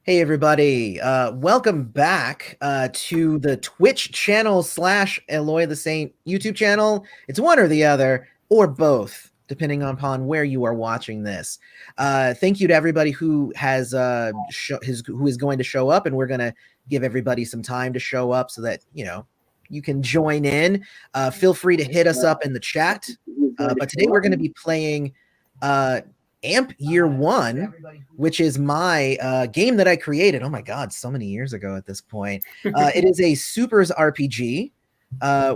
Hey everybody, welcome back to the Twitch channel / Eloy the Saint YouTube channel. It's one or the other, or both, depending upon where you are watching this. Thank you to everybody who has who is going to show up, and we're going to give everybody some time to show up so that, you can join in. Feel free to hit us up in the chat. But today we're going to be playing Amp Year One, which is my game that I created. Oh my God, so many years ago at this point. It is a supers RPG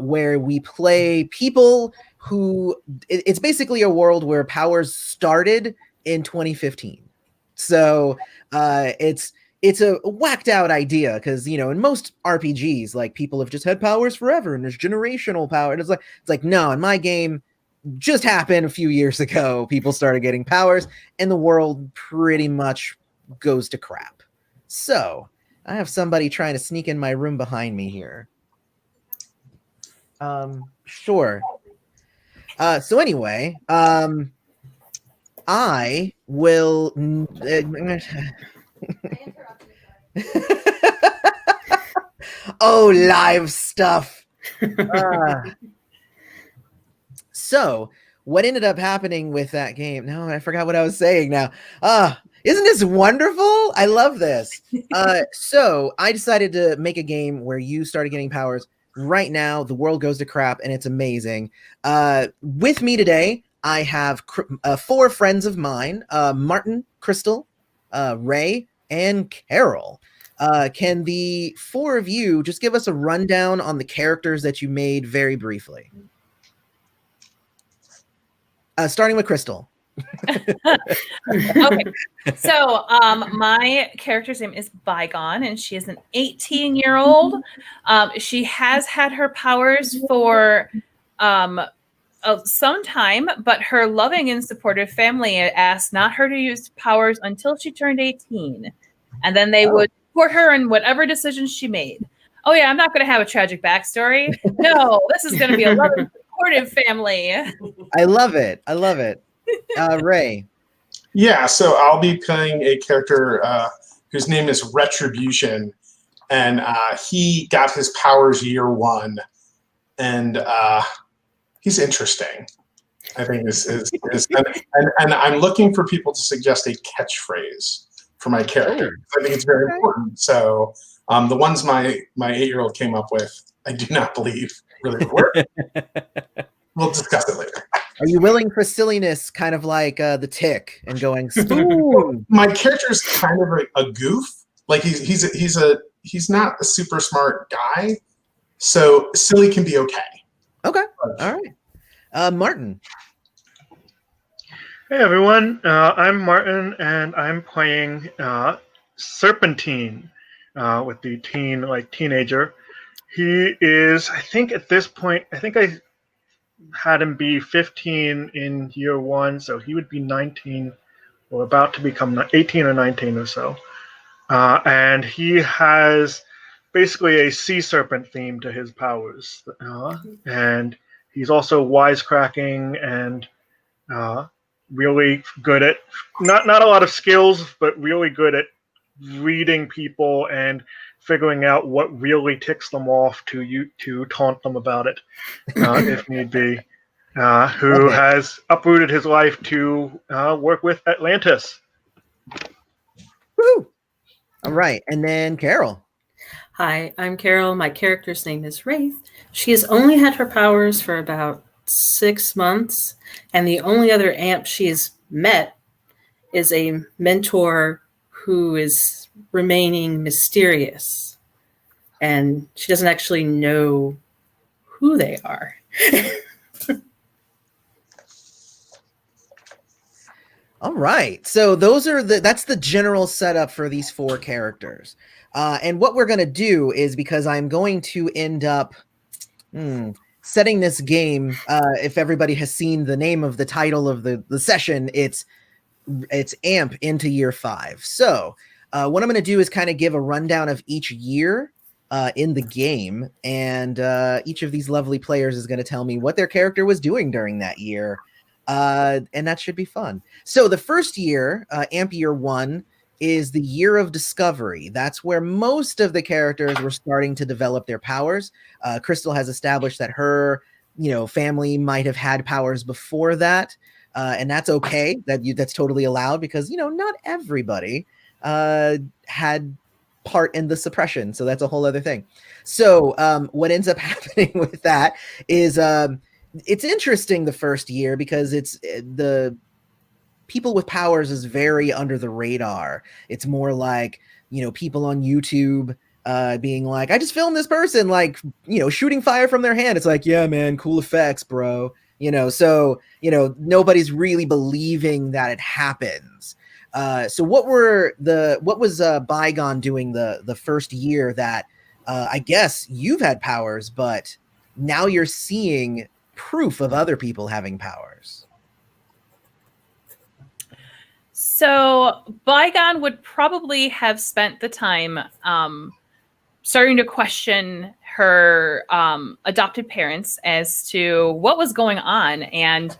where we play people who, it's basically a world where powers started in 2015. So it's a whacked out idea because, in most RPGs, like, people have just had powers forever and there's generational power. And it's like, no, in my game, just happened a few years ago. People started getting powers and the world pretty much goes to crap. So I have somebody trying to sneak in my room behind me here. Sure. So anyway, I will oh, live stuff. So what ended up happening with that game? No, I forgot what I was saying now. Isn't this wonderful? I love this. So I decided to make a game where you started getting powers. Right now, the world goes to crap, and it's amazing. With me today, I have 4 friends of mine, Martin, Crystal, Ray, and Carol. Can the 4 of you just give us a rundown on the characters that you made very briefly? Starting with Crystal. Okay, so my character's name is Bygone, and she is an 18-year-old. She has had her powers for some time, but her loving and supportive family asked not her to use powers until she turned 18, and then they would support her in whatever decisions she made. Oh yeah, I'm not going to have a tragic backstory. No, this is going to be a loving, supportive family. I love it. I love it. Ray. Yeah, so I'll be playing a character whose name is Retribution, and he got his powers year 1, and he's interesting. I think and I'm looking for people to suggest a catchphrase for my character. I think it's very important. So the ones my 8-year-old came up with, I do not believe really work. We'll discuss it later. Are you willing for silliness, kind of like the Tick, and going spoon? My character's kind of a goof. Like he's not a super smart guy, so silly can be okay. Okay, all right. Martin. Hey everyone, I'm Martin, and I'm playing Serpentine with the teenager. He is, I think at this point, I had him be 15 in year 1, so he would be 19 or about to become 18 or 19 or so. And he has basically a sea serpent theme to his powers. And he's also wisecracking and really good at, not a lot of skills, but really good at reading people and figuring out what really ticks them off to taunt them about it, if need be. Who has uprooted his life to work with Atlantis. Woo! All right, and then Carol. Hi, I'm Carol. My character's name is Wraith. She has only had her powers for about 6 months, and the only other amp she has met is a mentor who is remaining mysterious, and she doesn't actually know who they are. All right, so that's the general setup for these 4 characters. And what we're going to do is, because I'm going to end up setting this game, if everybody has seen the name of the title of the session, it's Amp into year 5. So what I'm going to do is kind of give a rundown of each year in the game, and each of these lovely players is going to tell me what their character was doing during that year. And that should be fun. So the first year, Amp Year 1, is the year of discovery. That's where most of the characters were starting to develop their powers. Crystal has established that her, family might have had powers before that, and that's okay. That's totally allowed because not everybody had part in the suppression, so that's a whole other thing. So what ends up happening with that is it's interesting the first year because it's the people with powers is very under the radar. It's more like, people on YouTube being like, I just filmed this person like, shooting fire from their hand. It's like, yeah, man, cool effects, bro. So, nobody's really believing that it happens. So what was Bygone doing the first year that I guess you've had powers, but now you're seeing proof of other people having powers? So Bygone would probably have spent the time starting to question her adopted parents as to what was going on. And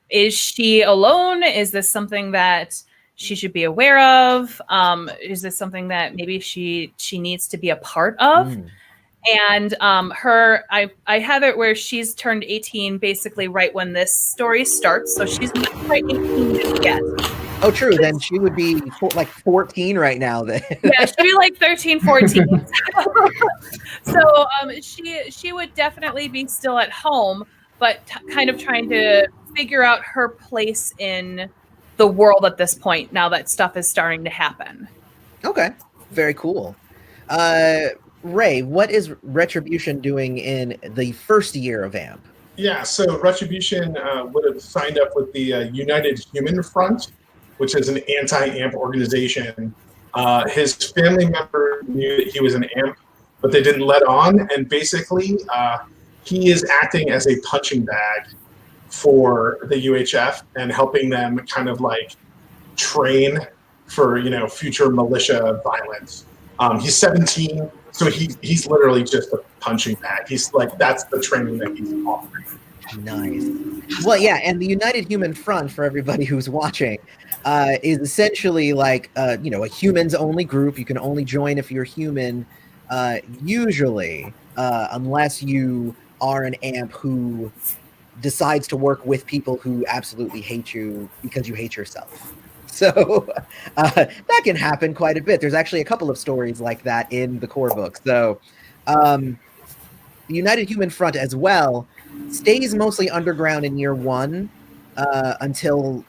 is she alone? Is this something that she should be aware of? Is this something that maybe she needs to be a part of? And I have it where she's turned 18 basically right when this story starts. So she's not quite 18 just yet. Oh, true. Then she would be like 14 right now. Then yeah, she'd be like 13, 14. So she would definitely be still at home, but kind of trying to figure out her place in the world at this point. Now that stuff is starting to happen. Okay, very cool. Ray, what is Retribution doing in the first year of AMP? Yeah, so Retribution would have signed up with the United Human Front, which is an anti-AMP organization. His family member knew that he was an AMP, but they didn't let on. And basically, he is acting as a punching bag for the UHF and helping them kind of like train for, future militia violence. He's 17, so he's literally just a punching bag. He's like, that's the training that he's offering. Nice. Well, yeah, and the United Human Front, for everybody who's watching, is essentially like a humans only group. You can only join if you're human, usually, unless you are an AMP who decides to work with people who absolutely hate you because you hate yourself. So that can happen quite a bit. There's actually a couple of stories like that in the core book. So the United Human Front as well stays mostly underground in year one until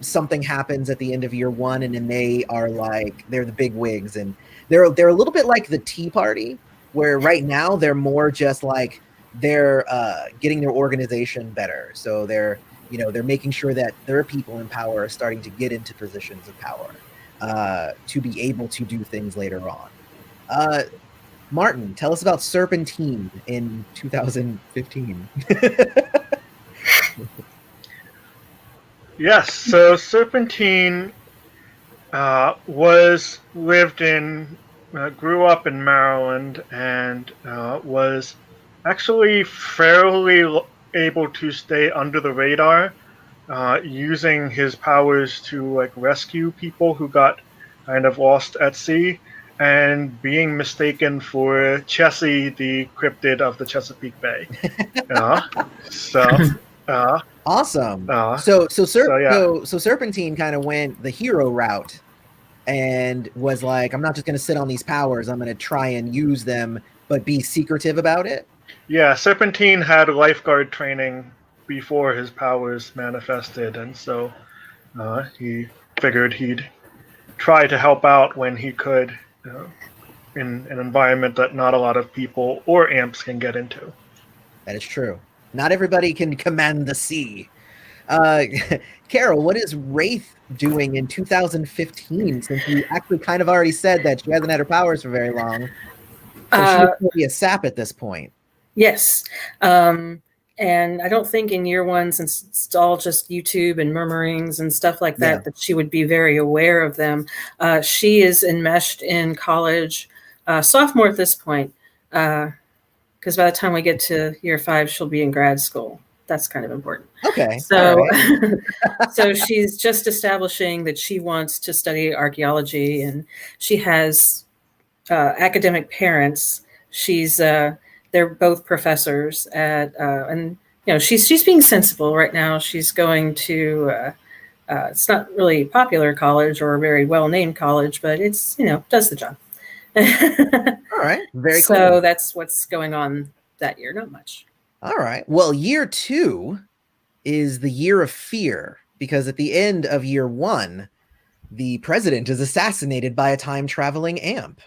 something happens at the end of year one, and then they're the big wigs, and they're a little bit like the Tea Party, where right now they're more just like they're getting their organization better. So they're making sure that their people in power are starting to get into positions of power to be able to do things later on. Martin, tell us about Serpentine in 2015. Yes, so Serpentine grew up in Maryland and was actually fairly able to stay under the radar, using his powers to rescue people who got kind of lost at sea, and being mistaken for Chessie, the cryptid of the Chesapeake Bay. Awesome. So Serpentine kind of went the hero route and was like, I'm not just going to sit on these powers. I'm going to try and use them, but be secretive about it. Yeah, Serpentine had lifeguard training before his powers manifested, and so he figured he'd try to help out when he could in an environment that not a lot of people or AMPs can get into. That is true. Not everybody can command the sea. Carol, what is Wraith doing in 2015, since you actually kind of already said that she hasn't had her powers for very long? So she would be a sap at this point. Yes. And I don't think in year one, since it's all just YouTube and murmurings and stuff like that, that she would be very aware of them. She is enmeshed in college, sophomore at this point, because by the time we get to year 5, she'll be in grad school. that's kind of important. Okay. So, All right. so she's just establishing that she wants to study archaeology, and she has academic parents. She's they're both professors at, and she's being sensible right now. She's going to it's not really popular college or a very well named college, but it's does the job. All right. Very cool. So that's what's going on that year. Not much. All right. Well, year 2 is the year of fear, because at the end of year 1, the president is assassinated by a time-traveling amp.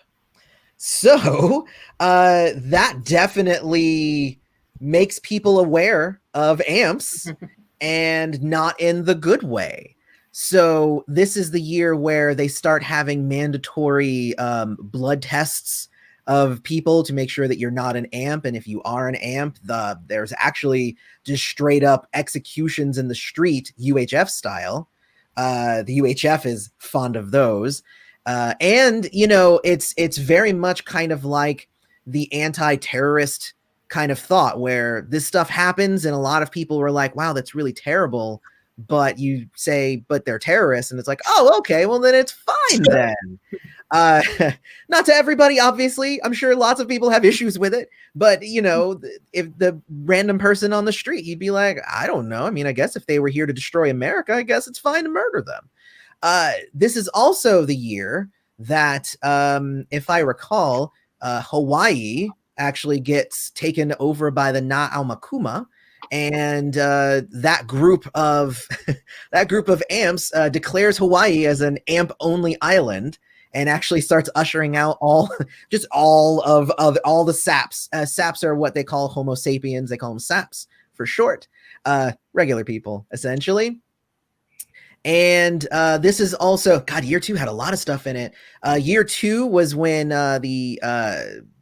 So that definitely makes people aware of amps and not in the good way. So this is the year where they start having mandatory blood tests of people to make sure that you're not an amp. And if you are an amp, there's actually just straight up executions in the street, UHF style. The UHF is fond of those. And it's very much kind of like the anti-terrorist kind of thought, where this stuff happens and a lot of people were like, wow, that's really terrible. But you say, but they're terrorists, and it's like, oh, okay, well then it's fine then. Not to everybody, obviously. I'm sure lots of people have issues with it, but if the random person on the street, you'd be like, I don't know. I mean, I guess if they were here to destroy America, I guess it's fine to murder them. This is also the year that, if I recall, Hawaii actually gets taken over by the Na'aumakuma, and that group of amps declares Hawaii as an amp-only island, and actually starts ushering out all the saps. Saps are what they call Homo sapiens. They call them saps for short. Regular people, essentially. And this is also, God, year 2 had a lot of stuff in it. Year 2 was when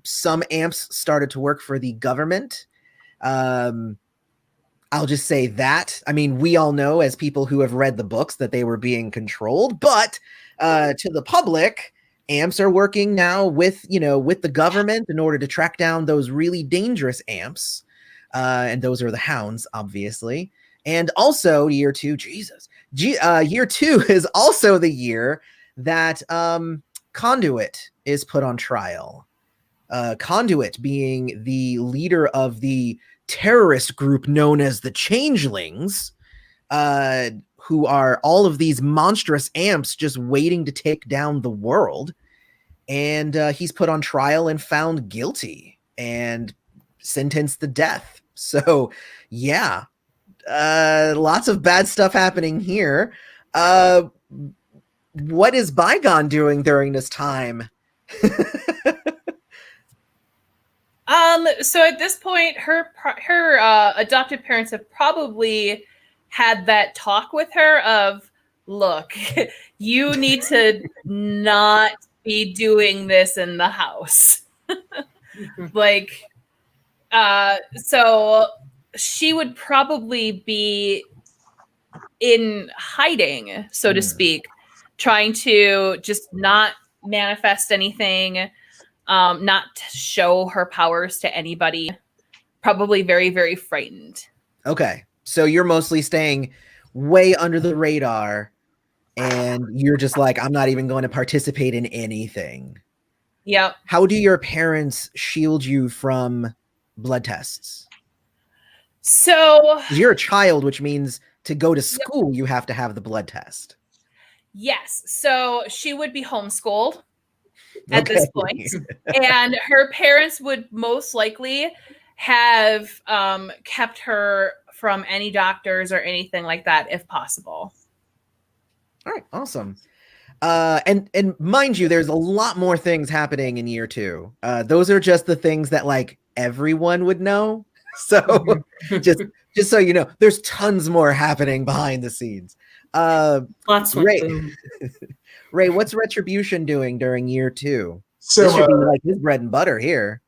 some amps started to work for the government. I'll just say that. I mean, we all know as people who have read the books that they were being controlled, but to the public, amps are working now with the government in order to track down those really dangerous amps. And those are the hounds, obviously. And also year 2, year 2 is also the year that Conduit is put on trial. Conduit being the leader of the terrorist group known as the Changelings, who are all of these monstrous amps just waiting to take down the world. And he's put on trial and found guilty and sentenced to death. So, yeah, lots of bad stuff happening here. What is Bygone doing during this time? So at this point, her adopted parents have probably had that talk with her of, look, you need to not be doing this in the house. So she would probably be in hiding, so to speak, trying to just not manifest anything, not show her powers to anybody. Probably very, very frightened. Okay. So you're mostly staying way under the radar, and you're just like, I'm not even going to participate in anything. Yep. How do your parents shield you from blood tests? So you're a child, which means to go to school, you have to have the blood test. Yes. So she would be homeschooled at this point. And her parents would most likely have kept her from any doctors or anything like that if possible. All right. Awesome. And mind you, there's a lot more things happening in year 2. Those are just the things that like everyone would know. So just so you know, there's tons more happening behind the scenes. Lots of Ray, what's Retribution doing during year 2? So this should be like his bread and butter here.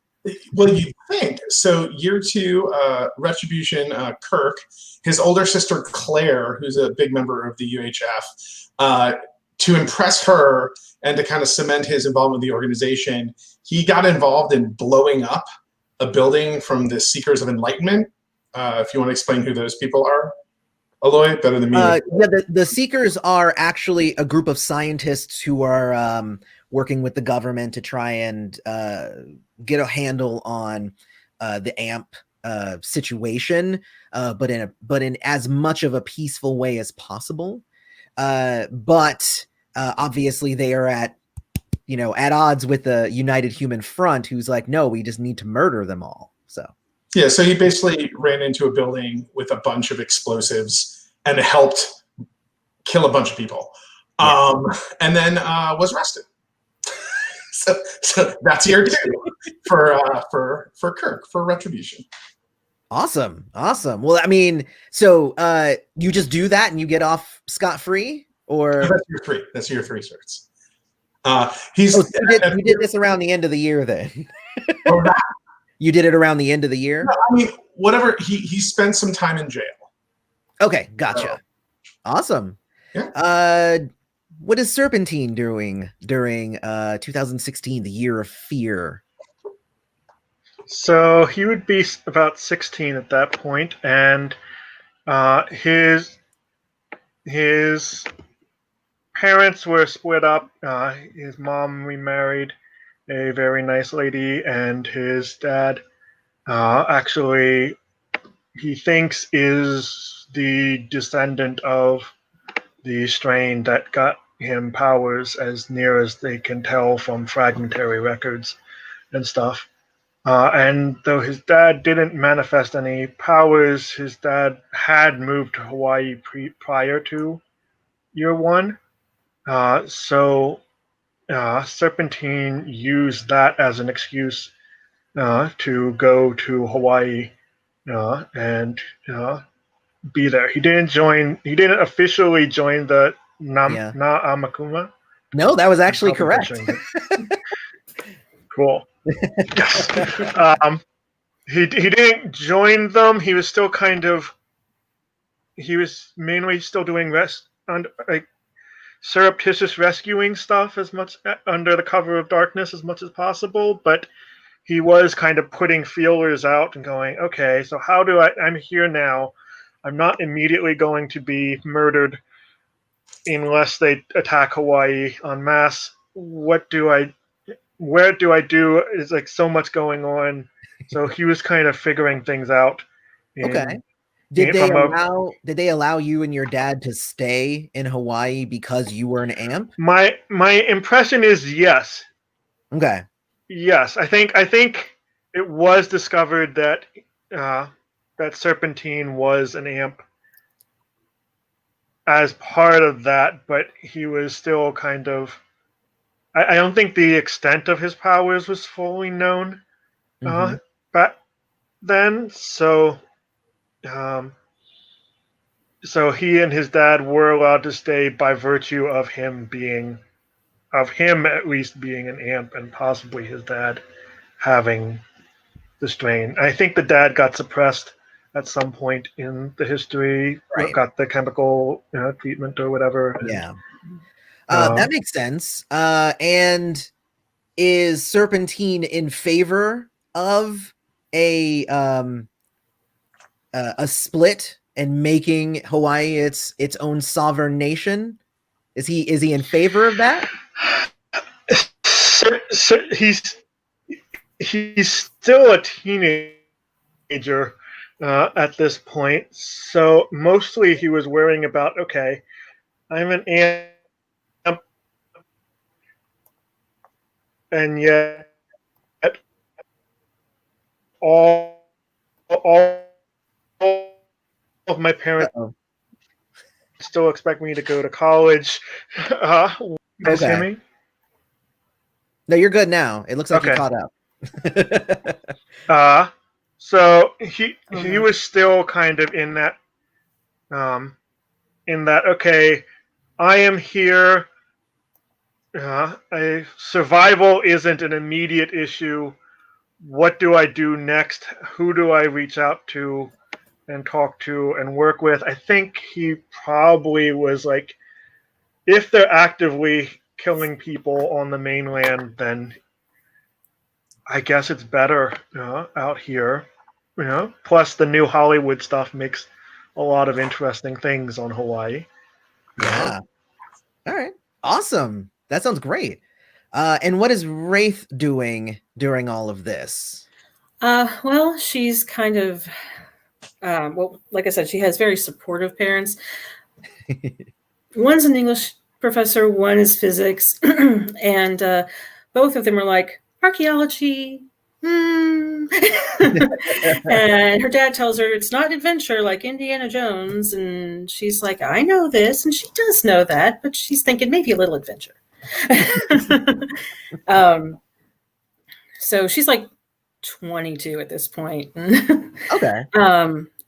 Well, you think so. Year 2, Retribution, Kirk, his older sister Claire, who's a big member of the UHF, to impress her and to kind of cement his involvement with the organization, he got involved in blowing up a building from the Seekers of Enlightenment if you want to explain who those people are. Eloy, better than me. Yeah, the Seekers are actually a group of scientists who are working with the government to try and get a handle on the AMP situation, but in as much of a peaceful way as possible. But obviously, they are at odds with the United Human Front, who's like, no, we just need to murder them all. So. Yeah, so he basically ran into a building with a bunch of explosives and helped kill a bunch of people, and then was arrested. so that's year 2 for Kirk for retribution. Awesome. Well, I mean, so you just do that and you get off scot-free, or that's year 3. That's year 3 starts. You did this around the end of the year, then. Oh, that. You did it around the end of the year? No, I mean, whatever. He spent some time in jail. Okay, gotcha. Awesome. Yeah. What is Serpentine doing during 2016, the year of fear? So he would be about 16 at that point, and his parents were split up. His mom remarried a very nice lady, and his dad actually, he thinks, is the descendant of the strain that got him powers, as near as they can tell from fragmentary records and stuff. And though his dad didn't manifest any powers, his dad had moved to Hawaii prior to year 1. So Serpentine used that as an excuse to go to Hawaii and be there. He didn't officially join the Na'amakuma. No, that was actually correct. Cool. Yes. He didn't join them. He was still he was mainly still doing surreptitious rescuing stuff as much under the cover of darkness as much as possible, but he was kind of putting feelers out and going, okay, so how do I'm here now. I'm not immediately going to be murdered unless they attack Hawaii en masse. Where do I do? Is like so much going on. So he was kind of figuring things out. Okay. Did they allow you and your dad to stay in Hawaii because you were an AMP? My impression is yes. Okay. Yes, I think it was discovered that that Serpentine was an AMP as part of that, but he was still kind of. I don't think the extent of his powers was fully known back then. So he and his dad were allowed to stay by virtue of him at least being an AMP, and possibly his dad having the strain. I think the dad got suppressed at some point in the history, right. Got the chemical treatment or whatever. Yeah. That makes sense. And is Serpentine in favor of a split and making Hawaii its own sovereign nation? Is he in favor of that? So he's still a teenager at this point. So mostly he was worrying about, okay, I'm an AMP, and yet all of my parents still expect me to go to college. You guys hear me? No, you're good now. It looks like you caught up. So he was still kind of in that okay, I am here. Survival isn't an immediate issue. What do I do next? Who do I reach out to and talk to and work with? I think he probably was like, if they're actively killing people on the mainland, then I guess it's better out here. Plus the new Hollywood stuff makes a lot of interesting things on Hawaii. Yeah. All right. Awesome. That sounds great. And what is Wraith doing during all of this? Well, she's kind of, well, like I said, she has very supportive parents. One's an English professor, one is physics, and both of them are like, archaeology. And her dad tells her it's not adventure like Indiana Jones, and she's like, I know this, and she does know that, but she's thinking maybe a little adventure. So she's like 22 at this point. Okay.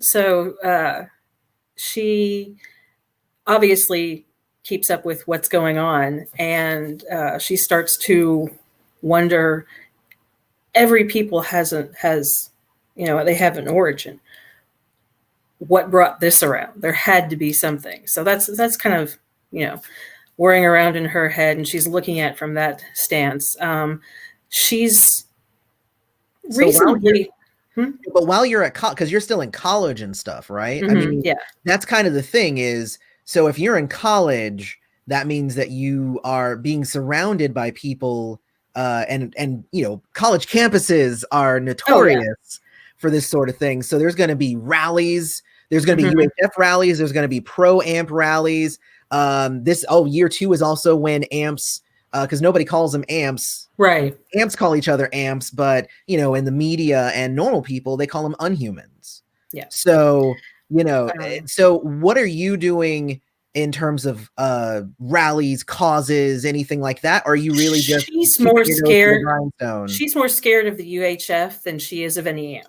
So she obviously keeps up with what's going on, and she starts to wonder. Every people has, they have an origin. What brought this around? There had to be something. So that's kind of, whirring around in her head, and she's looking at it from that stance. She's reasonably. But while you're at because you're still in college and stuff, right? I mean, yeah, that's kind of the thing is, so if you're in college, that means that you are being surrounded by people, and college campuses are notorious for this sort of thing. So there's going to be rallies, there's going to be UHF rallies, there's going to be pro amp rallies. Year 2 is also when amps, because nobody calls them amps. Right. Amps call each other amps, but in the media and normal people, they call them unhumans. Yeah. So, so what are you doing in terms of rallies, causes, anything like that? Or are you really just she's more scared? Grindstone? She's more scared of the UHF than she is of any amp.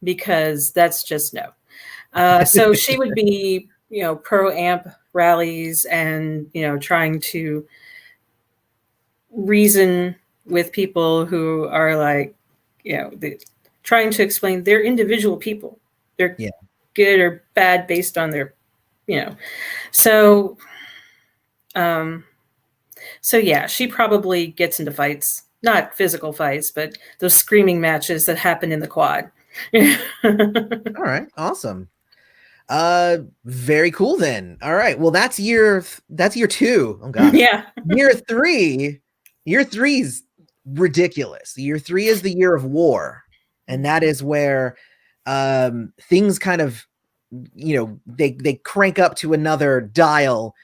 Because that's just no. So she would be, pro amp rallies and, trying to reason with people who are like, trying to explain they're individual people. They're good or bad based on their, So yeah, she probably gets into fights, not physical fights, but those screaming matches that happen in the quad. All right. Awesome. Very cool then. All right. Well, that's year 2. Oh god. Yeah. Year 3 is ridiculous. Year 3 is the year of war. And that is where things kind of, they crank up to another dial.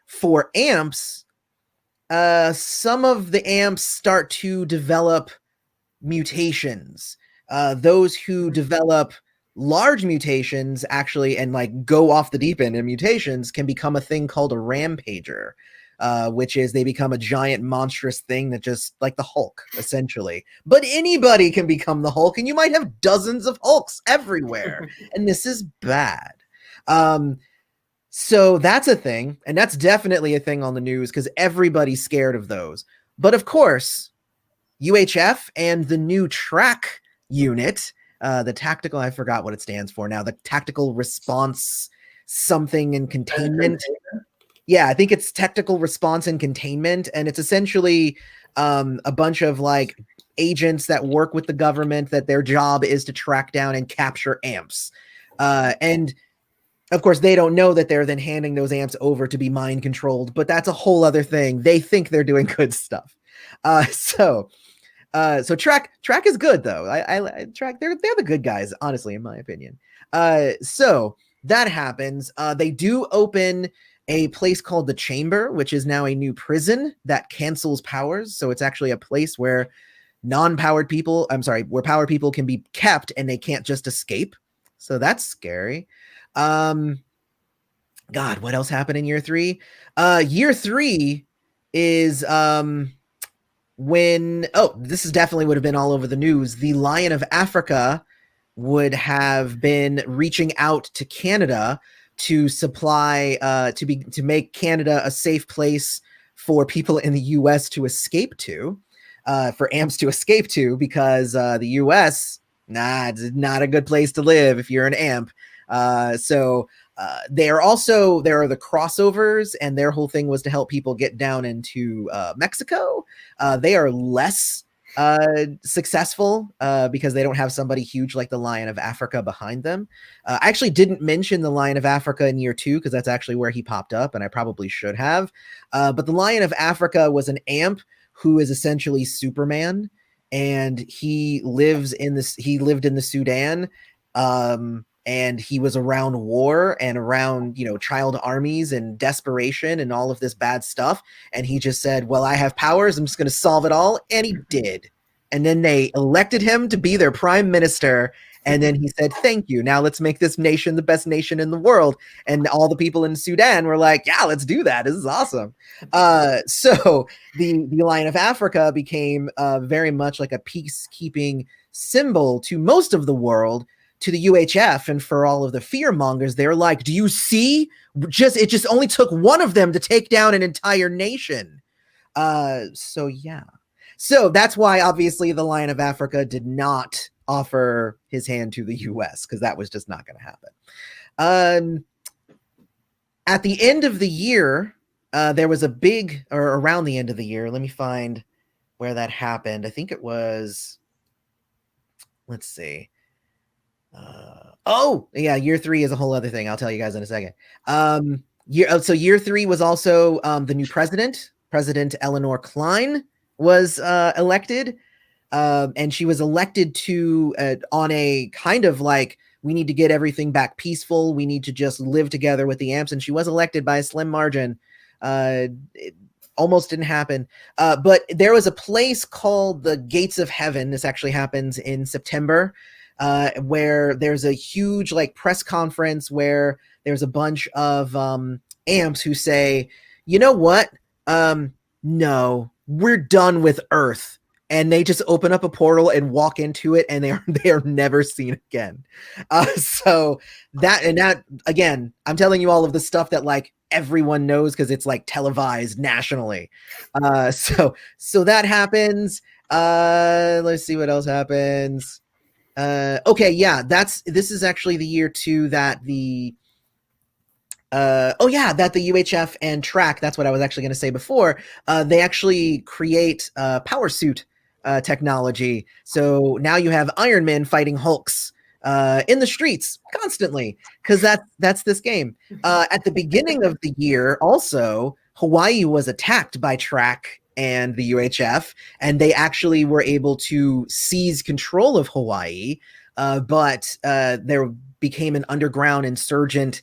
For amps, some of the amps start to develop mutations. Those who develop large mutations actually and like go off the deep end in mutations can become a thing called a rampager, which is they become a giant monstrous thing that just like the Hulk essentially. But anybody can become the Hulk, and you might have dozens of Hulks everywhere, and this is bad. So that's a thing, and that's definitely a thing on the news because everybody's scared of those. But of course, UHF and the new track unit, the tactical, I forgot what it stands for now, the tactical response something and containment. Yeah, I think it's tactical response and containment, and it's essentially a bunch of like agents that work with the government that their job is to track down and capture amps. And of course, they don't know that they're then handing those amps over to be mind controlled, but that's a whole other thing. They think they're doing good stuff. So track is good though. I track, they're the good guys, honestly, in my opinion. So that happens. They do open a place called the Chamber, which is now a new prison that cancels powers. So it's actually a place where non-powered people, where powered people can be kept and they can't just escape. So that's scary. God, what else happened in year 3? Year 3 is when, this is definitely would have been all over the news. The Lion of Africa would have been reaching out to Canada to supply, to make Canada a safe place for people in the US to escape to, for amps to escape to, because the US, it's not a good place to live if you're an amp. So there are the crossovers, and their whole thing was to help people get down into Mexico. They are less successful because they don't have somebody huge like the Lion of Africa behind them. I actually didn't mention the Lion of Africa in year 2 because that's actually where he popped up, and I probably should have. But the Lion of Africa was an amp who is essentially Superman, and he lived in the Sudan. And he was around war and around, child armies and desperation and all of this bad stuff. And he just said, well, I have powers. I'm just going to solve it all. And he did. And then they elected him to be their prime minister. And then he said, thank you. Now let's make this nation the best nation in the world. And all the people in Sudan were like, yeah, let's do that. This is awesome. So the Lion of Africa became very much like a peacekeeping symbol to most of the world, to the UHF, and for all of the fear mongers. They're like, do you see? It just only took one of them to take down an entire nation. So yeah. So that's why obviously the Lion of Africa did not offer his hand to the US, because that was just not going to happen. At the end of the year, there was around the end of the year, let me find where that happened. I think it was, let's see. Year 3 is a whole other thing. I'll tell you guys in a second. Year 3 was also the new president. President Eleanor Klein was elected, and she was elected to on a kind of like, we need to get everything back peaceful. We need to just live together with the amps, and she was elected by a slim margin. It almost didn't happen, but there was a place called the Gates of Heaven. This actually happens in September. Where there's a huge like press conference where there's a bunch of amps who say, you know what? No, we're done with Earth. And they just open up a portal and walk into it, and they are never seen again. So that again, I'm telling you all of the stuff that like everyone knows because it's like televised nationally. So that happens. Let's see what else happens. This is actually the year 2 that the UHF and Track, that's what I was actually going to say before, they actually create power suit technology. So now you have Iron Man fighting Hulks in the streets constantly, because that's this game. At the beginning of the year, also, Hawaii was attacked by Track and the UHF, and they actually were able to seize control of Hawaii, but there became an underground insurgent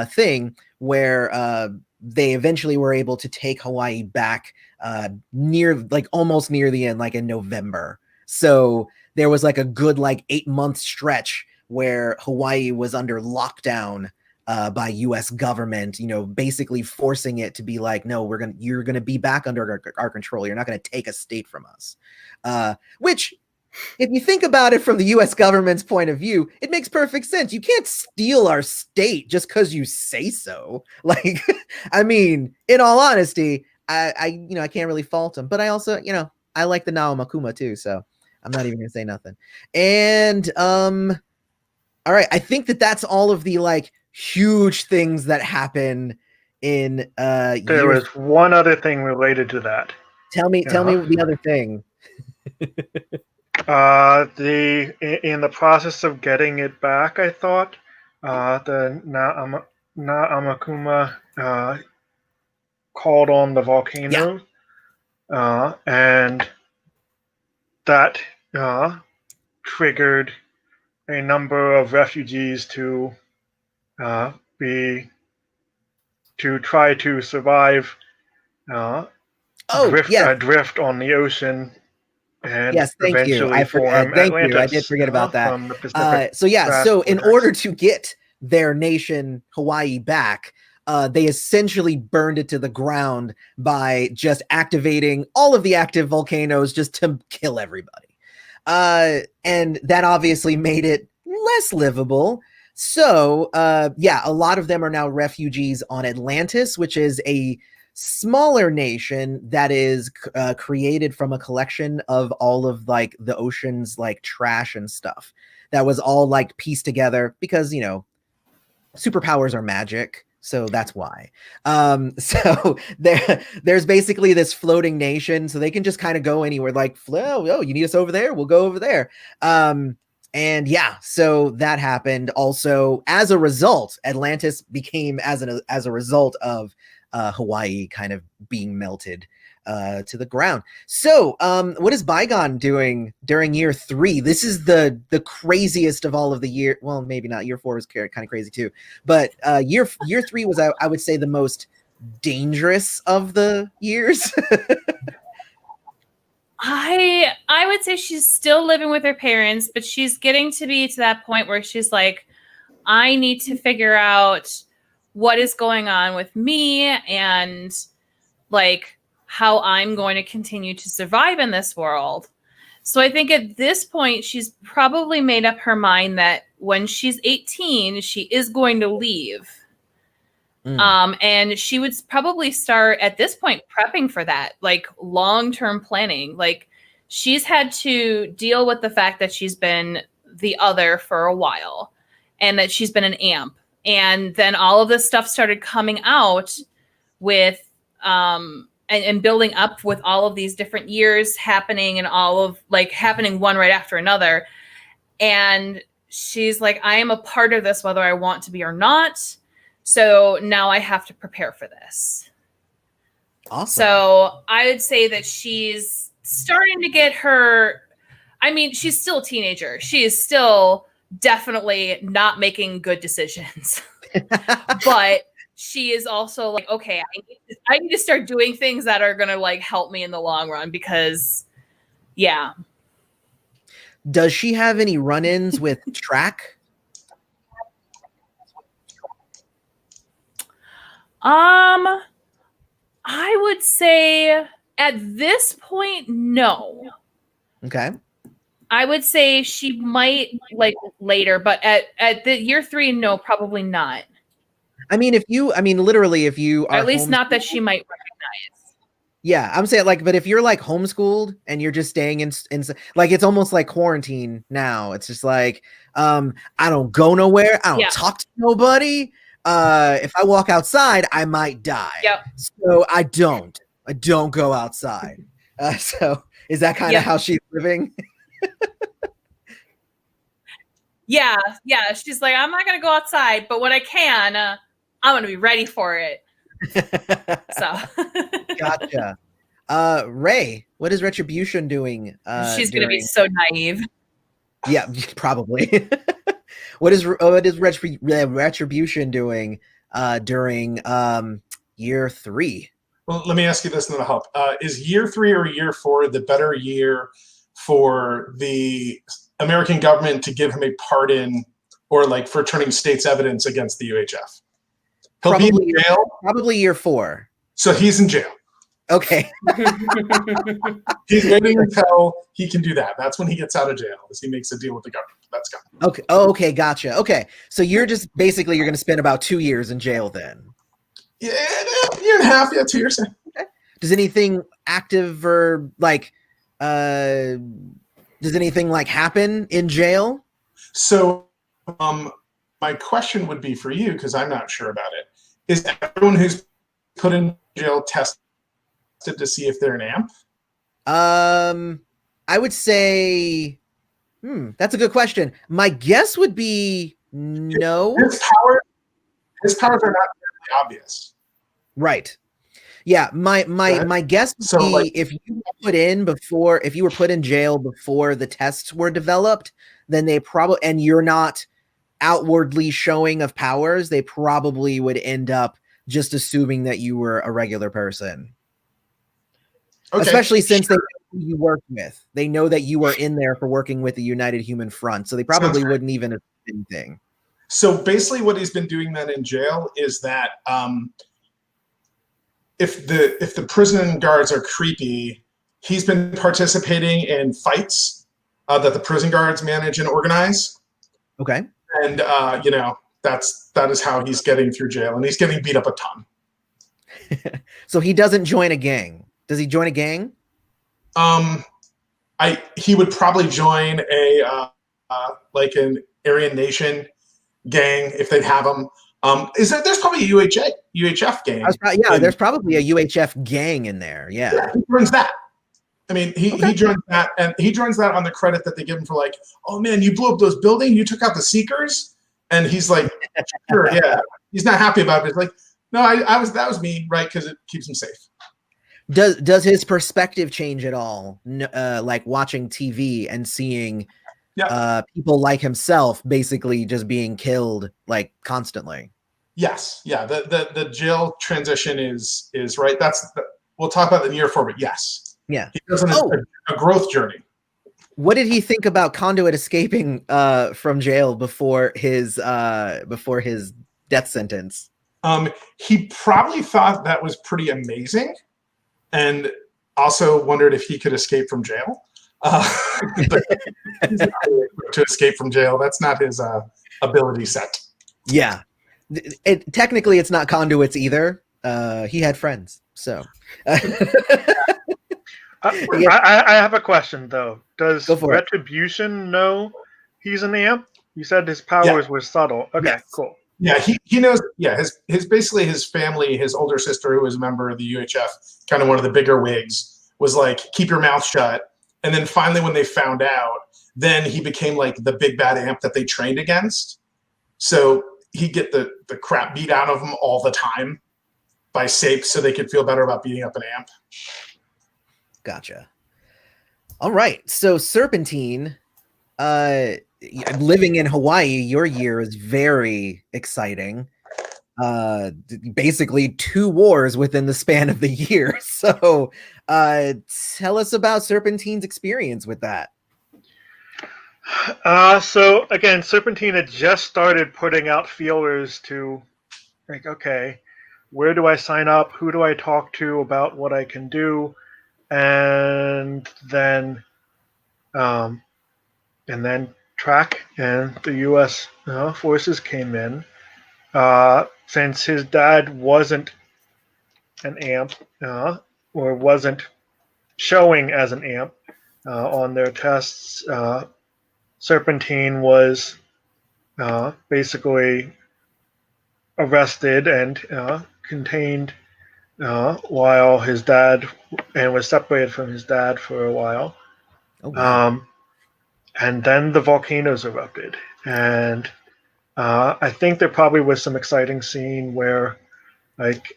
thing where they eventually were able to take Hawaii back almost near the end, like in November. So there was like a good 8-month stretch where Hawaii was under lockdown by U.S. government, basically forcing it to be like, no, you're gonna be back under our control. You're not gonna take a state from us. Which, if you think about it from the U.S. government's point of view, it makes perfect sense. You can't steal our state just because you say so. Like, I mean, in all honesty, I can't really fault them. But I also, I like the Nao Makuma too, so I'm not even gonna say nothing. And all right, I think that's all of the huge things that happen in there was one other thing related to that. Tell me the other thing. In the process of getting it back, I thought the Na'amakuma called on the volcano, and that triggered a number of refugees to try to survive drift on the ocean. And yes, thank you. I forgot. Thank you. I did forget about that. So in order to get their nation Hawaii back, they essentially burned it to the ground by just activating all of the active volcanoes just to kill everybody. And that obviously made it less livable. So, a lot of them are now refugees on Atlantis, which is a smaller nation that is created from a collection of all of the ocean's trash and stuff that was all pieced together because superpowers are magic. So that's why. So there's basically this floating nation, so they can just kind of go anywhere. Like, oh, you need us over there? We'll go over there. And yeah, so that happened. Also, as a result, Atlantis became as a result of Hawaii kind of being melted to the ground. So, what is Bygone doing during year 3? This is the craziest of all of the year. Well, maybe not. Year 4 was kind of crazy too, but year 3 was, I would say, the most dangerous of the years. I would say she's still living with her parents, but she's getting to be to that point where she's like, I need to figure out what is going on with me and like how I'm going to continue to survive in this world. So I think at this point, she's probably made up her mind that when she's 18, she is going to leave. And she would probably start at this point prepping for that, like long-term planning. Like she's had to deal with the fact that she's been the other for a while and that she's been an amp. And then all of this stuff started coming out with and building up with all of these different years happening and all of like happening one right after another. And she's like, I am a part of this, whether I want to be or not. So now I have to prepare for this. Awesome. So I would say that she's starting to get her, I mean, she's still a teenager. She is still definitely not making good decisions. But she is also like, okay, I need to start doing things that are going to like help me in the long run because, yeah. Does she have any run-ins with track? I would say at this point, no. Okay. I would say she might like later, but at the year 3, no, probably not. I mean, literally, if you are at least not that she might recognize. Yeah, I'm saying like, but if you're like homeschooled and you're just staying in like, it's almost like quarantine now. It's just like, I don't go nowhere. I don't talk to nobody. If I walk outside, I might die. Yep. So I don't go outside. So is that kind of how she's living? Yeah. She's like, I'm not going to go outside, but when I can, I'm going to be ready for it. So. Gotcha. Ray, what is Retribution doing? She's going to be so naive. Yeah, probably. What is Retribution doing during year 3? Well, let me ask you this and that'll help. Is year 3 or year 4 the better year for the American government to give him a pardon or like for turning state's evidence against the UHF? He'll be in jail? Probably year 4. So he's in jail. Okay. He's waiting until he can do that. That's when he gets out of jail, as he makes a deal with the government. That's gone. Okay. Oh, okay. Gotcha. Okay. So you're just basically, you're going to spend about 2 years in jail then. Yeah, year and a half. Yeah, 2 years. Okay. Does anything active or like, does anything like happen in jail? So, my question would be for you, because I'm not sure about it. Is everyone who's put in jail tested to see if they're an amp? I would say, that's a good question. My guess would be no. His powers are not very obvious. Right. Yeah. My guess would be like, if you were put in jail before the tests were developed, then they probably, and you're not outwardly showing of powers, they probably would end up just assuming that you were a regular person. Okay. Especially since they know who you work with. They know that you were in there for working with the United Human Front, so they probably wouldn't even assume anything. So basically what he's been doing then in jail is that if the prison guards are creepy, he's been participating in fights that the prison guards manage and organize. Okay. And that is how he's getting through jail, and he's getting beat up a ton. So he doesn't join a gang. Does he join a gang? He would probably join a like an Aryan Nation gang if they'd have him. There's probably a UHF gang. There's probably a UHF gang in there. Yeah. He runs that. I mean, he joins that, and he joins that on the credit that they give him for like, oh man, you blew up those buildings, you took out the Seekers, and he's like, sure, yeah. He's not happy about it. It's like, no, that was me, right? Because it keeps him safe. Does his perspective change at all? Like watching TV and seeing people like himself basically just being killed like constantly. Yes, yeah. The Jill transition is right. We'll talk about the year 4, but yes. Yeah, he goes on a growth journey. What did he think about Conduit escaping from jail before his death sentence? He probably thought that was pretty amazing, and also wondered if he could escape from jail. But he's not to escape from jail. That's not his ability set. Yeah, technically it's not Conduit's either. He had friends, so. I have a question though. Does Retribution know he's an amp? You said his powers were subtle. Okay, cool. Yeah, he knows. Yeah, his basically his family, his older sister, who was a member of the UHF, kind of one of the bigger wigs, was like, keep your mouth shut. And then finally, when they found out, then he became like the big bad amp that they trained against. So he'd get the crap beat out of him all the time by Sapes, so they could feel better about beating up an amp. Gotcha. All right. So Serpentine, living in Hawaii, your year is very exciting. Basically 2 wars within the span of the year. So tell us about Serpentine's experience with that. So again, Serpentine had just started putting out feelers to like, okay, where do I sign up? Who do I talk to about what I can do? And then Track and the U.S. Forces came in. Since his dad wasn't an amp or wasn't showing as an amp on their tests, Serpentine was basically arrested and contained while his dad, and was separated from his dad for a while. Oh, wow. And then the volcanoes erupted, and I think there probably was some exciting scene where like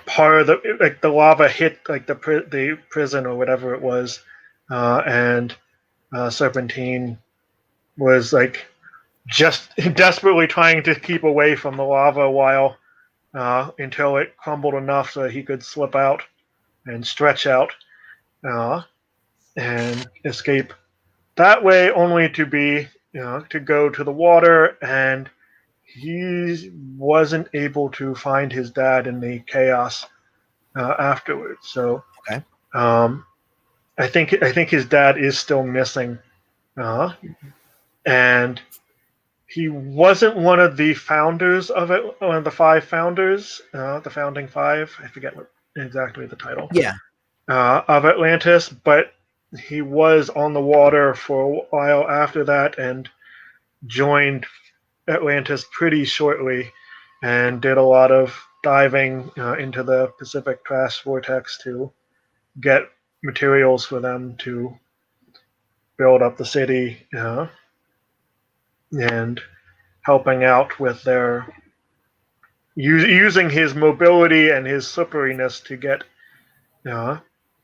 part of the lava hit like the prison or whatever it was, and Serpentine was like just desperately trying to keep away from the lava while until it crumbled enough so that he could slip out and stretch out and escape that way, only to be to go to the water, and he wasn't able to find his dad in the chaos afterwards. So I think his dad is still missing, and he wasn't one of the founders of it, one of the 5 founders, the founding 5. I forget what exactly the title. Yeah. Of Atlantis, but he was on the water for a while after that and joined Atlantis pretty shortly and did a lot of diving into the Pacific Trash Vortex to get materials for them to build up the city, and helping out with their using his mobility and his slipperiness to get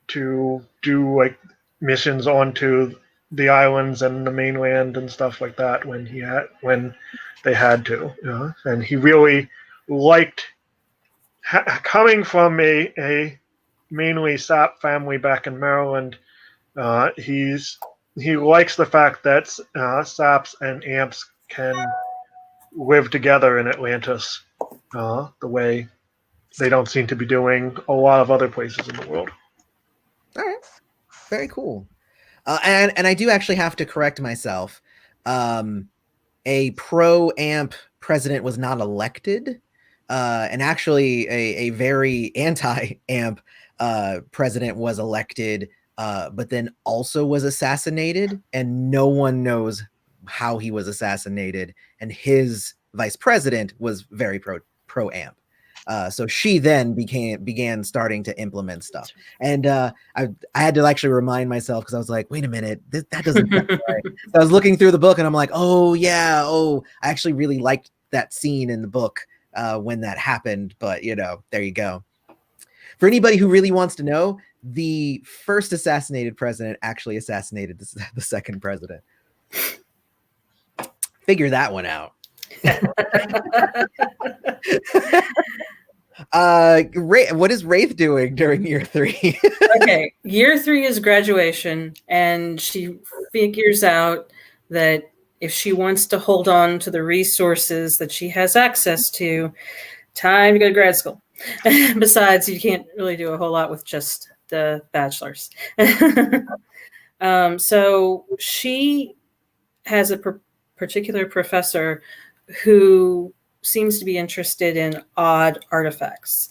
to do like missions onto the islands and the mainland and stuff like that when they had to. And he really liked coming from a mainly Sap family back in Maryland. He likes the fact that Saps and Amps can live together in Atlantis the way they don't seem to be doing a lot of other places in the world. All right. Very cool. And I do actually have to correct myself. A pro-amp president was not elected. And actually a very anti-amp president was elected, but then also was assassinated. And no one knows how he was assassinated. And his vice president was very pro amp. So she then began starting to implement stuff, and I had to actually remind myself, because I was like, wait a minute, that doesn't sound right. So I was looking through the book and I'm like, oh yeah, I actually really liked that scene in the book when that happened. But there you go. For anybody who really wants to know, the first assassinated president actually assassinated the second president. Figure that one out. What is Wraith doing during year 3? Okay, year 3 is graduation, and she figures out that if she wants to hold on to the resources that she has access to, time to go to grad school. Besides, you can't really do a whole lot with just the bachelor's. So she has a particular professor who seems to be interested in odd artifacts.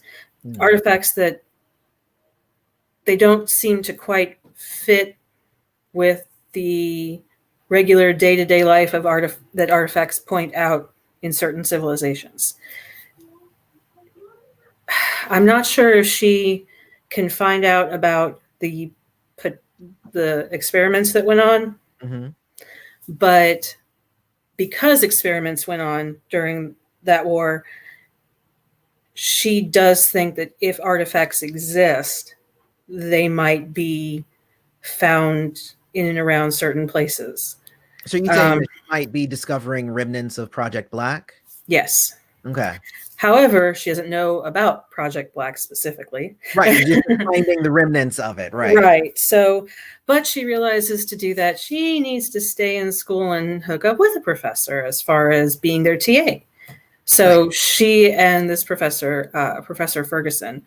Artifacts that they don't seem to quite fit with the regular day-to-day life of that artifacts point out in certain civilizations. I'm not sure if she can find out about the experiments that went on, but because experiments went on during that war, she does think that if artifacts exist, they might be found in and around certain places. So you think she might be discovering remnants of Project Black? Yes. Okay. However, she doesn't know about Project Black specifically. Right. Just finding the remnants of it. Right. Right. So, but she realizes to do that, she needs to stay in school and hook up with a professor as far as being their TA. So right. She and this professor, Professor Ferguson,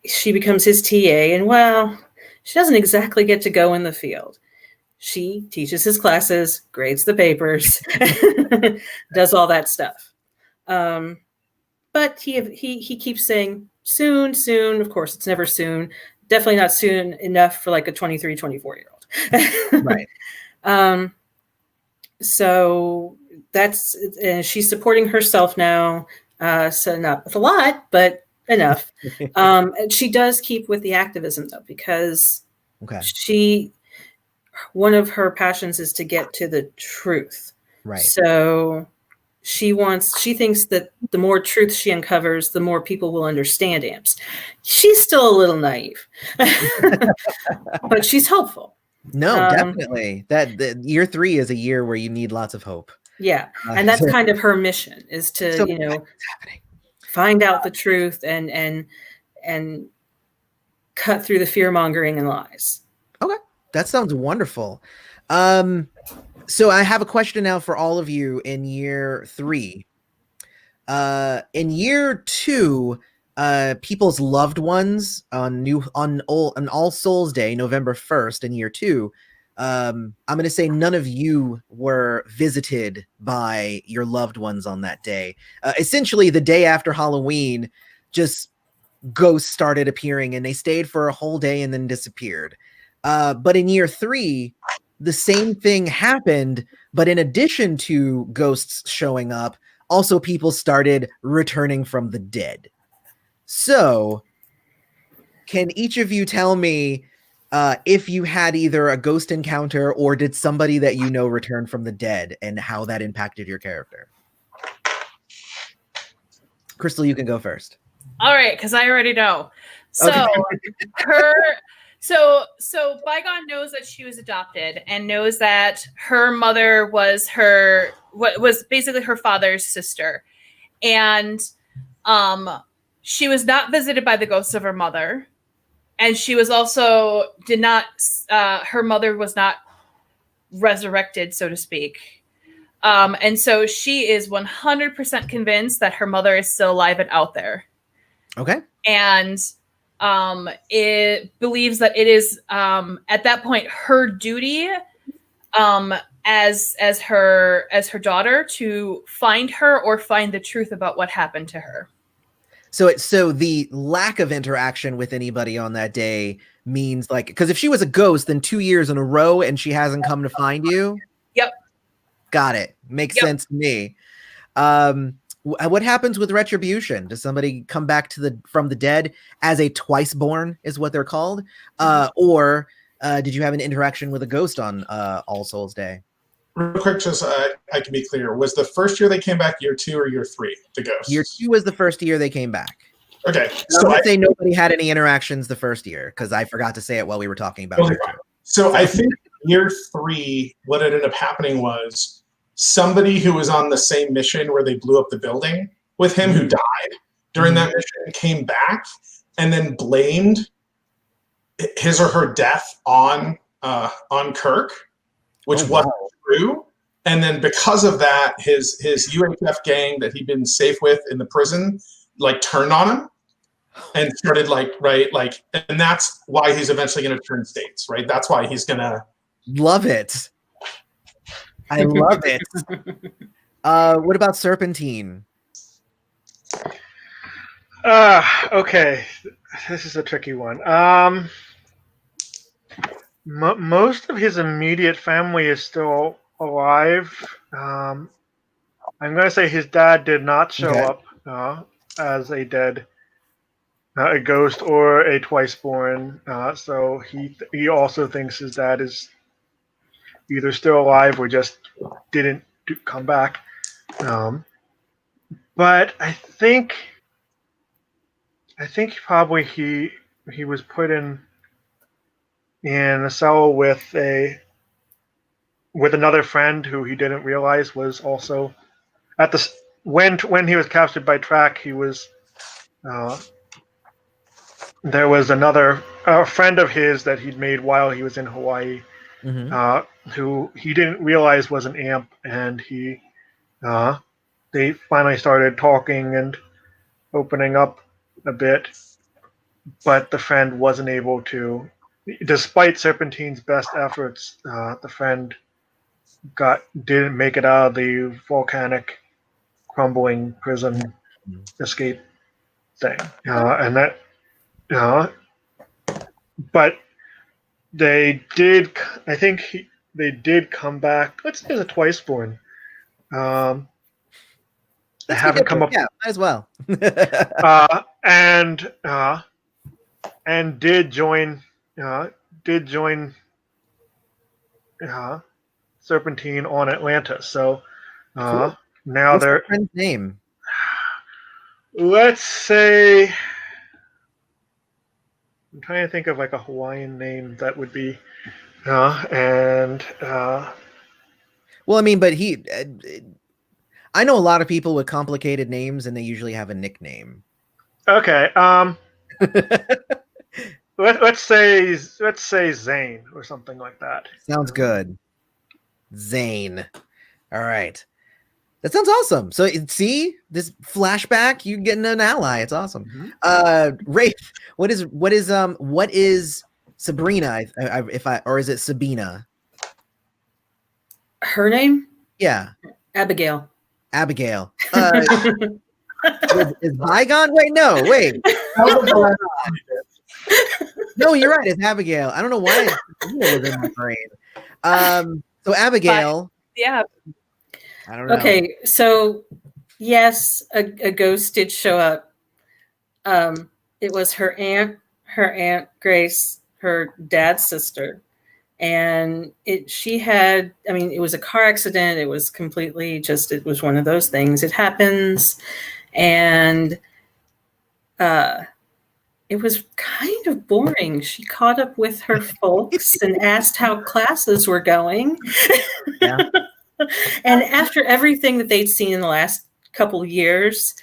she becomes his TA, and well, she doesn't exactly get to go in the field. She teaches his classes, grades the papers, does all that stuff. But he keeps saying soon, soon. Of course, it's never soon. Definitely not soon enough for like a 23, 24-year-old. Right. So that's, and she's supporting herself now. So not with a lot, but enough. She does keep with the activism though, because one of her passions is to get to the truth. Right. So she thinks that the more truth she uncovers, the more people will understand amps. She's still a little naive, but she's hopeful. No, definitely. That year 3 is a year where you need lots of hope. Yeah. And that's kind of her mission, is to, find out the truth and cut through the fear mongering and lies. Okay. That sounds wonderful. So I have a question now for all of you in year 3. In year 2, people's loved ones on All Souls Day, November 1st, in year 2, I'm going to say none of you were visited by your loved ones on that day. Essentially, the day after Halloween, just ghosts started appearing, and they stayed for a whole day and then disappeared. But in year 3, the same thing happened, but in addition to ghosts showing up, also people started returning from the dead. So, can each of you tell me if you had either a ghost encounter or did somebody that you know return from the dead, and how that impacted your character? Crystal, you can go first. All right, because I already know. So Okay. So Bygone knows that she was adopted and knows that her mother was basically her father's sister. And she was not visited by the ghosts of her mother. And she was also her mother was not resurrected, so to speak. And so she is 100% convinced that her mother is still alive and out there. Okay. And it believes that it is at that point her duty as her daughter to find her or find the truth about what happened to her. So the lack of interaction with anybody on that day means, like, because if she was a ghost, then 2 years in a row and she hasn't come to find you. Yep. Got it. Makes Yep. sense to me. What happens with retribution? Does somebody come back from the dead as a twice born is what they're called? Or did you have an interaction with a ghost on All Souls Day? Real quick, just I can be clear. Was the first year they came back year 2 or year 3? The ghosts. Year 2 was the first year they came back. Okay, So I say nobody had any interactions the first year because I forgot to say it while we were talking about year 2. So I think year 3, what ended up happening was somebody who was on the same mission where they blew up the building with him, who died during that mission, came back and then blamed his or her death on Kirk, which wasn't true. And then because of that, his UHF gang that he'd been safe with in the prison, like, turned on him and started and that's why he's eventually going to turn states, right? That's why he's going to love it. I love it. What about Serpentine? Okay, this is a tricky one. Most of his immediate family is still alive. I'm going to say his dad did not show up as a dead, a ghost or a twice born. So he also thinks his dad is either still alive or just didn't come back. But I think probably he was put in a cell with another friend who he didn't realize was also at the when he was captured by Track. He was there was another friend of his that he'd made while he was in Hawaii, who he didn't realize was an amp, and they finally started talking and opening up a bit, but the friend wasn't able to. Despite Serpentine's best efforts, the friend didn't make it out of the volcanic, crumbling prison escape thing, and that. But they did. I think they did come back. Let's say the twice born. They haven't come up. Yeah, might as well. And did join Serpentine on Atlantis. So Cool. now What's they're. the friend's name? Let's say. I'm trying to think of like a Hawaiian name that would be, Well, I mean, but I know a lot of people with complicated names, and they usually have a nickname. Okay. Let's say Zane or something like that. Sounds good. Zane. All right. That sounds awesome. So see this flashback, you getting an ally. It's awesome. Rafe, what is Sabrina? Or is it Sabina? Her name? Yeah. Abigail. Abigail. Is Bygone? Wait. No, you're right. It's Abigail. I don't know why it was in my brain. So Abigail. Yeah. I don't know. Okay, so yes, a ghost did show up. It was her aunt Grace, her dad's sister, and it was a car accident. It was completely it was one of those things. It happens, and it was kind of boring. She caught up with her folks and asked how classes were going. Yeah. And after everything that they'd seen in the last couple of years,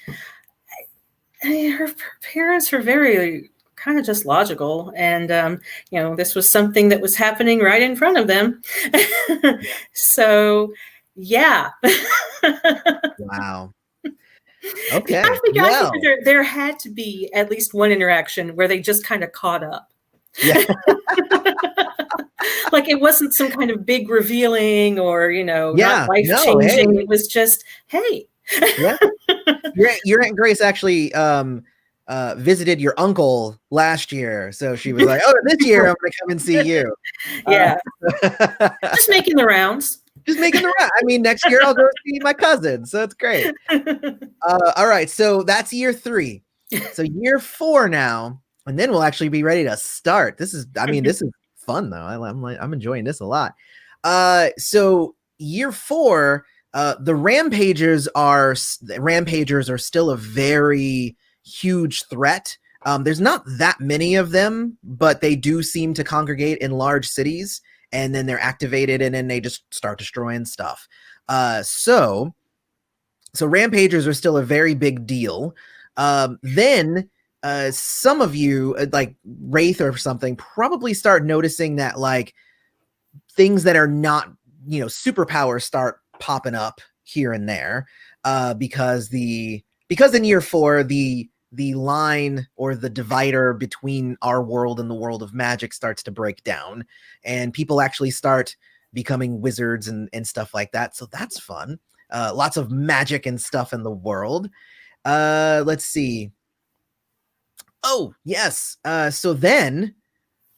her parents were very kind of just logical. And, this was something that was happening right in front of them. So, yeah. Wow. Okay. I think there had to be at least one interaction where they just kind of caught up. Yeah. Like it wasn't some kind of big revealing or, not life-changing. Hey. It was just, hey. Yeah. Your Aunt Grace actually visited your uncle last year. So she was like, oh, this year I'm going to come and see you. Yeah. Just making the rounds. Just making the round. I mean, next year I'll go see my cousin, so it's great. All right, so that's year 3. So year 4 now, and then we'll actually be ready to start. This is fun though. I'm enjoying this a lot. So year 4, the Rampagers are still a very huge threat. There's not that many of them, but they do seem to congregate in large cities, and then they're activated, and then they just start destroying stuff. So Rampagers are still a very big deal. Then some of you, like Wraith or something, probably start noticing that like things that are not, superpowers start popping up here and there, because in year 4 the line or the divider between our world and the world of magic starts to break down, and people actually start becoming wizards and stuff like that. So that's fun. Lots of magic and stuff in the world. Let's see. Oh, yes. So then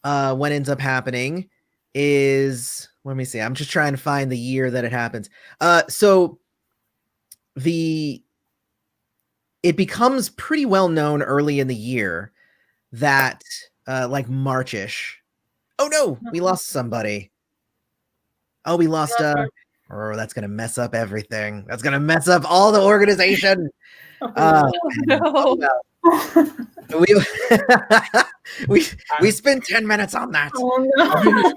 what ends up happening is, let me see. I'm just trying to find the year that it happens. So it becomes pretty well known early in the year that like Marchish. Oh no, we lost somebody. Oh, we lost that's gonna mess up everything. That's gonna mess up all the organization. No. We spent 10 minutes on that. Oh, no.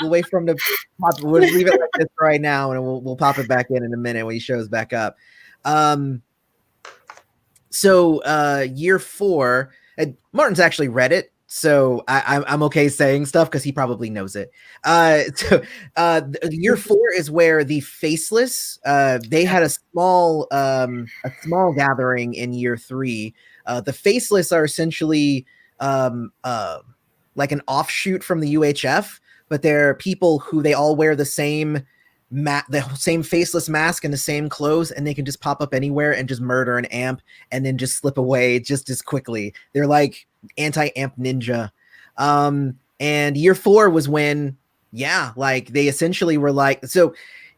We'll wait for him to pop. We'll leave it like this right now, and we'll pop it back in a minute when he shows back up. So year 4, Martin's actually read it, so I'm okay saying stuff because he probably knows it. Year 4 is where the Faceless, they had a small gathering in year 3. The Faceless are essentially like an offshoot from the UHF, but they're people who they all wear the same faceless mask and the same clothes, and they can just pop up anywhere and just murder an amp and then just slip away just as quickly. They're like anti-amp ninja. And year 4 was when, like they essentially were like, so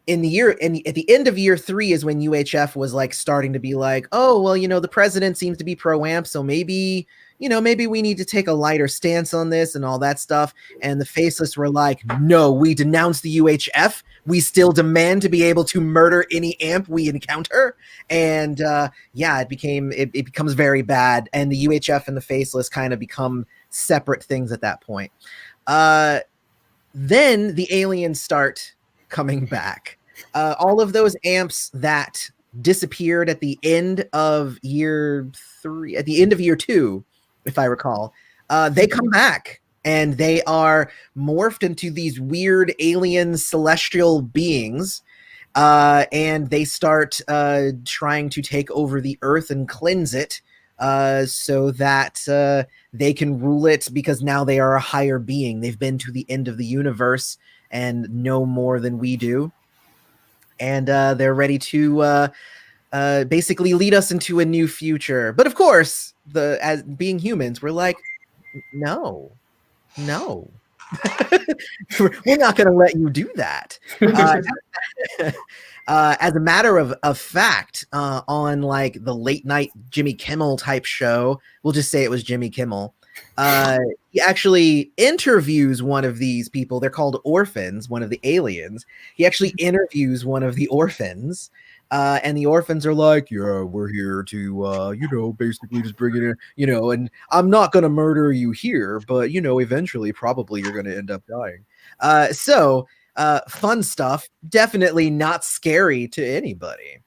at the end of year 3 is when UHF was like starting to be like, oh, well, the president seems to be pro-amp, so maybe we need to take a lighter stance on this and all that stuff. And the Faceless were like, no, we denounce the UHF. We still demand to be able to murder any amp we encounter. And it becomes very bad. And the UHF and the Faceless kind of become separate things at that point. Then the aliens start coming back. All of those amps that disappeared at the end of year 3, at the end of year 2, if I recall, they come back, and they are morphed into these weird alien celestial beings, and they start trying to take over the earth and cleanse it, so that they can rule it, because now they are a higher being. They've been to the end of the universe and know more than we do, and they're ready to basically lead us into a new future. But of course, as being humans, we're like, no, we're not going to let you do that. As a matter of fact, on like the late night Jimmy Kimmel type show, we'll just say it was Jimmy Kimmel. He actually interviews one of these people. They're called orphans, one of the aliens. He actually interviews one of the orphans. And the orphans are like, yeah, we're here to, basically just bring it in, and I'm not going to murder you here, but, eventually probably you're going to end up dying. So fun stuff, definitely not scary to anybody.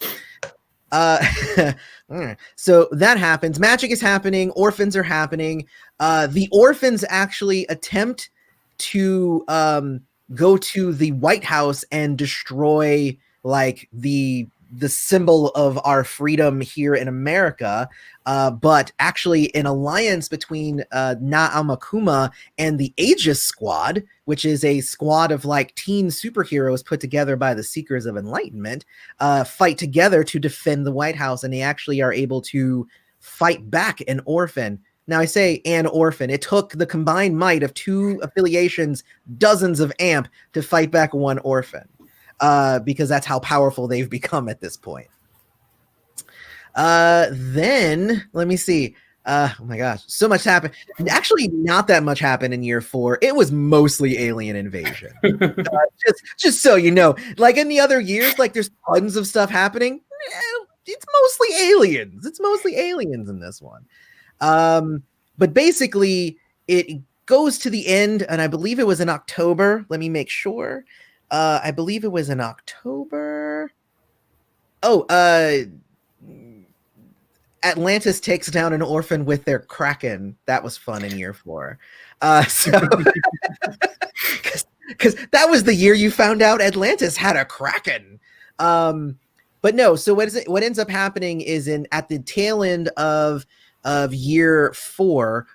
So that happens. Magic is happening. Orphans are happening. The orphans actually attempt to go to the White House and destroy like the symbol of our freedom here in America, but actually an alliance between Na'amakuma and the Aegis Squad, which is a squad of like teen superheroes put together by the Seekers of Enlightenment, fight together to defend the White House, and they actually are able to fight back an orphan. Now I say an orphan. It took the combined might of 2 affiliations, dozens of amp to fight back 1 orphan, because that's how powerful they've become at this point. Then let me see. Oh my gosh, so much happened. Actually, not that much happened in year 4. It was mostly alien invasion. Just so you know, like in the other years, like there's tons of stuff happening. It's mostly aliens. It's mostly aliens in this one. But basically, it goes to the end, and I believe it was in October. Let me make sure. I believe it was in October. Oh, Atlantis takes down an orphan with their Kraken. That was fun in year 4. Because that was the year you found out Atlantis had a Kraken. But no, so what ends up happening is at the tail end of year 4,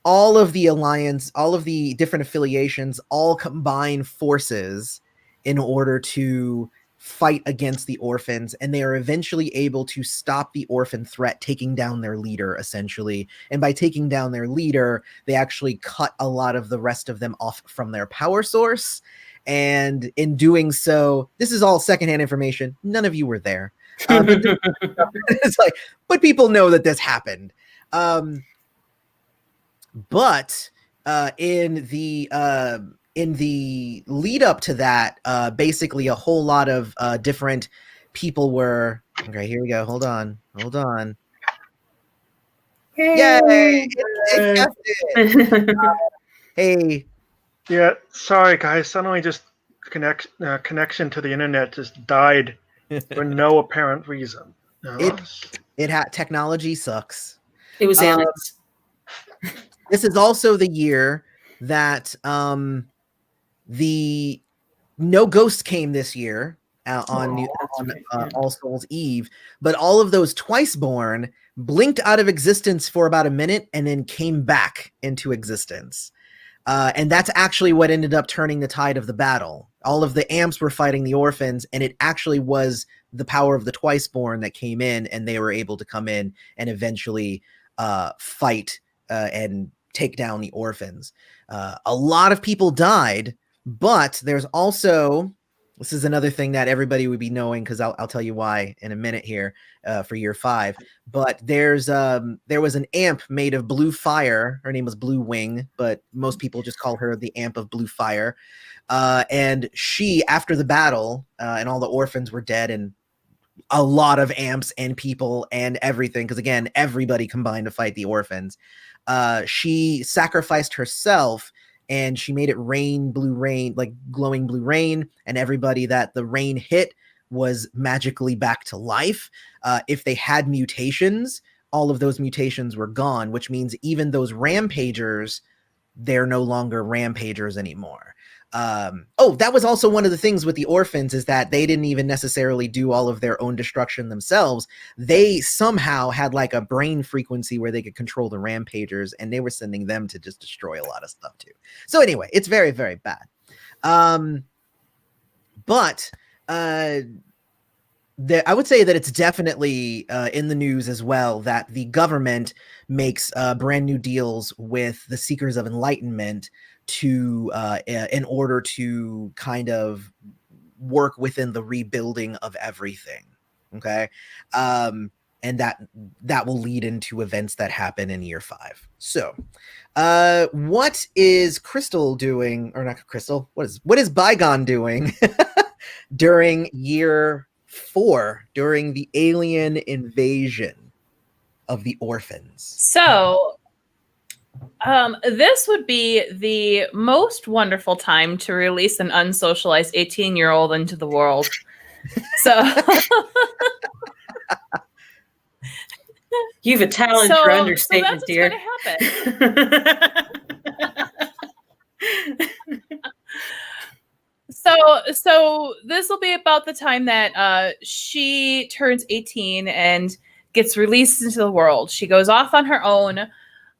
all of the alliance, all of the different affiliations all combine forces in order to fight against the orphans, and they are eventually able to stop the orphan threat, taking down their leader, essentially. And by taking down their leader, they actually cut a lot of the rest of them off from their power source. And in doing so, this is all secondhand information. None of you were there. It's like, but people know that this happened. But in the lead up to that, basically a whole lot of different people were. Okay, here we go. Hold on. Yay! Hey. Yeah, sorry guys. Suddenly, just connection to the internet just died for no apparent reason. Technology sucks. It was aliens. This is also the year that the no ghost came this year on All Souls Eve, but all of those Twiceborn blinked out of existence for about a minute and then came back into existence. And that's actually what ended up turning the tide of the battle. All of the amps were fighting the orphans, and it actually was the power of the Twiceborn that came in, and they were able to come in and eventually fight and take down the orphans. A lot of people died, but there's also, this is another thing that everybody would be knowing, because I'll tell you why in a minute here for year 5. But there was an amp made of blue fire. Her name was Blue Wing, but most people just call her the amp of blue fire. And she, after the battle, and all the orphans were dead, and a lot of amps and people and everything, because again, everybody combined to fight the orphans. She sacrificed herself, and she made it rain blue rain, like glowing blue rain, and everybody that the rain hit was magically back to life. If they had mutations, all of those mutations were gone, which means even those rampagers, they're no longer rampagers anymore. That was also one of the things with the orphans, is that they didn't even necessarily do all of their own destruction themselves. They somehow had like a brain frequency where they could control the rampagers, and they were sending them to just destroy a lot of stuff too. So anyway, it's very, very bad. But I would say that it's definitely in the news as well that the government makes brand new deals with the Seekers of Enlightenment to in order to kind of work within the rebuilding of everything. Okay. And that will lead into events that happen in year 5. So what is Crystal doing, or not Crystal, what is Bygone doing during year 4, during the alien invasion of the orphans? So this would be the most wonderful time to release an unsocialized 18-year-old into the world. So you have a talent for understatement, so dear. That's what's going to happen. So this will be about the time that she turns 18 and gets released into the world. She goes off on her own.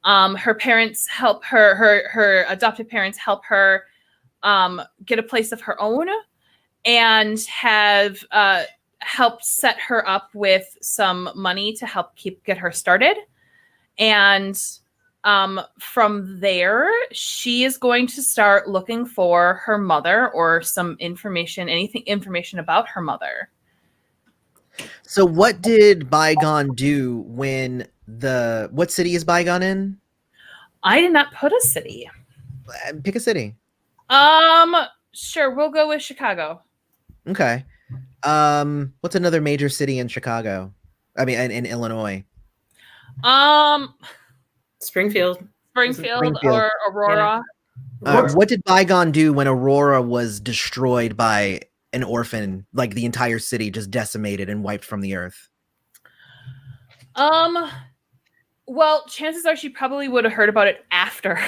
Her parents help her, her adopted parents help her get a place of her own, and have helped set her up with some money to help get her started. And from there, she is going to start looking for her mother or some information about her mother. So what did Bygone do when what city is Bygone in? I did not put a city. Pick a city. Sure, we'll go with Chicago. Okay. What's another major city in Chicago? I mean, in Illinois. Springfield. Springfield. Or Aurora. Yeah. What did Bygone do when Aurora was destroyed by an orphan, like the entire city just decimated and wiped from the earth? Well, chances are she probably would have heard about it after.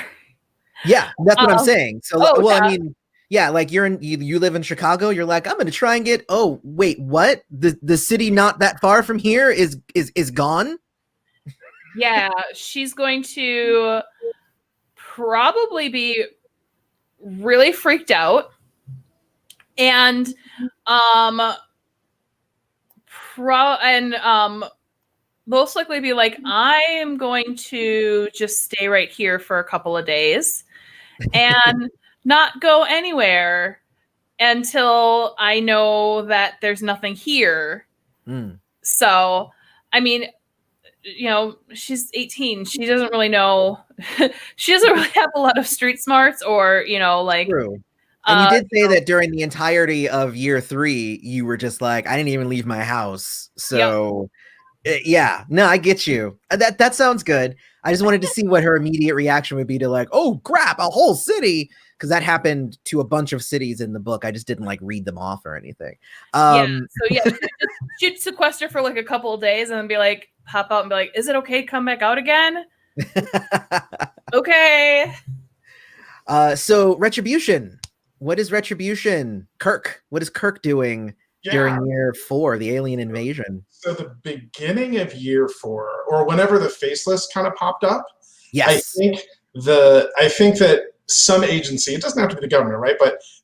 Yeah, that's what I'm saying. So, yeah. I mean, yeah, like you live in Chicago, you're like, I'm going to try and get, oh, wait, what? The city not that far from here is gone? Yeah, she's going to probably be really freaked out and most likely be like, I am going to just stay right here for a couple of days and not go anywhere until I know that there's nothing here. So, I mean, you know, she's 18. She doesn't really know. She doesn't really have a lot of street smarts or, you know, like. True. And you did say that during the entirety of year 3, you were just like, I didn't even leave my house. So, yeah, no, I get you. That sounds good. I just wanted to see what her immediate reaction would be to like, oh, crap, a whole city. Because that happened to a bunch of cities in the book. I just didn't like read them off or anything. She'd sequester for like a couple of days and then be like, pop out and be like, is it okay to come back out again? Okay. So Retribution. What is Retribution? Kirk. What is Kirk doing during year 4, the alien invasion? So the beginning of year 4, or whenever the Faceless kind of popped up, yes, I think that some agency, it doesn't have to be the government, right?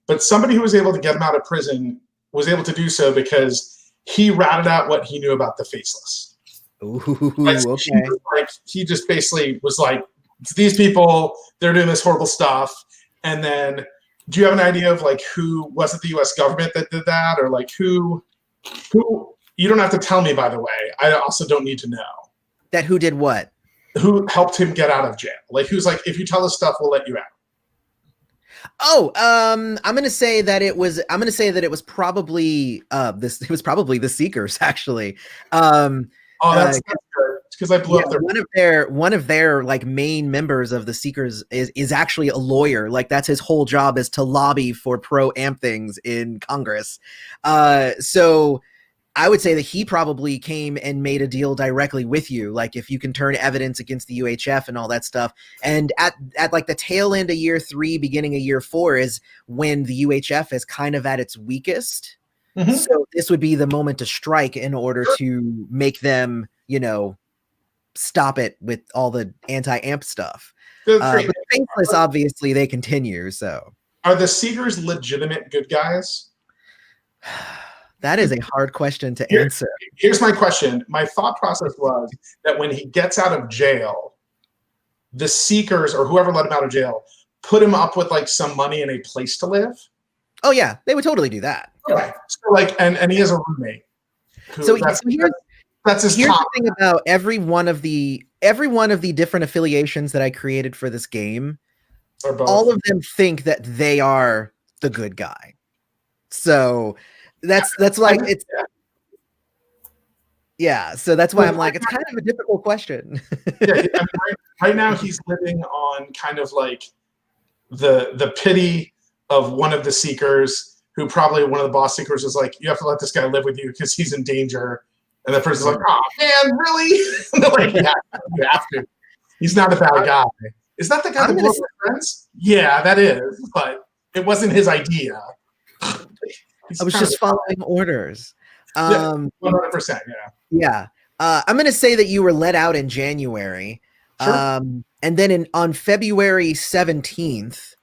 But somebody who was able to get him out of prison was able to do so because he ratted out what he knew about the Faceless. Ooh, okay. He just basically was like, these people, they're doing this horrible stuff. And then, do you have an idea of like who was it? The U.S. government that did that, or like who? You don't have to tell me, by the way. I also don't need to know that who did what. Who helped him get out of jail? Like who's like, if you tell us stuff, we'll let you out. Oh, I'm gonna say that it was. I'm gonna say that it was probably It was probably the Seekers, actually. That's good because I blew up one of their like main members of the Seekers is actually a lawyer. Like that's his whole job is to lobby for pro-amp things in Congress. So I would say that he probably came and made a deal directly with you. Like if you can turn evidence against the UHF and all that stuff. And at like the tail end of year 3, beginning of year 4 is when the UHF is kind of at its weakest. Mm-hmm. So this would be the moment to strike in order to make them, you know, stop it with all the anti-amp stuff. But Faceless, obviously, they continue. So are the Seekers legitimate good guys? That is a hard question to answer. Here's my question. My thought process was that when he gets out of jail, the Seekers or whoever let him out of jail put him up with like some money and a place to live. Oh yeah, they would totally do that. Okay. So like, and he has a roommate. That's his. Here's the thing about every one of the different affiliations that I created for this game. All of them think that they are the good guy. So that's like it's. Yeah, so that's why I'm like, it's kind of a difficult question. Right now, he's living on kind of like the pity of one of the Seekers, who probably one of the boss Seekers was like, you have to let this guy live with you because he's in danger. And the person's like, oh man, really? And they're like, yeah, you have to. He's not a bad guy. Is that the guy that blew up friends? Yeah, that is, but it wasn't his idea. I was just following orders. 100%, yeah. Yeah. I'm going to say that you were let out in January. Sure. And then on February 17th,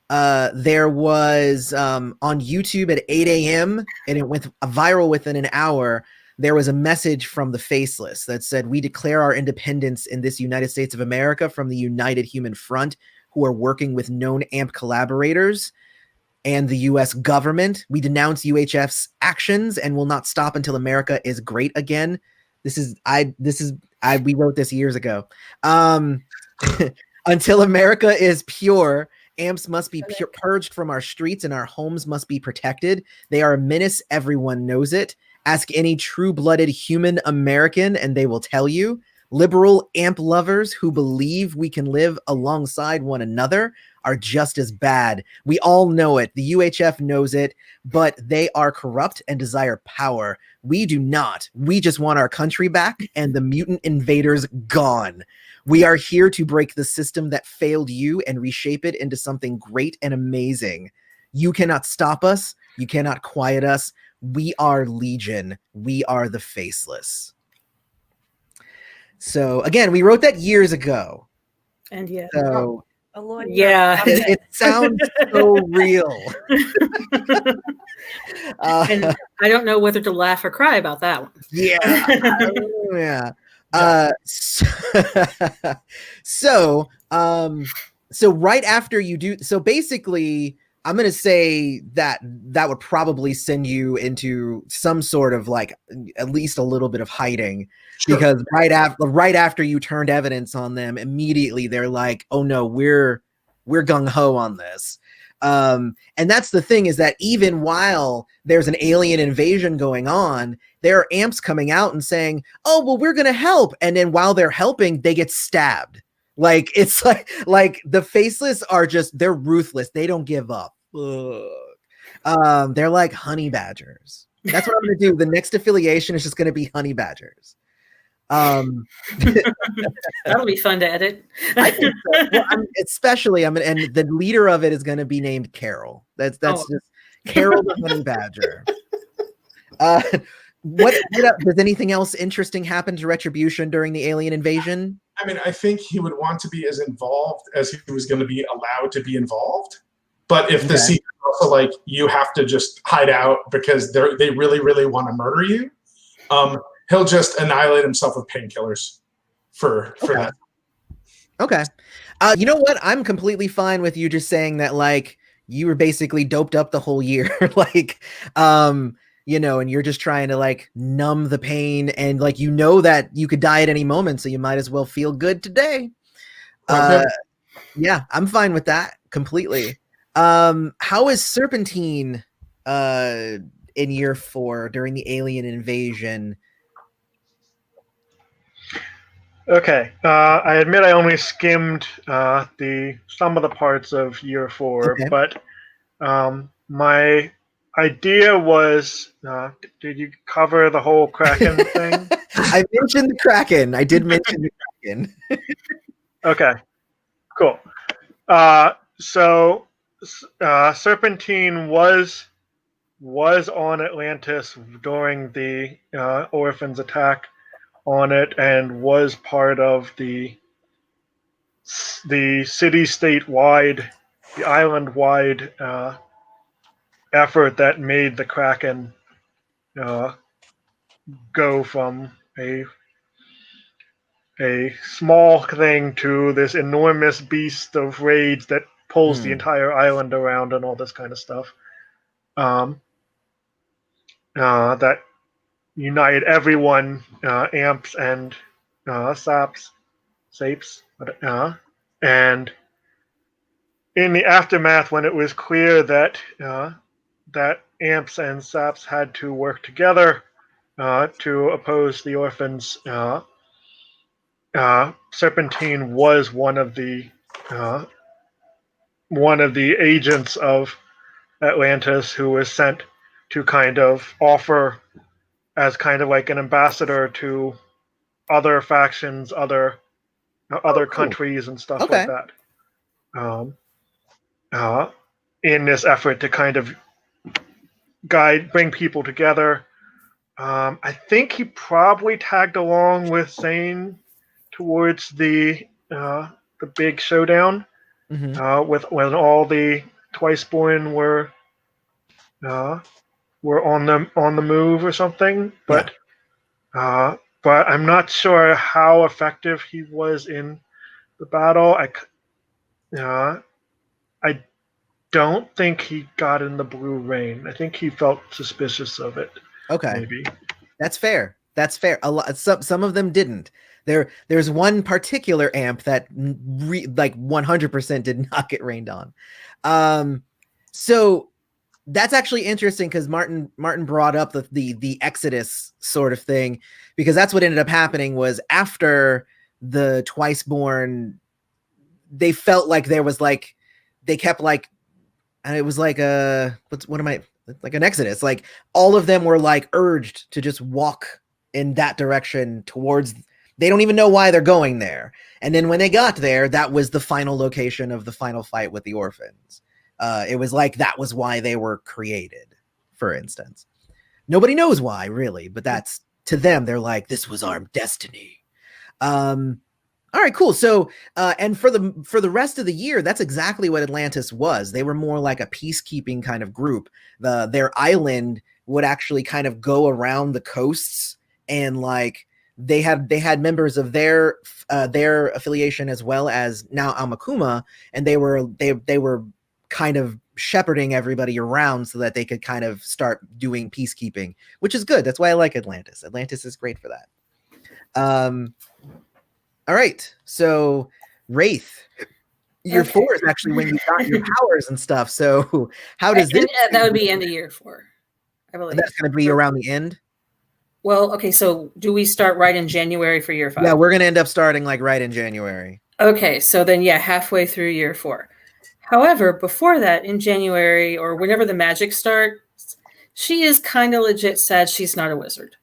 there was on YouTube at 8 a.m. and it went viral within an hour. there was a message from the Faceless that said, "We declare our independence in this United States of America from the United Human Front, who are working with known AMP collaborators and the US government. We denounce UHF's actions and will not stop until America is great again." We wrote this years ago. Until America is pure, amps must be purged from our streets and our homes must be protected. They are a menace. Everyone knows it. Ask any true-blooded human American and they will tell you. Liberal amp lovers who believe we can live alongside one another are just as bad. We all know it. The UHF knows it, but they are corrupt and desire power. We do not. We just want our country back and the mutant invaders gone. We are here to break the system that failed you and reshape it into something great and amazing. You cannot stop us. You cannot quiet us. We are Legion. We are the Faceless. So again, we wrote that years ago. And yeah. So Eloy, yeah, it sounds so real. and I don't know whether to laugh or cry about that one. Yeah. Yeah. So right after you do, so basically, I'm going to say that would probably send you into some sort of like at least a little bit of hiding. Sure. Because right after you turned evidence on them, immediately they're like, "Oh no, we're gung ho on this." And that's the thing, is that even while there's an alien invasion going on, there are amps coming out and saying, "Oh, well, we're going to help." And then while they're helping, they get stabbed. Like, it's like the Faceless are just, they're ruthless. They don't give up. They're like honey badgers. That's what I'm going to do. The next affiliation is just going to be honey badgers. That'll be fun to edit. I think so. Well, and the leader of it is going to be named Carol. That's just Carol the honey badger. What does anything else interesting happen to Retribution during the alien invasion? I mean, I think he would want to be as involved as he was going to be allowed to be involved. But if the secret also like you have to just hide out because they really, really want to murder you, he'll just annihilate himself with painkillers for that. Okay. You know what? I'm completely fine with you just saying that, like, you were basically doped up the whole year. Like, you know, and you're just trying to like numb the pain, and like, you know that you could die at any moment, so you might as well feel good today. Yeah, I'm fine with that completely. How is Serpentine in year 4 during the alien invasion? Okay, I admit I only skimmed some of the parts of year 4, but my idea was, did you cover the whole Kraken thing? I mentioned the Kraken. I did mention the Kraken. Okay, cool. So Serpentine was on Atlantis during the Orphans attack on it, and was part of the city-state-wide, the island-wide effort that made the Kraken go from a small thing to this enormous beast of rage that pulls the entire island around and all this kind of stuff. That unite everyone, amps and sapes, and in the aftermath, when it was clear that that amps and saps had to work together to oppose the orphans, Serpentine was one of the agents of Atlantis who was sent to kind of offer as kind of like an ambassador to other factions, other countries and stuff like that. In this effort to kind of bring people together. I think he probably tagged along with Zane towards the big showdown, with when all the Twiceborn were on the move or something. But but I'm not sure how effective he was in the battle. I don't think he got in the blue rain. I think he felt suspicious of it. Okay. Maybe. That's fair. That's fair. A lot. Some of them didn't. There's one particular amp that like 100% did not get rained on. So that's actually interesting because Martin brought up the Exodus sort of thing, because that's what ended up happening was after the Twiceborn, they felt like there was like they kept like, and it was like like an Exodus. Like all of them were like urged to just walk in that direction towards. They don't even know why they're going there. And then when they got there, that was the final location of the final fight with the orphans. It was like that was why they were created, for instance. Nobody knows why, really, but that's to them. They're like, this was our destiny. All right, cool. So, and for the rest of the year, that's exactly what Atlantis was. They were more like a peacekeeping kind of group. Their island would actually kind of go around the coasts, and like they had members of their affiliation as well as now Amakuma, and they were kind of shepherding everybody around so that they could kind of start doing peacekeeping, which is good. That's why I like Atlantis. Atlantis is great for that. All right, so Wraith, year 4 is actually when you got your powers and stuff. So how does this? That would be end of year 4, I believe. That's going to be around the end. Well, okay. So do we start right in January for year 5? Yeah, we're going to end up starting like right in January. Okay, so then halfway through year 4. However, before that, in January or whenever the magic starts, she is kind of legit sad she's not a wizard.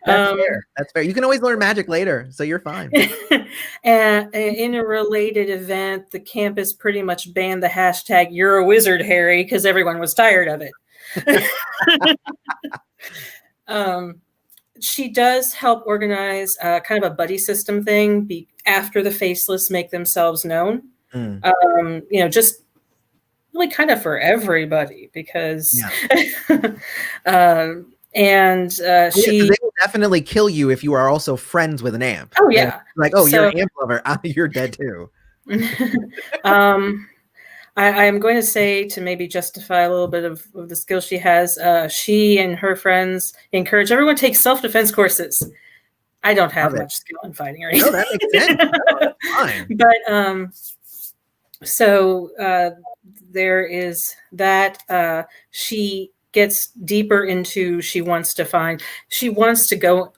That's fair. That's fair. You can always learn magic later, so you're fine. And in a related event, the campus pretty much banned the hashtag "You're a Wizard, Harry" because everyone was tired of it. She does help organize kind of a buddy system thing after the faceless make themselves known. Just really kind of for everybody, because she they will definitely kill you if you are also friends with an amp. Oh yeah, like you're an amp lover, you're dead too. I am going to say, to maybe justify a little bit of the skill she has, she and her friends encourage everyone to take self-defense courses. I don't have much skill in fighting or anything. No, that makes sense. No, that's fine. But so there is that. She gets deeper into, she wants to go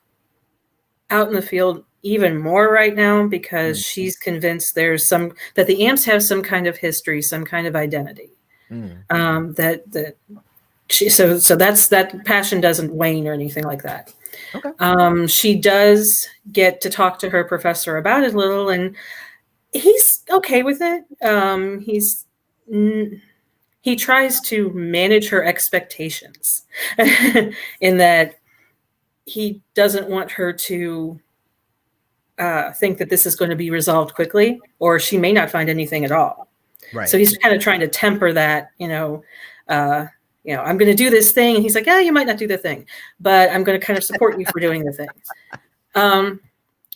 out in the field even more right now, because she's convinced that the amps have some kind of history, some kind of identity. So that passion doesn't wane or anything like that. Okay. She does get to talk to her professor about it a little, and he's okay with it. He tries to manage her expectations in that he doesn't want her to think that this is going to be resolved quickly, or she may not find anything at all. Right. So he's kind of trying to temper that, I'm going to do this thing. And he's like, you might not do the thing, but I'm going to kind of support you for doing the thing.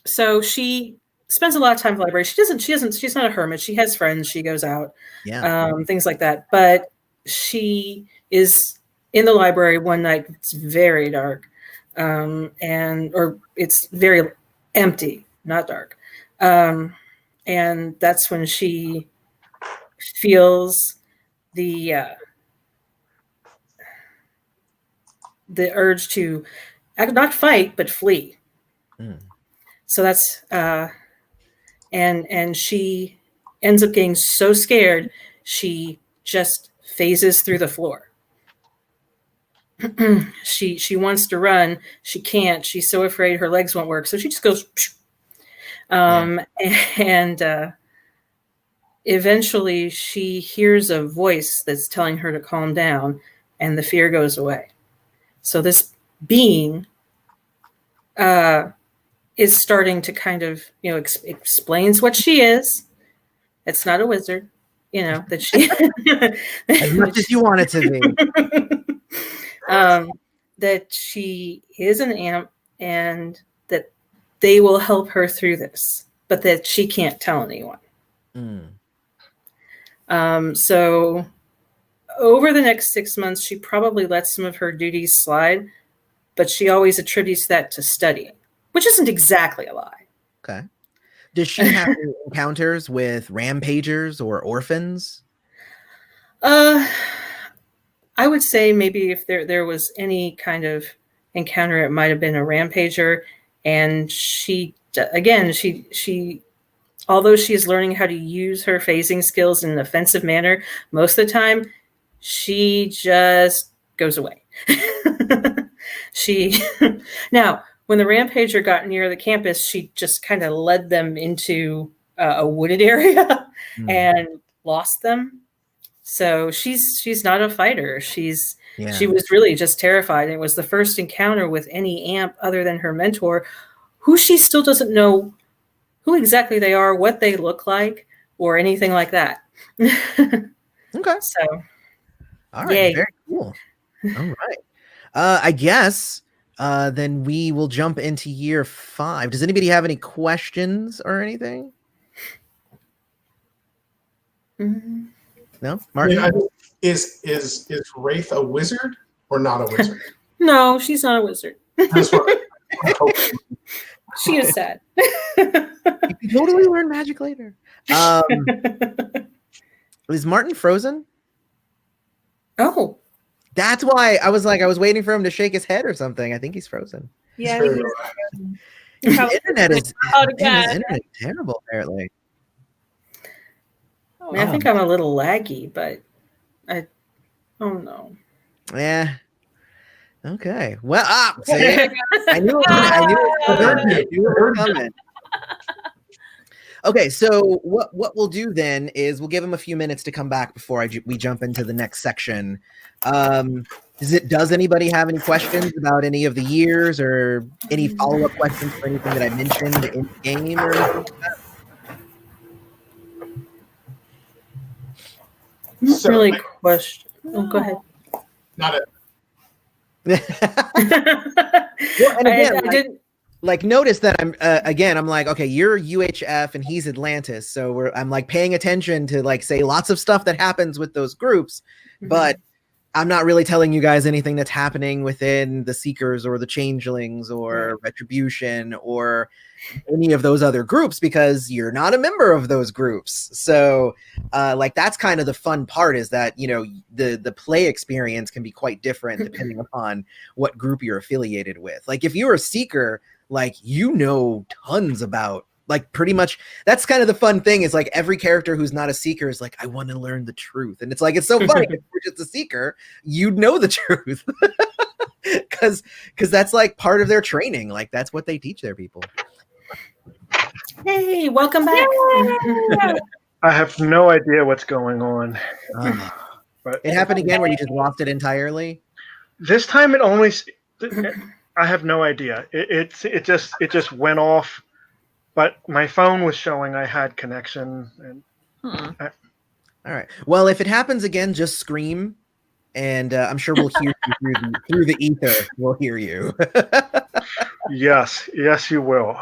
So she spends a lot of time in the library. She's not a hermit. She has friends. She goes out, things like that. But she is in the library one night. It's very dark. Or it's very empty, not dark. And that's when she feels the urge to not fight, but flee. So that's, and she ends up getting so scared, she just phases through the floor. She wants to run. She can't. She's so afraid her legs won't work. So she just goes, and eventually she hears a voice that's telling her to calm down, and the fear goes away. So this being is starting to kind of, explains what she is. It's not a wizard, that she as much as you want it to be. that she is an amp and that they will help her through this, but that she can't tell anyone. So over the next 6 months, she probably lets some of her duties slide, but she always attributes that to studying, which isn't exactly a lie. Okay. Does she have any encounters with rampagers or orphans? I would say maybe if there was any kind of encounter, it might have been a rampager, and she although she's learning how to use her phasing skills in an offensive manner, most of the time she just goes away. Now, when the rampager got near the campus, she just kind of led them into a wooded area and lost them. So she's not a fighter. She was really just terrified. It was the first encounter with any amp other than her mentor, who she still doesn't know who exactly they are, what they look like, or anything like that. Okay. So, all right, yay. very cool. All right. I guess then we will jump into year 5. Does anybody have any questions or anything? Mm-hmm. No, Martin. Is Wraith a wizard or not a wizard? No, she's not a wizard. That's what She is sad. You can totally learn magic later. Is Martin frozen? Oh, that's why I was waiting for him to shake his head or something. I think he's frozen. Yeah. His internet is terrible, apparently. I mean, I think I'm a little laggy, but I don't know. Yeah. Okay. Well, see, I knew it was coming. Okay, so what we'll do then is we'll give him a few minutes to come back before we jump into the next section. Does anybody have any questions about any of the years or any follow-up questions for anything that I mentioned in the game or anything like that? Not really question. Oh, go ahead. Not it. Well, and again, I didn't. Like, notice that I'm like, okay, you're UHF and he's Atlantis, so I'm like paying attention to like say lots of stuff that happens with those groups, but I'm not really telling you guys anything that's happening within the Seekers or the Changelings or Retribution or any of those other groups because you're not a member of those groups. So like that's kind of the fun part, is that, you know, the play experience can be quite different depending upon what group you're affiliated with. Like if you're a Seeker, like, you know, tons about, like, pretty much that's kind of the fun thing, is like every character who's not a Seeker is like, I want to learn the truth. And it's like, it's so funny. If you're just a Seeker, you'd know the truth because that's like part of their training. Like that's what they teach their people. Hey, welcome back. I have no idea what's going on. But it happened again where you just lost it entirely. This time it only. I have no idea. It just went off, but my phone was showing I had connection. And all right. Well, if it happens again, just scream, and I'm sure we'll hear you through the ether. We'll hear you. Yes, you will.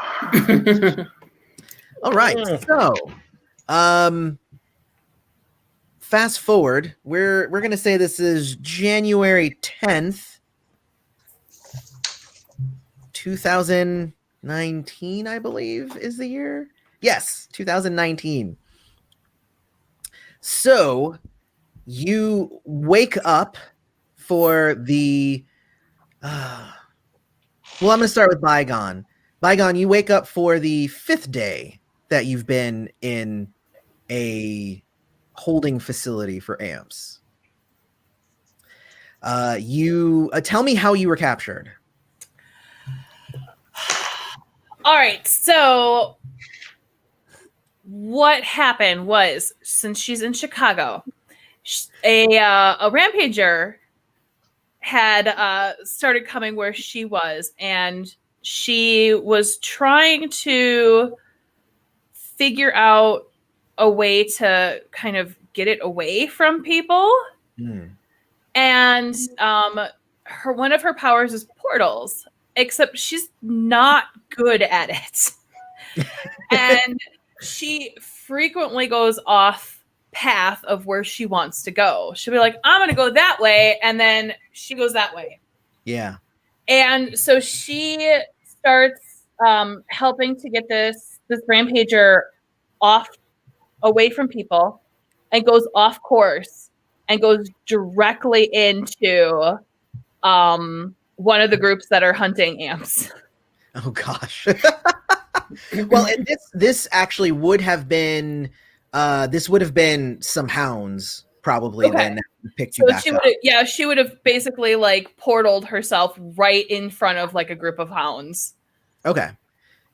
All right. So, fast forward. We're gonna say this is January 10th. 2019, I believe, is the year. Yes, 2019. So you wake up for the well, I'm going to start with Bygone. Bygone, you wake up for the 5th day that you've been in a holding facility for amps. You tell me how you were captured. All right, so what happened was, since she's in Chicago, a rampager had started coming where she was, and she was trying to figure out a way to kind of get it away from people. And one of her powers is portals, except she's not good at it. And she frequently goes off path of where she wants to go. She'll be like, I'm going to go that way. And then she goes that way. Yeah. And so she starts helping to get this rampager away from people, and goes off course and goes directly into one of the groups that are hunting amps. Oh gosh. Well, and this actually would have been some hounds probably then that picked you back up. She would have basically like portaled herself right in front of like a group of hounds. Okay.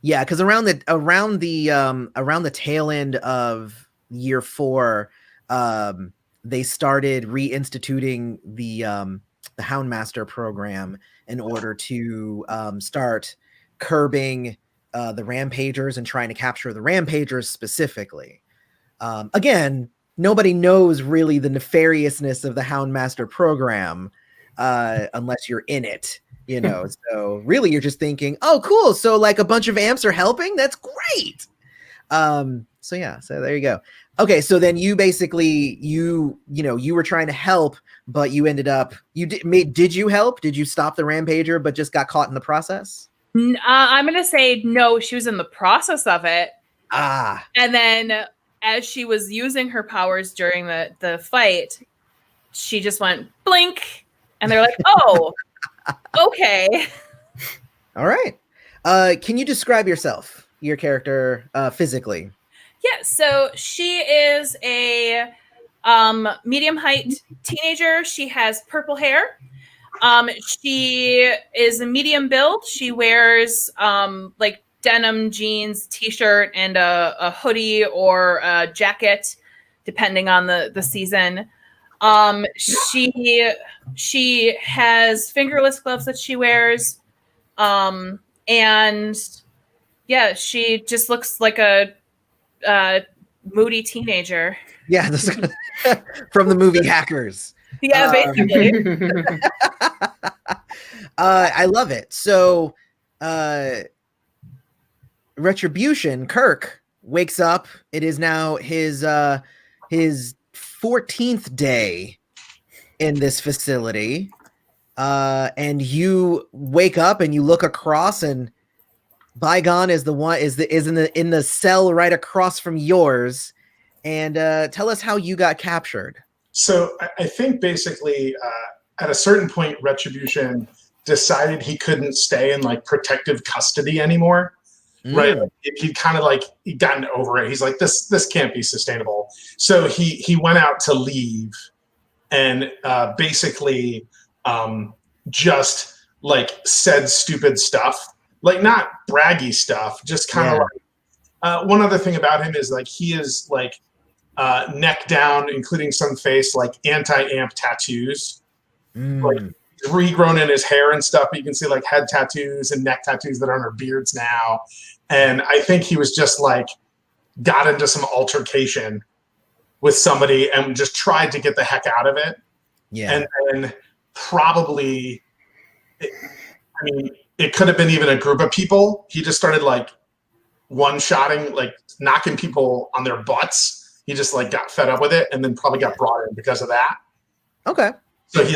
Yeah, because around the tail end of year 4, they started reinstituting the Houndmaster program in order to start curbing the Rampagers and trying to capture the Rampagers specifically. Again, nobody knows really the nefariousness of the Houndmaster program unless you're in it. So really you're just thinking, oh, cool. So like a bunch of amps are helping. That's great. So there you go. Okay. So then you basically, you were trying to help, but you ended up, did you help? Did you stop the Rampager, but just got caught in the process? I'm going to say no, she was in the process of it. And then as she was using her powers during the fight, she just went blink and they're like, oh, okay. All right. Can you describe your character, physically? Yeah. So she is a medium height teenager. She has purple hair. She is a medium build. She wears like denim jeans, t-shirt, and a hoodie or a jacket, depending on the season. She has fingerless gloves that she wears. And yeah, she just looks like a moody teenager. Yeah, from the movie Hackers. Yeah, basically. I love it. So, Retribution, Kirk wakes up. It is now his 14th day in this facility. And you wake up and you look across, and Bygone is in the cell right across from yours. And tell us how you got captured. So I think basically at a certain point, Retribution decided he couldn't stay in like protective custody anymore. Right? He kind of like he'd gotten over it. He's like, this can't be sustainable. So he went out to leave, and basically just like said stupid stuff, like not braggy stuff, just kind of like one other thing about him is like he is like neck down, including some face, like anti-amp tattoos, like regrown in his hair and stuff. But you can see like head tattoos and neck tattoos that are on her beards now. And I think he was just like got into some altercation with somebody and just tried to get the heck out of it. Yeah. And then probably, it could have been even a group of people. He just started like one-shotting, like knocking people on their butts. He just like got fed up with it and then probably got brought in because of that. Okay. So he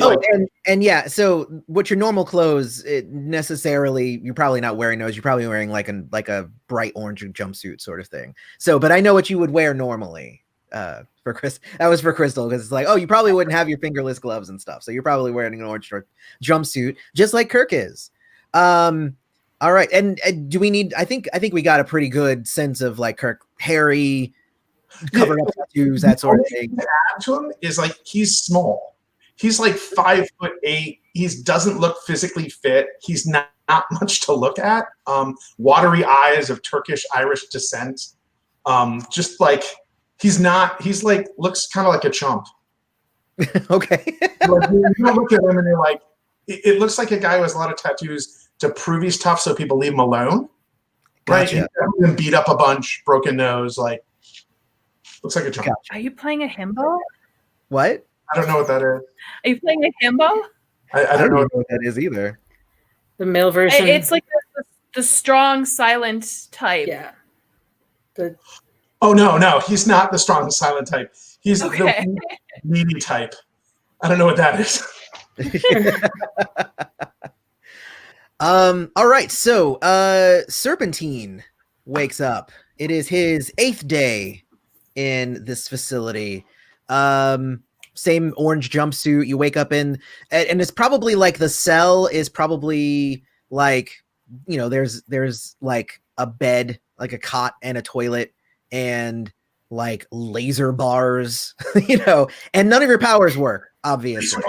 so what your normal clothes, necessarily, you're probably not wearing those. You're probably wearing like a bright orange jumpsuit sort of thing. So, but I know what you would wear normally. For Chris, that was for Crystal, because it's like, oh, you probably wouldn't have your fingerless gloves and stuff. So you're probably wearing an orange jumpsuit, just like Kirk is. All right. And do we need? I think we got a pretty good sense of like Kirk, hairy, covered up tattoos, that sort of thing. To him is like he's small. He's like 5'8". He doesn't look physically fit. He's not much to look at. Watery eyes of Turkish Irish descent. Just like he's like looks kind of like a chump. Okay. Like, you don't look at him and you're like, it looks like a guy who has a lot of tattoos to prove he's tough, so people leave him alone. Gotcha. Right? He's been beat up a bunch, broken nose, like looks like a chump. Gotcha. Are you playing a himbo? What? I don't know what that is. Are you playing a himbo? I don't know. know what that is either. The male version. It's like the strong silent type. yeah. The Oh no, he's not the strong silent type. He's Okay. the needy type. I don't know what that is. All right, so Serpentine wakes up. It is his 8th day in this facility. Same orange jumpsuit you wake up in, and it's probably like the cell is probably like, you know, there's like a bed, like a cot and a toilet and like laser bars, you know, and none of your powers work, obviously.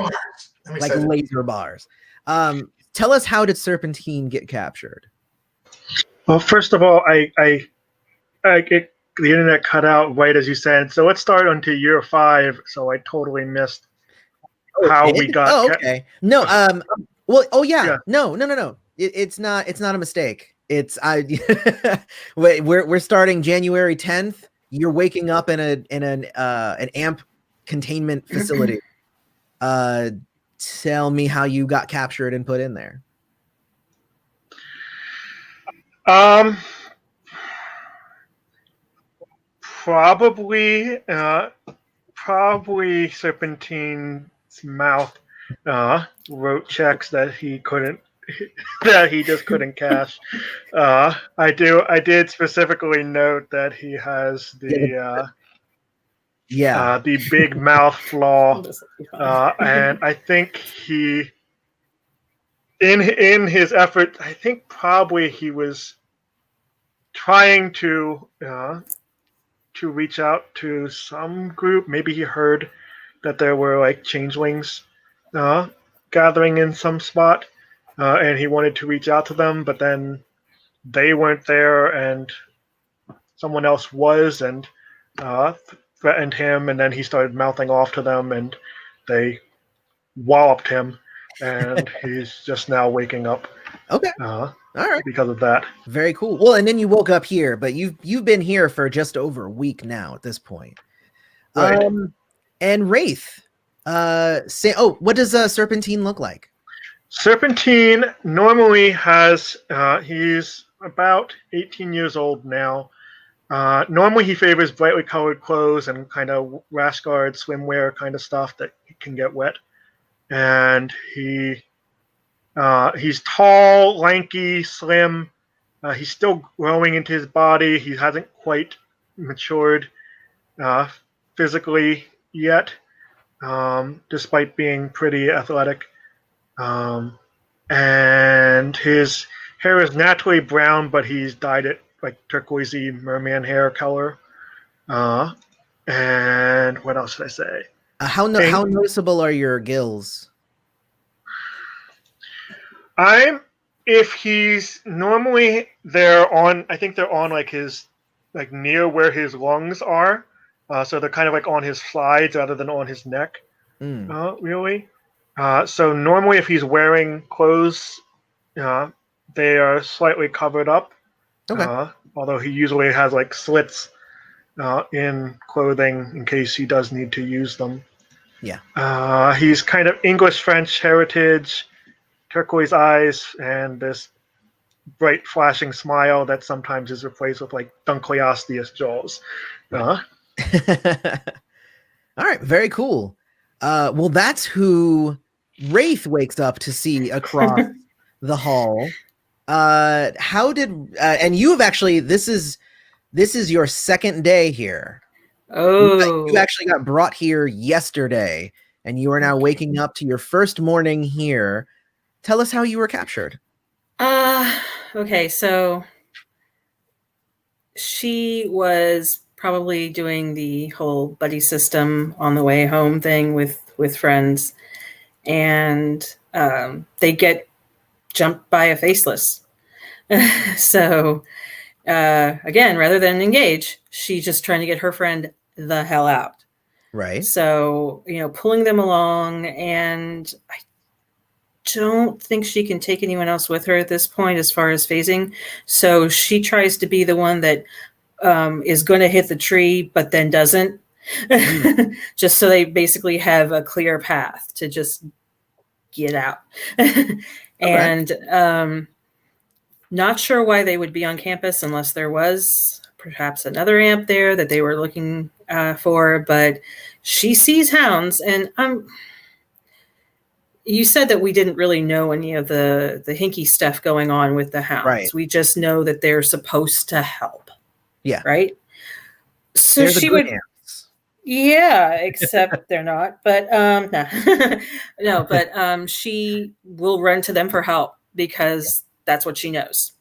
Like laser bars. Tell us, how did Serpentine get captured? Well, first of all, I get the internet cut out right as you said. So let's start onto year 5. So I totally missed how we got. Oh, okay. No. Well. Oh, yeah. Yeah. No. It's not a mistake. It's we're starting January 10th. You're waking up in an amp containment facility. Tell me how you got captured and put in there. Probably Serpentine's mouth wrote checks that he couldn't, that he just couldn't cash. I did specifically note that he has the big mouth flaw, and I think he, in his effort, I think probably he was trying to reach out to some group. Maybe he heard that there were like changelings gathering in some spot, and he wanted to reach out to them, but then they weren't there, and someone else was, and threatened him, and then he started mouthing off to them, and they walloped him, and he's just now waking up. Okay. All right. Because of that. Very cool. Well, and then you woke up here, but you've been here for just over a week now at this point. Right. And Wraith, what does Serpentine look like? Serpentine normally has, he's about 18 years old now. Normally he favors brightly colored clothes and kind of rash guard swimwear kind of stuff that can get wet. And he's tall, lanky, slim. He's still growing into his body. He hasn't quite matured physically yet, despite being pretty athletic. And his hair is naturally brown, but he's dyed it like turquoisey merman hair color. And what else should I say? How noticeable are your gills? If he's normally I think they're on like his, like near where his lungs are. So they're kind of like on his sides rather than on his neck, really. So normally if he's wearing clothes, they are slightly covered up. Okay. Although he usually has like slits in clothing in case he does need to use them. Yeah. He's kind of English-French heritage, turquoise eyes, and this bright flashing smile that sometimes is replaced with like Dunkleosteus jaws. All right, very cool. Well, that's who Wraith wakes up to see across the hall. How did and you have actually, this is your second day here. Oh, you actually got brought here yesterday, and you are now waking up to your first morning here. Tell us how you were captured. Okay, so she was probably doing the whole buddy system on the way home thing with friends, and they get jumped by a faceless. So again, rather than engage, she's just trying to get her friend the hell out. Right. So, pulling them along, and I don't think she can take anyone else with her at this point as far as phasing. So she tries to be the one that is going to hit the tree, but then doesn't. just so they basically have a clear path to just get out. And not sure why they would be on campus unless there was perhaps another amp there that they were looking for, but she sees hounds. And you said that we didn't really know any of the hinky stuff going on with the hounds. Right. We just know that they're supposed to help. Yeah. Right? So They're she good would amps. Yeah, except they're not. But no, but she will run to them for help because that's what she knows.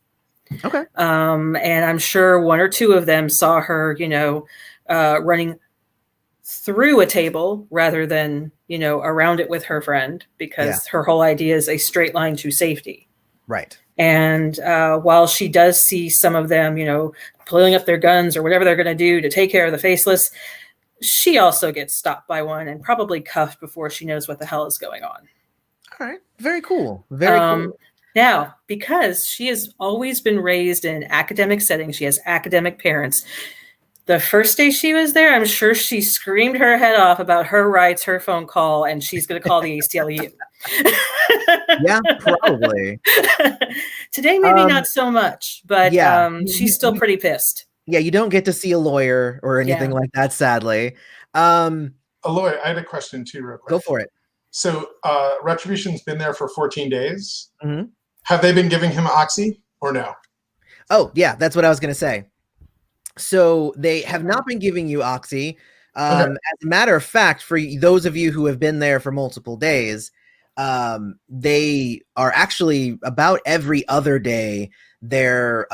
Okay. And I'm sure one or two of them saw her, running through a table rather than, around it with her friend, because her whole idea is a straight line to safety. Right. And while she does see some of them, pulling up their guns or whatever they're going to do to take care of the faceless, she also gets stopped by one and probably cuffed before she knows what the hell is going on. All right. Very cool. Very cool. Now, because she has always been raised in academic settings, she has academic parents. The first day she was there, I'm sure she screamed her head off about her rights, her phone call, and she's going to call the ACLU. Yeah, probably. Today, maybe not so much, but she's still pretty pissed. Yeah, you don't get to see a lawyer or anything like that, sadly. Eloy, I had a question too, real quick. Go for it. So, Retribution's been there for 14 days. Mm-hmm. Have they been giving him oxy or no? Oh, yeah, that's what I was going to say. So they have not been giving you oxy. As a matter of fact, for those of you who have been there for multiple days, they are actually about every other day they're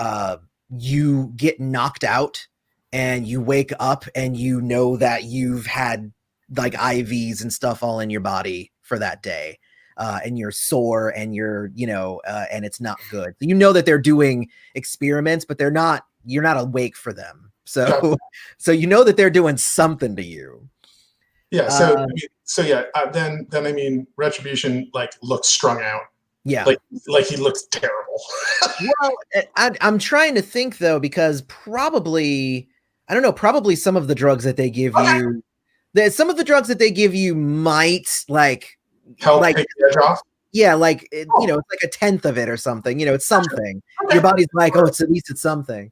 you get knocked out and you wake up and you know that you've had like IVs and stuff all in your body for that day. And you're sore and you're, and it's not good. You know that they're doing experiments, but you're not awake for them. So you know that they're doing something to you. Yeah. Then I mean, Retribution looks strung out. Yeah. Like he looks terrible. Well, I'm trying to think though, because probably some of the drugs that they give you, some of the drugs that they give you might help take the edge off. Yeah, it's like a tenth of it or something. It's something. Your body's like, oh, it's at least it's something.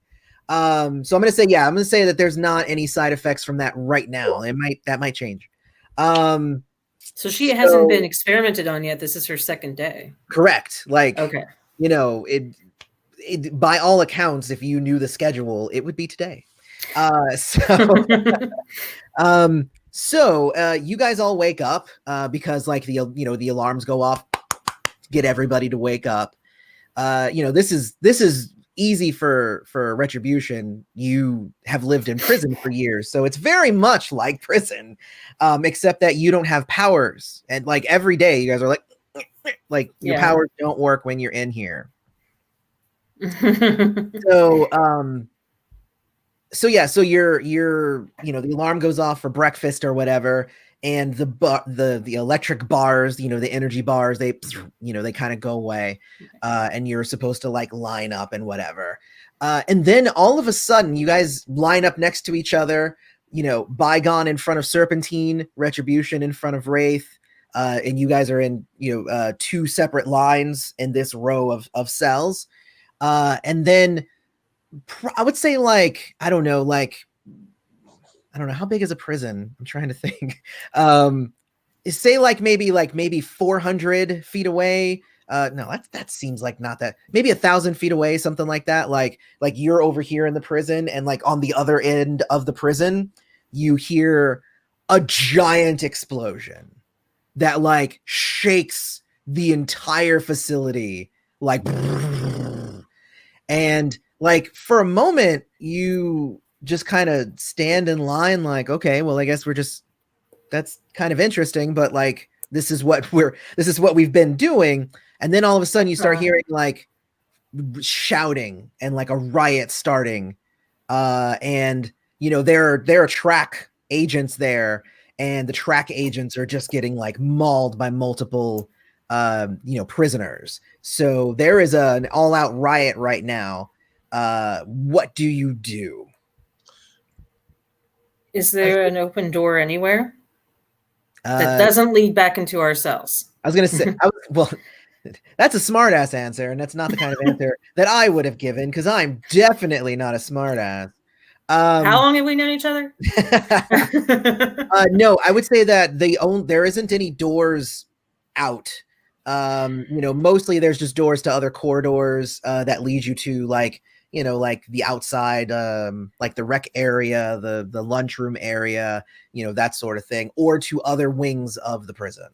So I'm gonna say that there's not any side effects from that right now. That might change. So she hasn't been experimented on yet. This is her second day. Correct. Okay. It by all accounts, if you knew the schedule, it would be today. So you guys all wake up because the alarms go off, get everybody to wake up. This is easy for Retribution. You have lived in prison for years, so it's very much like prison, except that you don't have powers. And every day, you guys are your powers don't work when you're in here. So you're the alarm goes off for breakfast or whatever, and the electric bars, the energy bars, they kind of go away, and you're supposed to line up and whatever, and then all of a sudden you guys line up next to each other, Bygone in front of Serpentine, Retribution in front of Wraith, and you guys are in two separate lines in this row of cells, and then I would say I don't know how big is a prison. I'm trying to think. Say maybe 400 feet away. No, that seems like not that. Maybe 1,000 feet away, something like that. Like you're over here in the prison, and on the other end of the prison, you hear a giant explosion that shakes the entire facility, and for a moment you just kind of stand in line okay, well, I guess that's kind of interesting, but this is what we've been doing. And then all of a sudden you start hearing shouting and a riot starting, and there are track agents there, and the track agents are just getting mauled by multiple prisoners. So there is an all-out riot right now. What do you do? Is there an open door anywhere that Uh, doesn't lead back into our cells? I was gonna say, well, that's a smart ass answer, and that's not the kind of answer that I would have given because I'm definitely not a smart ass. How long have we known each other? No, I would say that there isn't any doors out. Mostly there's just doors to other corridors that lead you to like the outside, like the rec area, the lunchroom area, that sort of thing, or to other wings of the prison.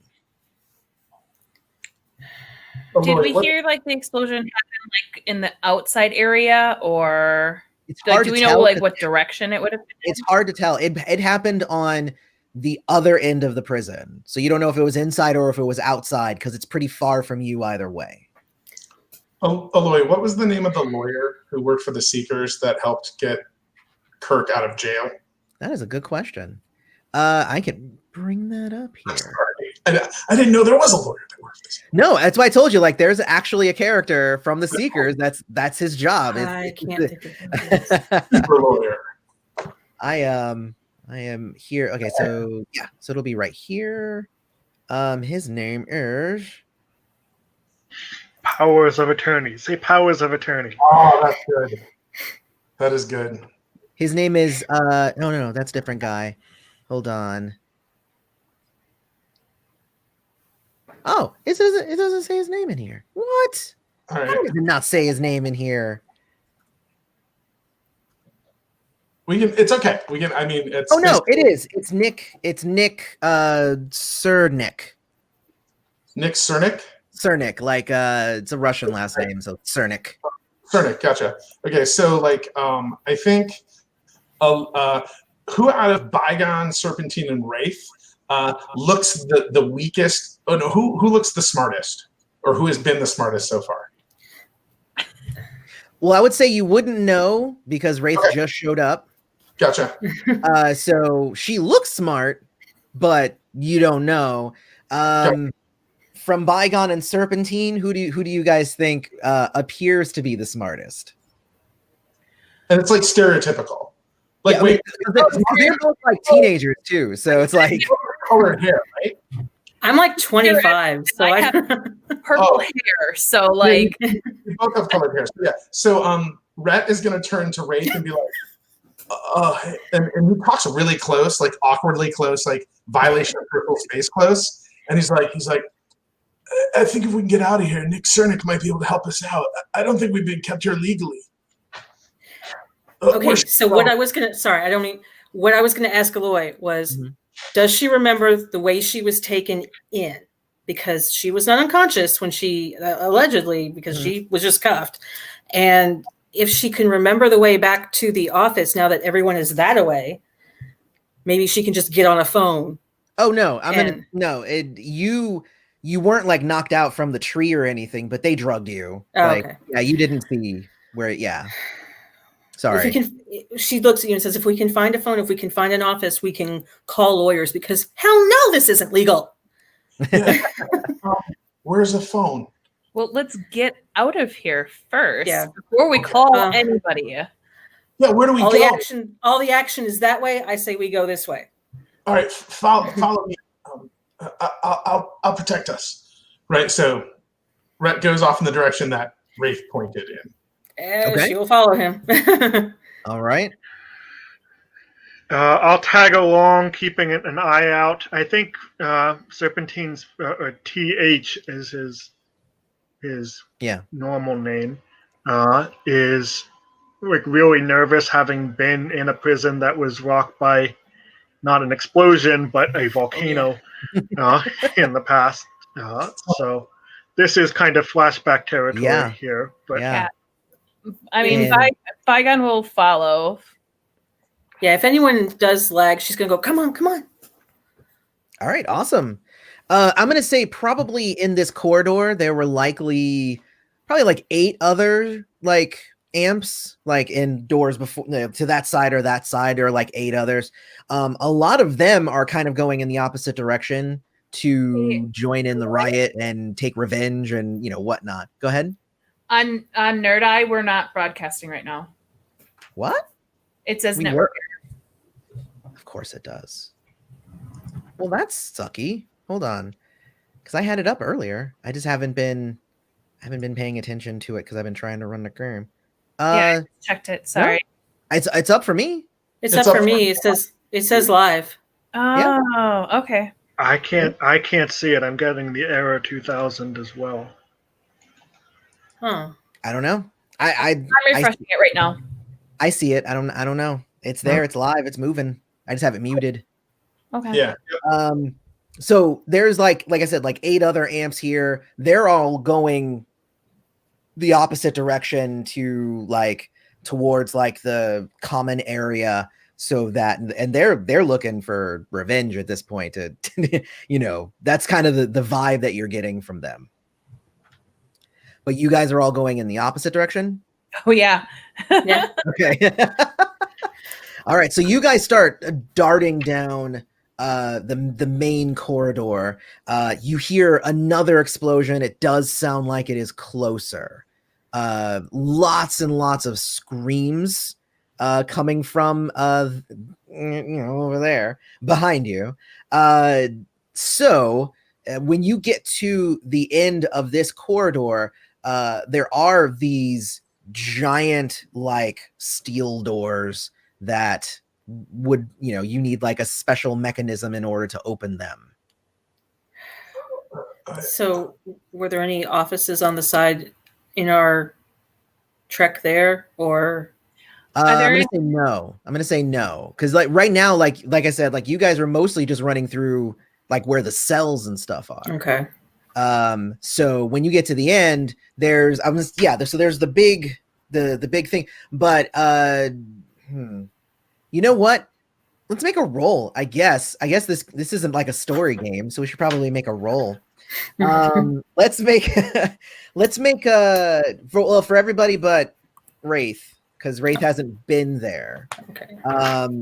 Did we hear like the explosion happen like in the outside area, or It's like hard do to we tell know like 'cause what direction it would have been? it's hard to tell. It happened on the other end of the prison, so you don't know if it was inside or if it was outside because it's pretty far from you either way. Oh, Eloy, what was the name of the lawyer who worked for the Seekers that helped get Kirk out of jail? That is a good question. I can bring that up here. I didn't know there was a lawyer that worked for this. No, that's why I told you. Like, there's actually a character from the Seekers. That's his job. I can't think of this. Super lawyer. I am here. Okay, so yeah, so it'll be right here. His name is Powers of attorney. Say powers of attorney. Oh, that's good. That is good. His name is no, that's a different guy. Hold on. Oh, it doesn't say his name in here. What? All How right. does it not say his name in here? We can. It's okay. We can. I mean, it's. Oh no, it is. It's Nick. It's Nick. Cernik. Nick Cernik. Cernik. Like it's a Russian last name, so Cernik. Cernik. Gotcha. Okay, so like, I think, who out of Bygone, Serpentine, and Wraith looks the weakest? Oh no, who looks the smartest, or who has been the smartest so far? Well, I would say you wouldn't know because Wraith Okay. just showed up. Gotcha. So she looks smart, but you don't know. From Bygone and Serpentine, who do you guys think appears to be the smartest? And it's like stereotypical. Like, Yeah, wait, they're both like teenagers too, so it's like colored hair, right? I'm like 25, so I I have purple hair, so like We both have colored hair. So, yeah. So Rhett is gonna turn to Wraith and be like, and he talks really close, like awkwardly close, like violation of personal space close. And he's like, I think if we can get out of here, Nick Cernik might be able to help us out. I don't think we've been kept here legally. Okay, so what I was gonna ask Eloy was, does she remember the way she was taken in? Because she was not unconscious when she allegedly, because she was just cuffed. And if she can remember the way back to the office now that everyone is that away, maybe she can just get on a phone. Oh no, you weren't like knocked out from the tree or anything, but they drugged you. Oh, like, okay. yeah, you didn't see where. Yeah, sorry. She looks at you and says, if we can find a phone, if we can find an office, we can call lawyers because hell no, this isn't legal. Yeah. Where's the phone? well, let's get out of here first before we Okay. call anybody. Yeah, where do we all go? the action is that way. I say we go this way. All right, follow me. I'll protect us. Right. So Rhett goes off in the direction that Wraith pointed in. And Okay. she will follow him. All right. I'll tag along, keeping an eye out. I think Serpentine's TH is his normal name. Is like really nervous, having been in a prison that was rocked by not an explosion but a volcano in the past. So this is kind of flashback territory here. But Yeah. I mean, And- Bygone will follow. Yeah, if anyone does lag, she's gonna go, come on. All right, awesome. I'm gonna say probably in this corridor there were probably like 8 other like amps like in doors before to that side, or like 8 others. A lot of them are kind of going in the opposite direction to join in the riot and take revenge and whatnot. Go ahead. On Nerd Eye, we're not broadcasting right now. What? It says We network. Of course it does. Well, that's sucky. Hold on, because I had it up earlier. I just haven't been paying attention to it because I've been trying to run the game. Yeah, I checked it. Sorry. No, it's up for me. It's up for me. It says live. Oh, okay. I can't see it. I'm getting the error 2000 as well. Huh. I don't know. I'm refreshing it right now. I see it. I don't know. It's there. It's live. It's moving. I just have it muted. Okay. Yeah. So there's like I said, like 8 other amps here. They're all going the opposite direction to towards the common area, so that and they're looking for revenge at this point. To that's kind of the vibe that you're getting from them. But you guys are all going in the opposite direction. Oh yeah. Yeah. Okay. All right. So you guys start darting down the main corridor. You hear another explosion. It does sound like it is closer. Lots and lots of screams coming from over there behind you. So when you get to the end of this corridor, there are these giant steel doors that would you need a special mechanism in order to open them. So were there any offices on the side in our trek there, or I'm gonna say no because right now like I said, you guys are mostly just running through where the cells and stuff are. okay? So when you get to the end, there's the big thing, but you know what? Let's make a roll. I guess this isn't a story game, so we should probably make a roll. Let's make for everybody but Wraith, because Wraith hasn't been there. Okay.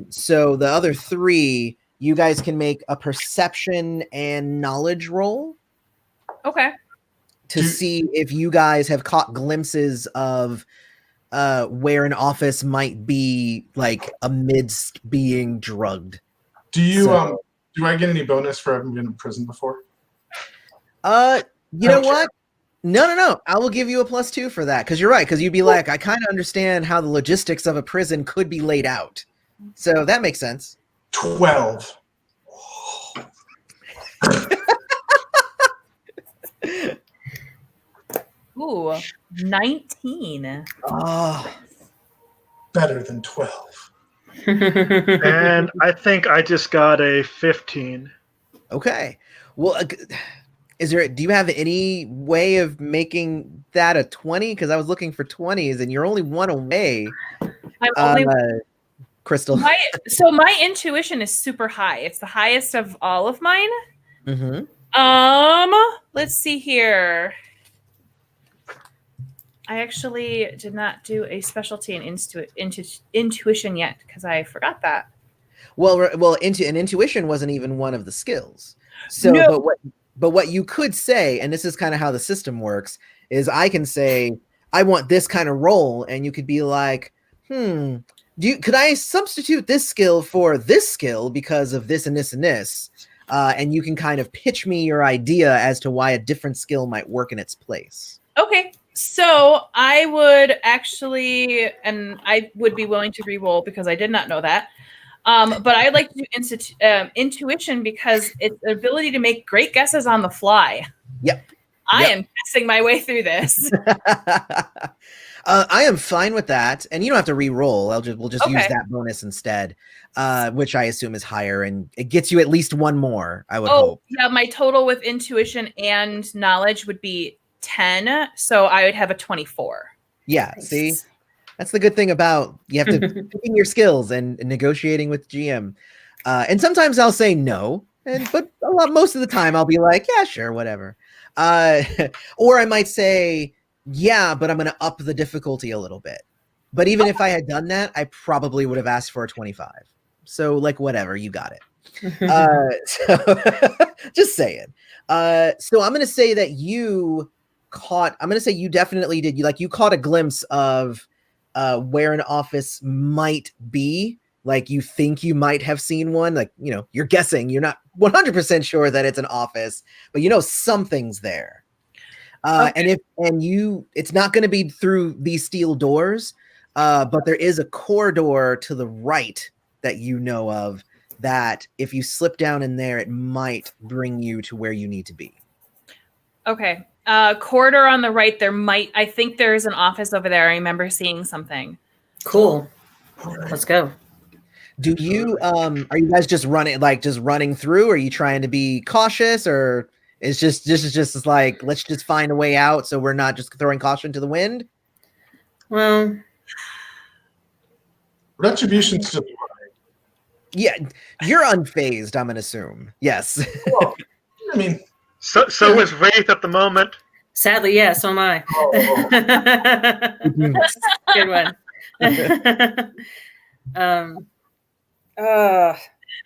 So the other 3, you guys can make a perception and knowledge roll. Okay. To see if you guys have caught glimpses of where an office might be amidst being drugged. Do you do I get any bonus for having been in prison before? You know what? No. I will give you a +2 for that, because you're right, because you'd be I kind of understand how the logistics of a prison could be laid out. So that makes sense. 12. Ooh, 19. Oh, Better than 12. And I think I just got a 15. okay. Well, do you have any way of making that a 20? Because I was looking for 20s, and you're only 1 away. I'm only Crystal. my intuition is super high. It's the highest of all of mine. Mm-hmm. Let's see here. I actually did not do a specialty in intuition yet because I forgot that. Well, intuition wasn't even one of the skills. So, No. but what you could say, and this is kind of how the system works, is I can say I want this kind of role, and you could be could I substitute this skill for this skill because of this and this and this? And you can kind of pitch me your idea as to why a different skill might work in its place. Okay. So I would actually, and I would be willing to re-roll because I did not know that. But I'd like to do intuition because it's the ability to make great guesses on the fly. Yep. I am guessing my way through this. I am fine with that, and you don't have to re-roll. We'll just use that bonus instead, which I assume is higher, and it gets you at least 1 more. I would hope. Yeah, my total with intuition and knowledge would be 10, so I would have a 24. Yeah, see, that's the good thing about you have to picking your skills and negotiating with GM. And sometimes I'll say no, but most of the time I'll be yeah, sure, whatever. Or I might say, yeah, but I'm going to up the difficulty a little bit. But even if I had done that, I probably would have asked for a 25. So whatever, you got it. So just saying. So I'm going to say that I'm going to say you definitely did. You caught a glimpse of where an office might be, like you think you might have seen one, like, you're guessing, you're not 100% sure that it's an office, but something's there. Okay. It's not going to be through these steel doors, but there is a corridor to the right that you know of, that if you slip down in there, it might bring you to where you need to be. Okay. Corridor on the right, I think there's an office over there. I remember seeing something. Cool. Let's go. Do you are you guys just running through, or are you trying to be cautious, or is just like, let's just find a way out so we're not just throwing caution to the wind? Well, Retribution's just Yeah, you're unfazed, I'm gonna assume. Yes. well, I mean, So is Wraith at the moment. sadly, yeah, so am I. Good one.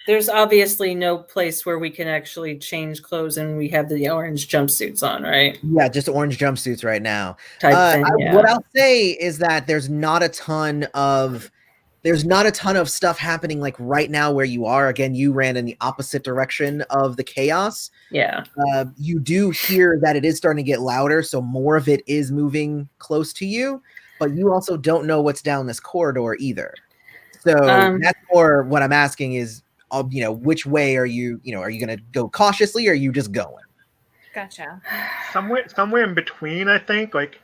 There's obviously no place where we can actually change clothes, and we have the orange jumpsuits on, right? Yeah, just orange jumpsuits right now. Type thing, yeah. What I'll say is that there's not a ton of stuff happening like right now where you are. Again, you ran in the opposite direction of the chaos. Yeah. You do hear that it is starting to get louder, so more of it is moving close to you, but you also don't know what's down this corridor either. So that's more what I'm asking is, which way are you going to go cautiously, or are you just going? Gotcha. Somewhere in between, I think, like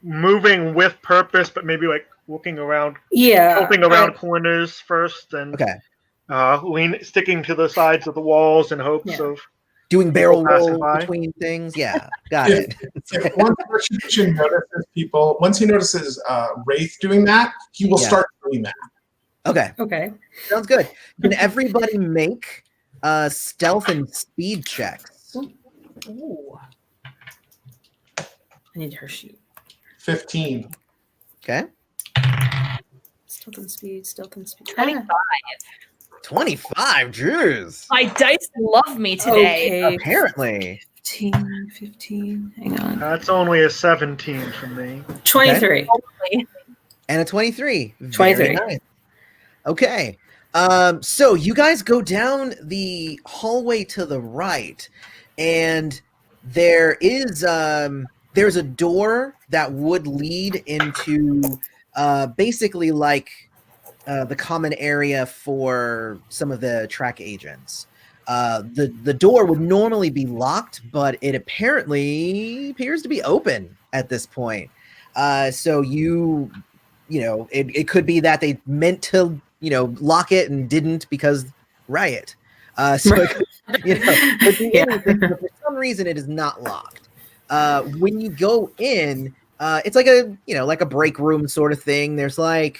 moving with purpose, but maybe like looking around, tilting around corners first, and sticking to the sides of the walls in hopes of doing barrel rolls between things. Yeah, got it. If once Retribution once he notices Wraith doing that, he will start doing that. Okay. Sounds good. Can everybody make stealth and speed checks? Ooh. I need her sheet. 15. Okay. Stealth and speed. 25. 25, jeez. My dice love me today. Okay. Apparently. 15. Hang on. That's only a 17 for me. 23. Okay. And a 23. 23. Very nice. Okay. So you guys go down the hallway to the right, and there's a door that would lead into basically like the common area for some of the track agents. The door would normally be locked, but it appears to be open at this point. So it could be that they meant to lock it and didn't because riot. So it could be anything, but for some reason it is not locked. When you go in, it's like a break room sort of thing. There's I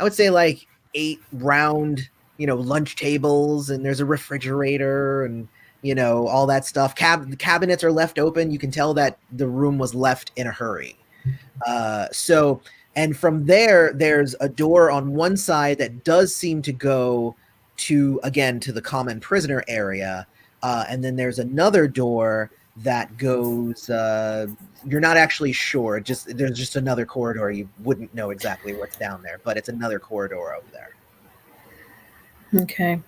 would say 8 round, lunch tables, and there's a refrigerator and, all that stuff. The cabinets are left open. You can tell that the room was left in a hurry. And from there's a door on one side that does seem to go to the common prisoner area. And then there's another door that goes, you're not actually sure. There's just another corridor. You wouldn't know exactly what's down there, but it's another corridor over there. Okay.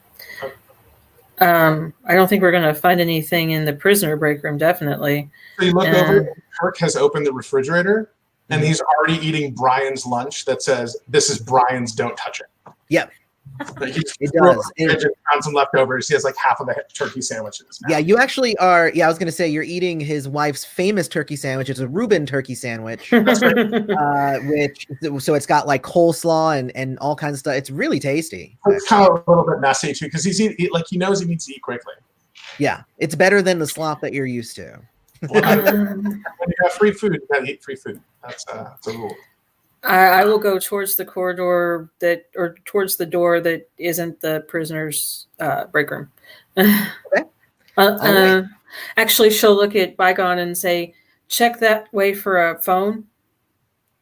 I don't think we're going to find anything in the prisoner break room, definitely. So you look over, Kirk has opened the refrigerator, and he's already eating Brian's lunch that says, "This is Brian's, don't touch it." Yep. It does. Found some leftovers. He has half of the turkey sandwich in his mouth. Yeah, you actually are. Yeah, I was going to say you're eating his wife's famous turkey sandwich. It's a Reuben turkey sandwich, so it's got coleslaw and all kinds of stuff. It's really tasty. It's kind of a little bit messy too, because he knows he needs to eat quickly. Yeah, it's better than the slop that you're used to. When you have free food, you gotta eat free food. That's a rule. I will go towards the corridor towards the door that isn't the prisoner's break room. Okay. Actually, she'll look at Bygone and say, "Check that way for a phone.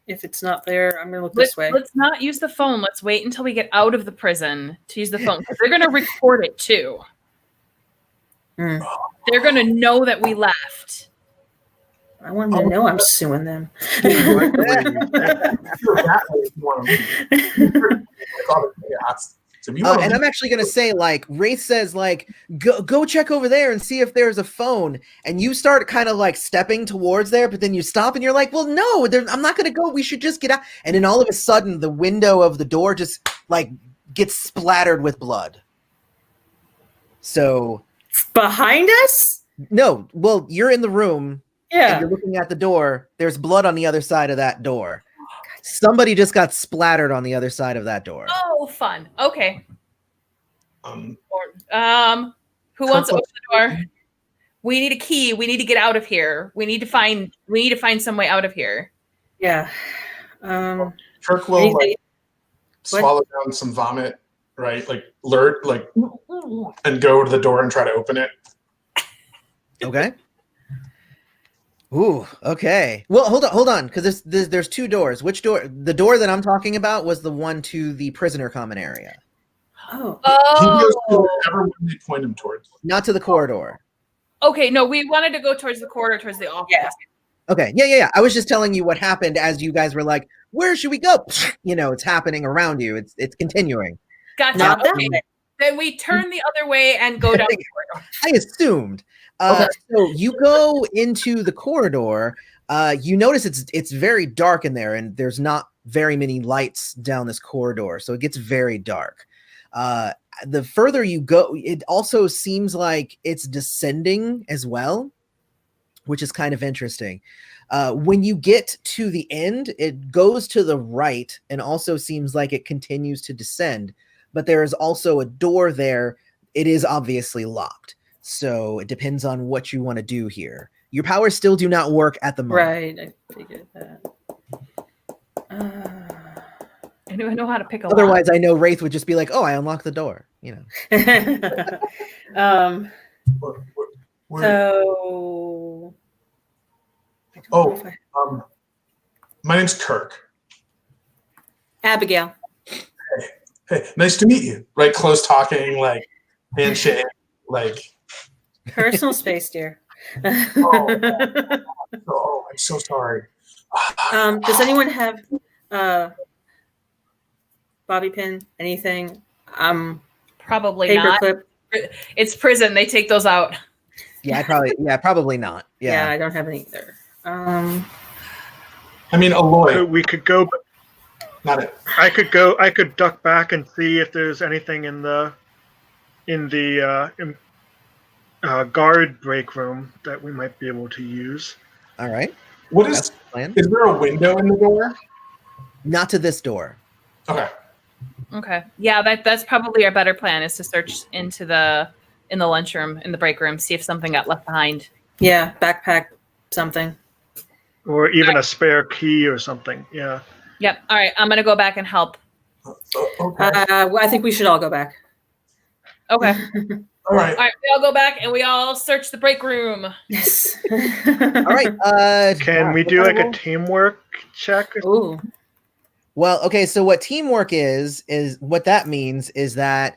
If it's not there, I'm going to look this way." Let's not use the phone. Let's wait until we get out of the prison to use the phone, because they're going to record it too. They're going to know that we left. I want them to know I'm suing them. So if you want And to I'm actually gonna say, like, Wraith says, like, go check over there and see if there's a phone. And you start kind of like stepping towards there, but then you stop and you're like, well, no, I'm not gonna go. We should just get out. And then all of a sudden, the window of the door just like gets splattered with blood. So Behind us? no, well, you're in the room and Yeah. you're looking at the door. There's blood on the other side of that door. Somebody just got splattered on the other side of that door. Oh, fun. Okay. um, Who wants to open the door? We need a key. We need to get out of here. We need to find some way out of here. Yeah. Kirk will anything- like swallow down some vomit, right? Like lurk, like, and go to the door and try to open it. Okay. Ooh, okay. Well, hold on, because there's two doors. Which door? The door that I'm talking about was the one to the prisoner common area, Oh. He goes to Oh. whatever one they point him towards. not to the corridor. Okay, no, we wanted to go towards the corridor, towards the office. Yeah. Okay, yeah. I was just telling you what happened as you guys were like, "Where should we go?" You know, it's happening around you. It's continuing. Gotcha. Not that Okay. way. Then we turn the other way and go down the corridor. I assumed. Okay. So you go into the corridor. You notice it's very dark in there, and there's not very many lights down this corridor, so it gets very dark. The further you go, it also seems like it's descending as well, which is kind of interesting. When you get to the end, it goes to the right and also seems like it continues to descend, but there is also a door there. It is obviously locked. So it depends on what you want to do here. Your powers still do not work at the moment. Right. I figured that. I know how to pick a lock. Otherwise, I know Wraith would just be like, "Oh, I unlocked the door." You know. Where- So. I don't Oh. know if I- My name's Kirk. Abigail. Hey, nice to meet you. Right, close talking, like handshake, like. Personal space, dear. Oh, I'm so sorry. Does anyone have bobby pin? Anything? Probably Paper not. clip? It's prison. They take those out. Yeah, probably not. Yeah, Yeah. I don't have any either. I mean, Eloy, We could go. not it. I could duck back and see if there's anything in the guard break room that we might be able to use. All right. What That's is? the plan. Is there a window in the door? Not to this door. Okay. Okay. Yeah, that's probably our better plan is to search in the lunchroom, in the break room, see if something got left behind. Yeah, backpack something. Or even a spare key or something. Yeah. Yep. All right. I'm gonna go back and help. Okay. I think we should all go back. Okay. All right. All right. We all go back and we all search the break room. Yes. All right. Can we do like a teamwork check? Ooh. Well, okay. So what teamwork is what that means is that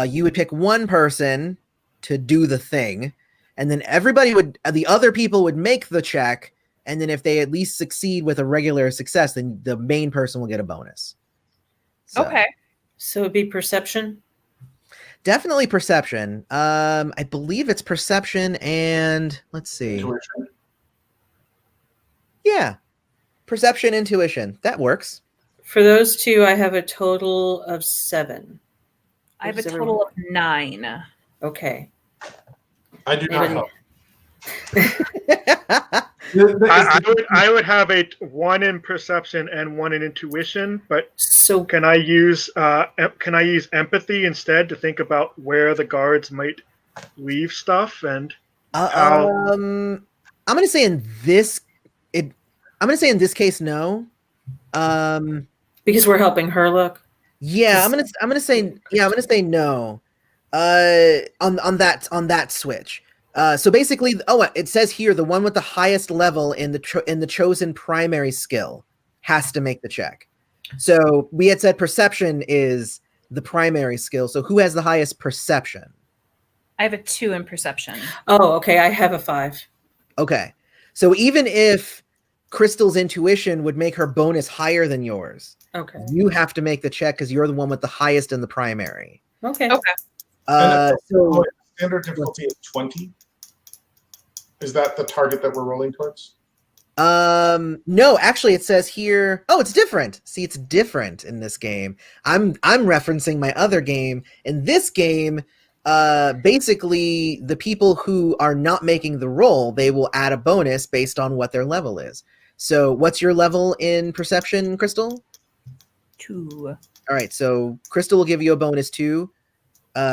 you would pick one person to do the thing, and then the other people would make the check, and then if they at least succeed with a regular success, then the main person will get a bonus. So, Okay. So it'd be perception. definitely perception. I believe it's perception, and let's see. Intuition. Yeah, perception, intuition. That works. For those two, I have a total of 7. I have a Does total of 9. Okay. I do not Maybe- help. I would have a 1 in perception and 1 in intuition, but So can I use empathy instead to think about where the guards might leave stuff and I'm gonna say in this case, no. because we're helping her look. Yeah, I'm gonna say no. On that switch. So basically, it says here the one with the highest level in the chosen primary skill has to make the check. So we had said perception is the primary skill. So who has the highest perception? I have a 2 in perception. Oh, okay. I have a 5. Okay. So even if Crystal's intuition would make her bonus higher than yours. Okay. You have to make the check because you're the one with the highest in the primary. Okay. Okay. So standard difficulty is 20. Is that the target that we're rolling towards? no, actually it says here, oh, it's different. See, it's different in this game. I'm referencing my other game. In this game, basically the people who are not making the roll, they will add a bonus based on what their level is. So what's your level in perception, Crystal? 2. All right, so Crystal will give you a bonus 2.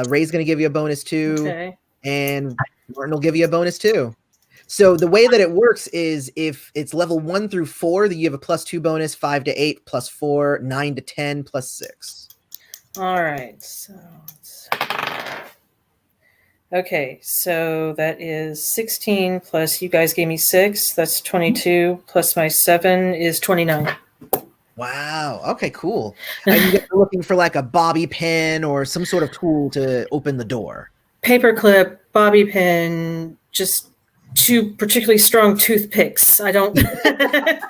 Ray's going to give you a bonus 2. Okay. And Martin will give you a bonus 2. So the way that it works is if it's level 1 through 4, that you have a +2 bonus, 5 to 8, +4, 9 to 10, +6. All right. So, okay. So that is 16 plus you guys gave me 6. That's 22 plus my 7 is 29. Wow. Okay, cool. And you guys are looking for like a bobby pin or some sort of tool to open the door. Paperclip, bobby pin, just 2 particularly strong toothpicks. I don't. A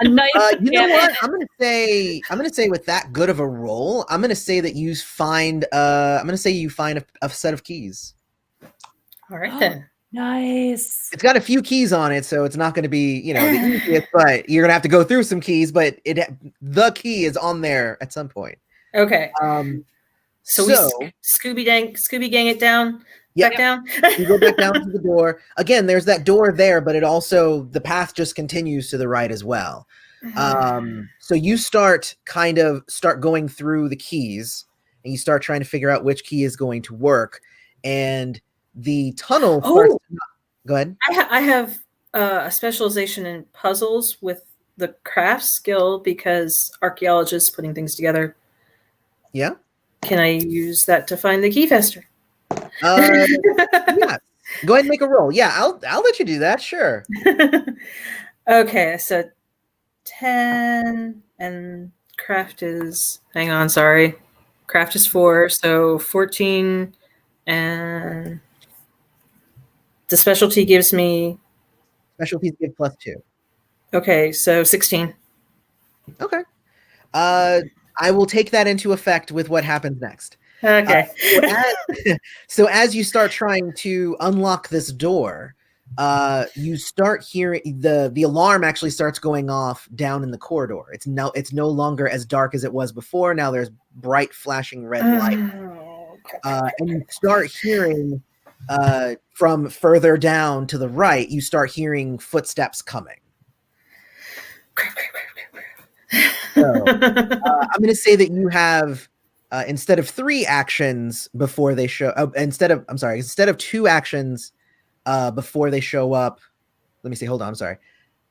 nice. You know what? I'm gonna say with that good of a roll, I'm gonna say that you find a set of keys. All right then. Nice. It's got a few keys on it, so it's not going to be, the easiest, but you're going to have to go through some keys, but the key is on there at some point. Okay. So we Scooby Gang it down. Yeah. Back down. You go back down to the door. Again, there's that door there, but it also, the path just continues to the right as well. So you start going through the keys, and you start trying to figure out which key is going to work. And the tunnel. Oh, go ahead. I have a specialization in puzzles with the craft skill because archaeologists putting things together. Yeah. Can I use that to find the key faster? Yeah. Go ahead and make a roll. Yeah, I'll let you do that. Sure. Okay, so 10 and craft is. Hang on, sorry. Craft is 4, so 14 and. The specialty gives me... Specialties give +2. Okay, so 16. Okay. I will take that into effect with what happens next. Okay. So as you start trying to unlock this door, you start hearing the alarm actually starts going off down in the corridor. It's no longer as dark as it was before. Now there's bright flashing red light. And you start hearing... from further down to the right, you start hearing footsteps coming. So, I'm going to say that you have, instead of 3 actions before they show, instead of 2 actions before they show up. Let me see. Hold on. I'm sorry.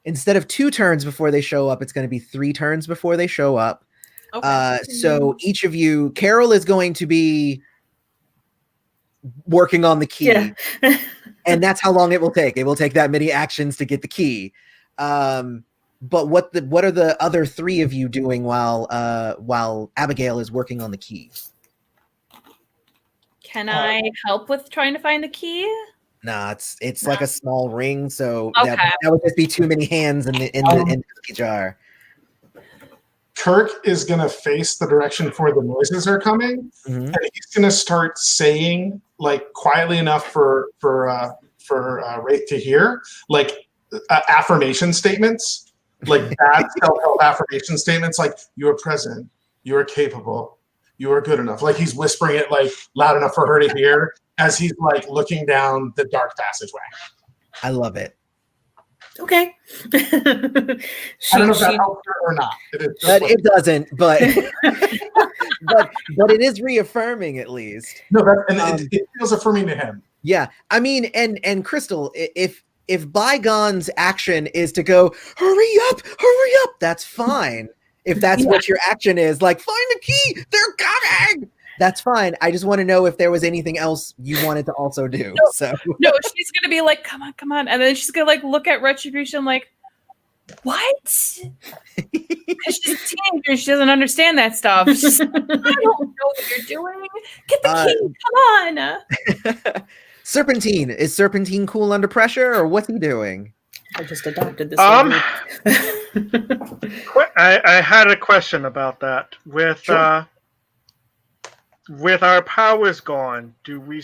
Instead of 2 turns before they show up, it's going to be 3 turns before they show up. Okay. So each of you, Carol is going to be working on the key, yeah. And that's how long it will take. It will take that many actions to get the key. But what are the other 3 of you doing while Abigail is working on the key? Can I help with trying to find the key? Nah, it's like a small ring, so Okay. that would just be too many hands in the cookie jar. Kirk is going to face the direction for the noises are coming, and he's going to start saying, like, quietly enough for Wraith to hear, like affirmation statements, like bad self-help affirmation statements, like "you are present, you are capable, you are good enough." Like he's whispering it like loud enough for her to hear as he's like looking down the dark passageway. I love it. Okay. I don't know if that helps her or not. It doesn't, but but it is reaffirming at least. No, it feels affirming to him. Yeah, I mean, and Crystal, if Bygone's action is to go, hurry up, that's fine. If that's what your action is, like, find the key, they're coming. That's fine. I just want to know if there was anything else you wanted to also do. No, she's gonna be like, come on, and then she's gonna like look at Retribution like, what? Because she's a teenager, she doesn't understand that stuff. She's like, I don't know what you're doing. Get the key, come on. Serpentine, is Serpentine cool under pressure, or what's he doing? I just adopted this. I had a question about that. With our powers gone, can we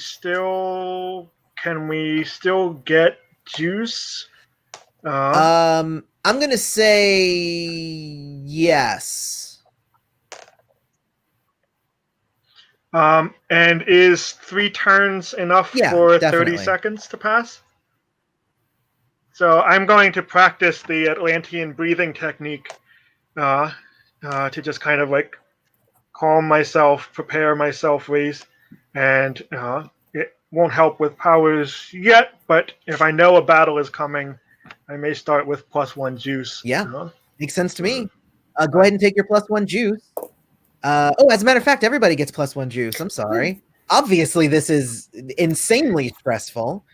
still get juice? I'm gonna say yes. And is 3 turns enough Yeah, for definitely. 30 seconds to pass? So I'm going to practice the Atlantean breathing technique to just kind of like calm myself, prepare myself, raise, and it won't help with powers yet, but if I know a battle is coming, I may start with +1 juice. Yeah, makes sense to me. Go ahead and take your +1 juice. As a matter of fact, everybody gets +1 juice. I'm sorry. Obviously, this is insanely stressful.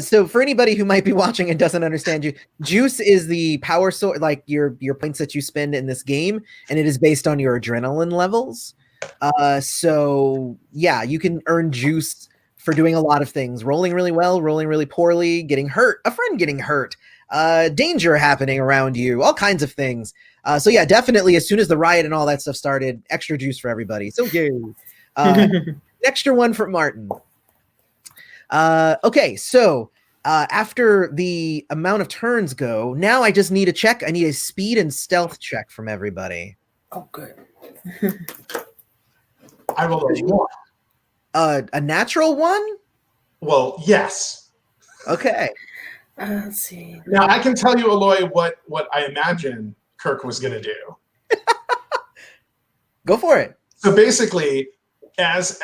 So for anybody who might be watching and doesn't understand you, juice is the power source, like your points that you spend in this game, and it is based on your adrenaline levels. So yeah, you can earn juice for doing a lot of things: rolling really well, rolling really poorly, getting hurt, a friend getting hurt, danger happening around you, all kinds of things. So yeah, definitely as soon as the riot and all that stuff started, extra juice for everybody. So yay. Extra one for Martin. Okay, so after the amount of turns go, now I just need a check. I need a speed and stealth check from everybody. Oh, good. I will let you on. A natural one? Well, yes. Okay. Let's see. Now I can tell you, Eloy, what I imagine Kirk was going to do. Go for it. So basically, as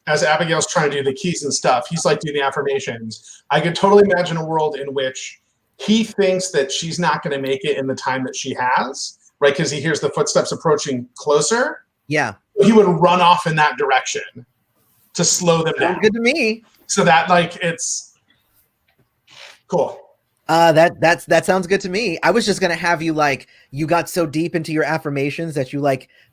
Abigail's trying to do the keys and stuff, he's like doing the affirmations. I could totally imagine a world in which he thinks that she's not going to make it in the time that she has, right? Because he hears the footsteps approaching closer. Yeah. He would run off in that direction to slow them down. Good to me. So that it's cool. That sounds good to me. I was just gonna have you you got so deep into your affirmations that you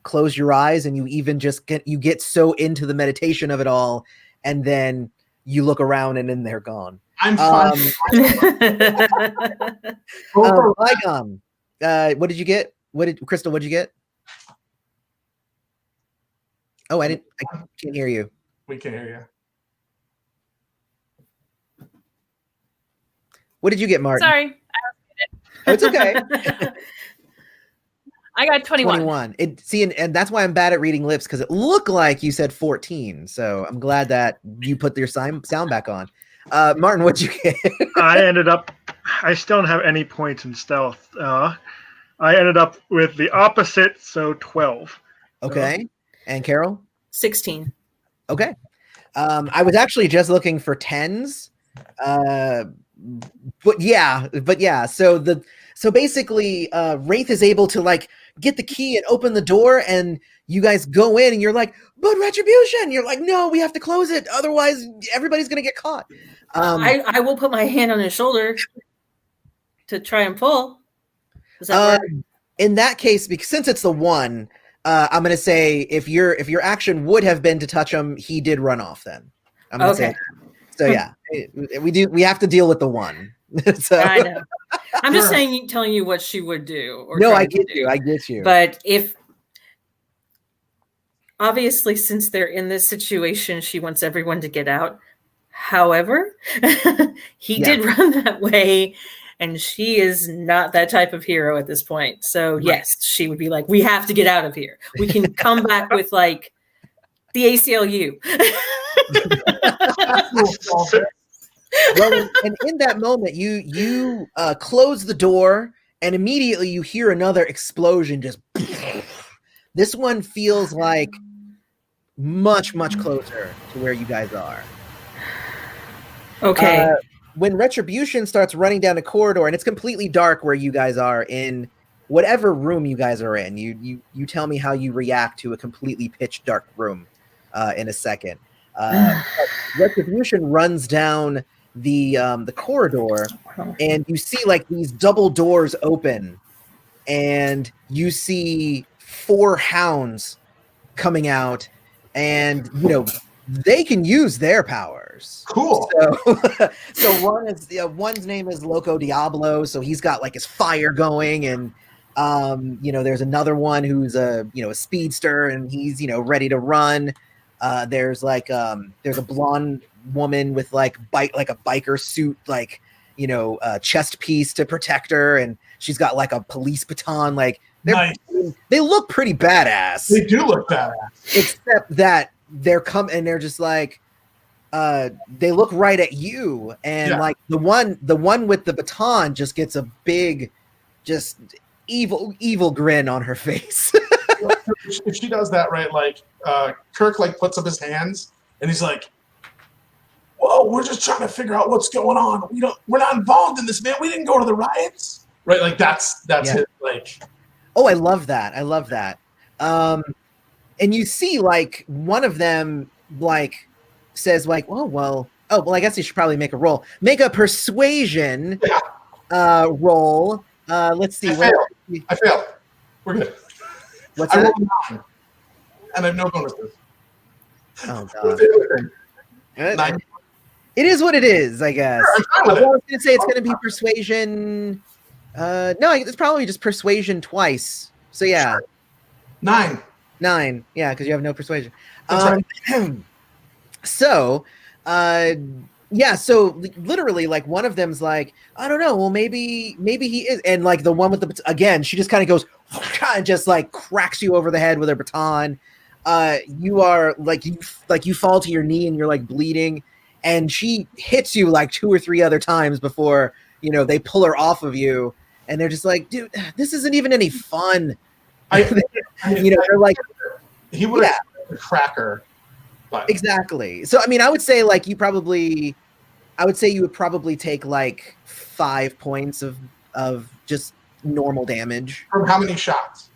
close your eyes and you even just get so into the meditation of it all, and then you look around and then they're gone. I'm fine. Lygon, what did you get? Crystal? What did you get? Oh, I can't hear you. We can hear you. What did you get, Martin? Sorry. Oh, it's okay. I got 21. 21. And that's why I'm bad at reading lips, because it looked like you said 14. So I'm glad that you put your sound back on. Martin, what'd you get? I still don't have any points in stealth. I ended up with the opposite, so 12. Okay. And Carol? 16. Okay. I was actually just looking for 10s. But yeah. So basically, Wraith is able to get the key and open the door, and you guys go in, and you're like, "But retribution!" You're like, "No, we have to close it, otherwise everybody's gonna get caught." I will put my hand on his shoulder to try and pull. Does that work? In that case, because since it's the one, I'm gonna say if your action would have been to touch him, he did run off. Then I'm gonna say that. So yeah, we have to deal with the one. So I know. I'm just telling you what she would do. I get you. But if obviously, since they're in this situation, she wants everyone to get out. However, he did run that way, and she is not that type of hero at this point. So yes, she would be like, "We have to get out of here. We can come back with the ACLU." Well, and in that moment, you close the door, and immediately you hear another explosion. Just this one feels like much closer to where you guys are. Okay. When Retribution starts running down a corridor, and it's completely dark where you guys are in whatever room you guys are in, you tell me how you react to a completely pitch dark room in a second. Retribution runs down the corridor, and you see these double doors open, and you see 4 hounds coming out, and they can use their powers. Cool. So one's name is Loco Diablo, so he's got like his fire going, and there's another one who's a speedster, and he's ready to run. There's a blonde woman with like a biker suit, like chest piece to protect her, and she's got like a police baton. Like they look pretty badass. They do look badass, except that they're just like they look right at you, and like the one with the baton just gets a big, just evil grin on her face. If she does that right, like Kirk like puts up his hands and he's like, "Whoa, we're just trying to figure out what's going on. We're not involved in this, man. We didn't go to the riots." Right? Like that's his like. Oh, I love that. And you see like one of them like says like, well, I guess you should probably make a roll. Make a persuasion roll. Let's see. I failed. We're good. What's that? I rolled a 9, and I have no bonuses. Oh god. 9. It is what it is, I guess. Sure, I was going to say it's going to be persuasion. No, it's probably just persuasion twice. So yeah, Sure. 9. Yeah, because you have no persuasion. That's right. So, so literally, like one of them's like, I don't know. Well, maybe he is, and like the one with the again, she just kind of goes and just like cracks you over the head with her baton. You are like you fall to your knee and you're like bleeding, and she hits you like 2 or 3 other times before they pull her off of you, and they're just like, dude, this isn't even any fun. They're like, he would have a cracker. But. Exactly. So I mean, I would say like you would probably take like 5 points of just normal damage. From how many shots?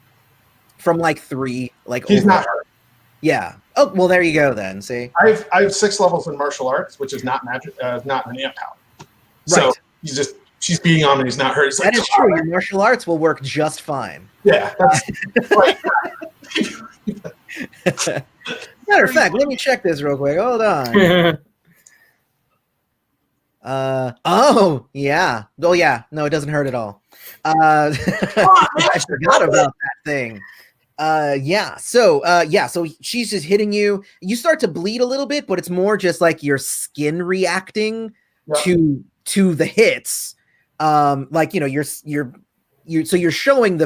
From like 3. Like he's overall. not hurt. Yeah. Oh well, there you go then. See, I have 6 levels in martial arts, which is not magic, not an amp power. So she's being on and he's not hurt. That is true. Your martial arts will work just fine. Yeah, that's right. Matter of fact, let me check this real quick. Hold on. Oh yeah. No, it doesn't hurt at all. I forgot about that thing. So she's just hitting you. You start to bleed a little bit, but it's more just like your skin reacting to the hits. Like you're showing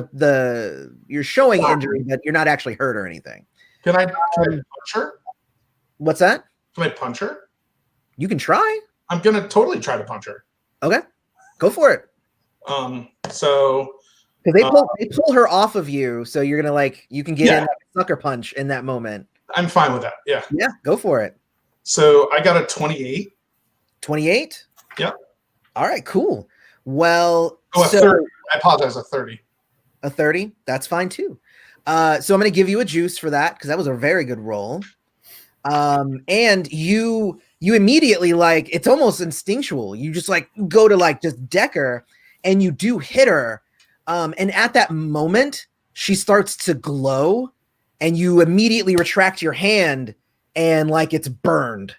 you're showing injury, but you're not actually hurt or anything. Can I punch her? What's that? Can I punch her? You can try. I'm gonna totally try to punch her. Okay, go for it. So because they pull her off of you, so you're gonna you can get in like a sucker punch in that moment. I'm fine with that. Yeah. Yeah, go for it. So I got a 28. 28. Yep. All right, cool. Well, a 30. I apologize, a 30. A 30. That's fine too. So I'm going to give you a juice for that because that was a very good roll. And you immediately it's almost instinctual. You just go to just deck her, and you do hit her. And at that moment, she starts to glow, and you immediately retract your hand, and it's burned.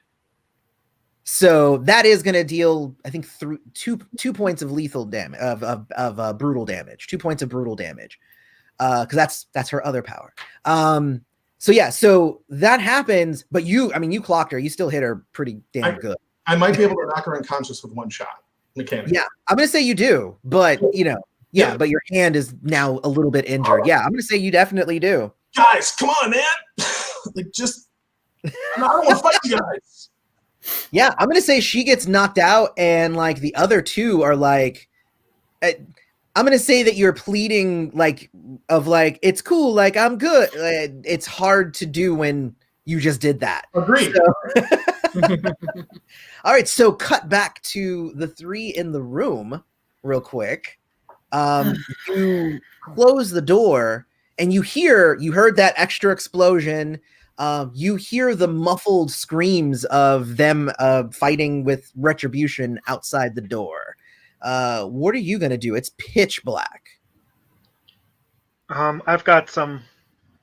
So that is going to deal, I think, two points of lethal damage of brutal damage. 2 points of brutal damage. Because that's her other power. So that happens, but you clocked her. You still hit her pretty damn good. I might be able to knock her unconscious with one shot. Mechanically. Yeah, I'm gonna say you do, but but your hand is now a little bit injured. Yeah, I'm gonna say you definitely do. Guys, come on, man! I don't want to fight you guys. Yeah, I'm gonna say she gets knocked out, and the other two are I'm gonna say that you're pleading it's cool, I'm good. It's hard to do when you just did that. Agreed. All right, so cut back to the 3 in the room real quick. You close the door, and you heard that extra explosion. You hear the muffled screams of them fighting with Retribution outside the door. What are you gonna do? It's pitch black. I've got some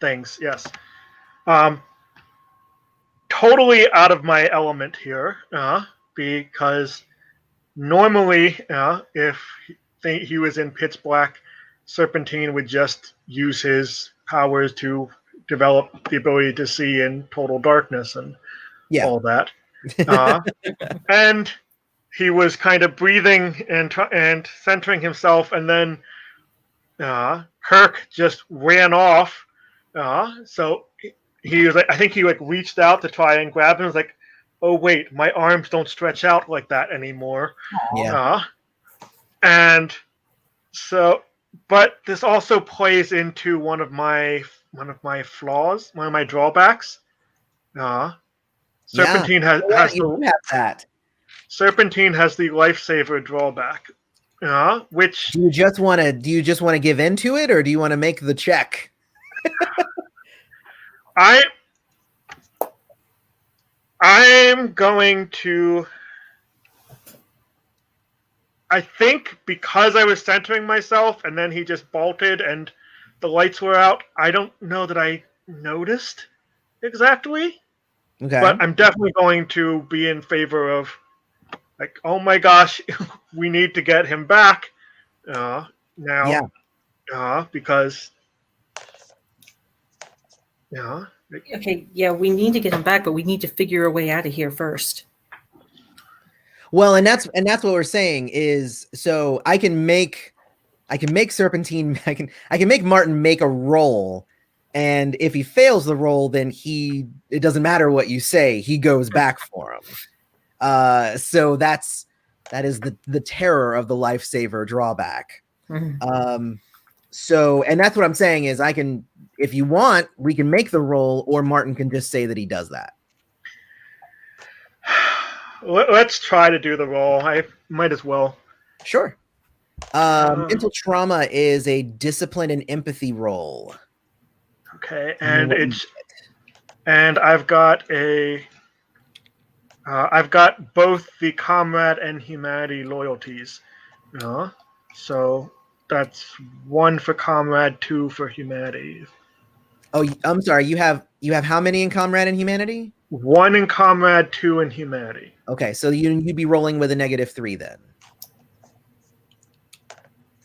things. Yes. totally out of my element here, because normally, if he was in pitch black, Serpentine would just use his powers to develop the ability to see in total darkness and all that. And he was kind of breathing and centering himself, and then Kirk just ran off. So he was like, I think he like reached out to try and grab him. He was like, oh wait, my arms don't stretch out like that anymore. Yeah. And so, but this also plays into one of my flaws, one of my drawbacks. Serpentine has you have that. Serpentine has the lifesaver drawback. Which do you just want to give into it, or do you want to make the check? I'm going to. I think because I was centering myself and then he just bolted and the lights were out, I don't know that I noticed exactly. Okay. But I'm definitely going to be in favor of, like, oh my gosh, we need to get him back now. Yeah. Because. Okay, yeah, we need to get him back, but we need to figure a way out of here first. Well, and that's what we're saying is, so I can make Serpentine, I can make Martin make a roll, and if he fails the roll, then it doesn't matter what you say, he goes back for him. So that is the terror of the lifesaver drawback. Mm-hmm. So, and that's what I'm saying is, I can, if you want, we can make the roll, or Martin can just say that he does that. Let's try to do the roll. I might as well. Sure. Mental trauma is a discipline and empathy roll. Okay, and I've got I've got both the comrade and humanity loyalties. So that's 1 for comrade, 2 for humanity. Oh, I'm sorry. You have how many in comrade and humanity? 1 in comrade, 2 in humanity. Okay, so you'd be rolling with a -3 then.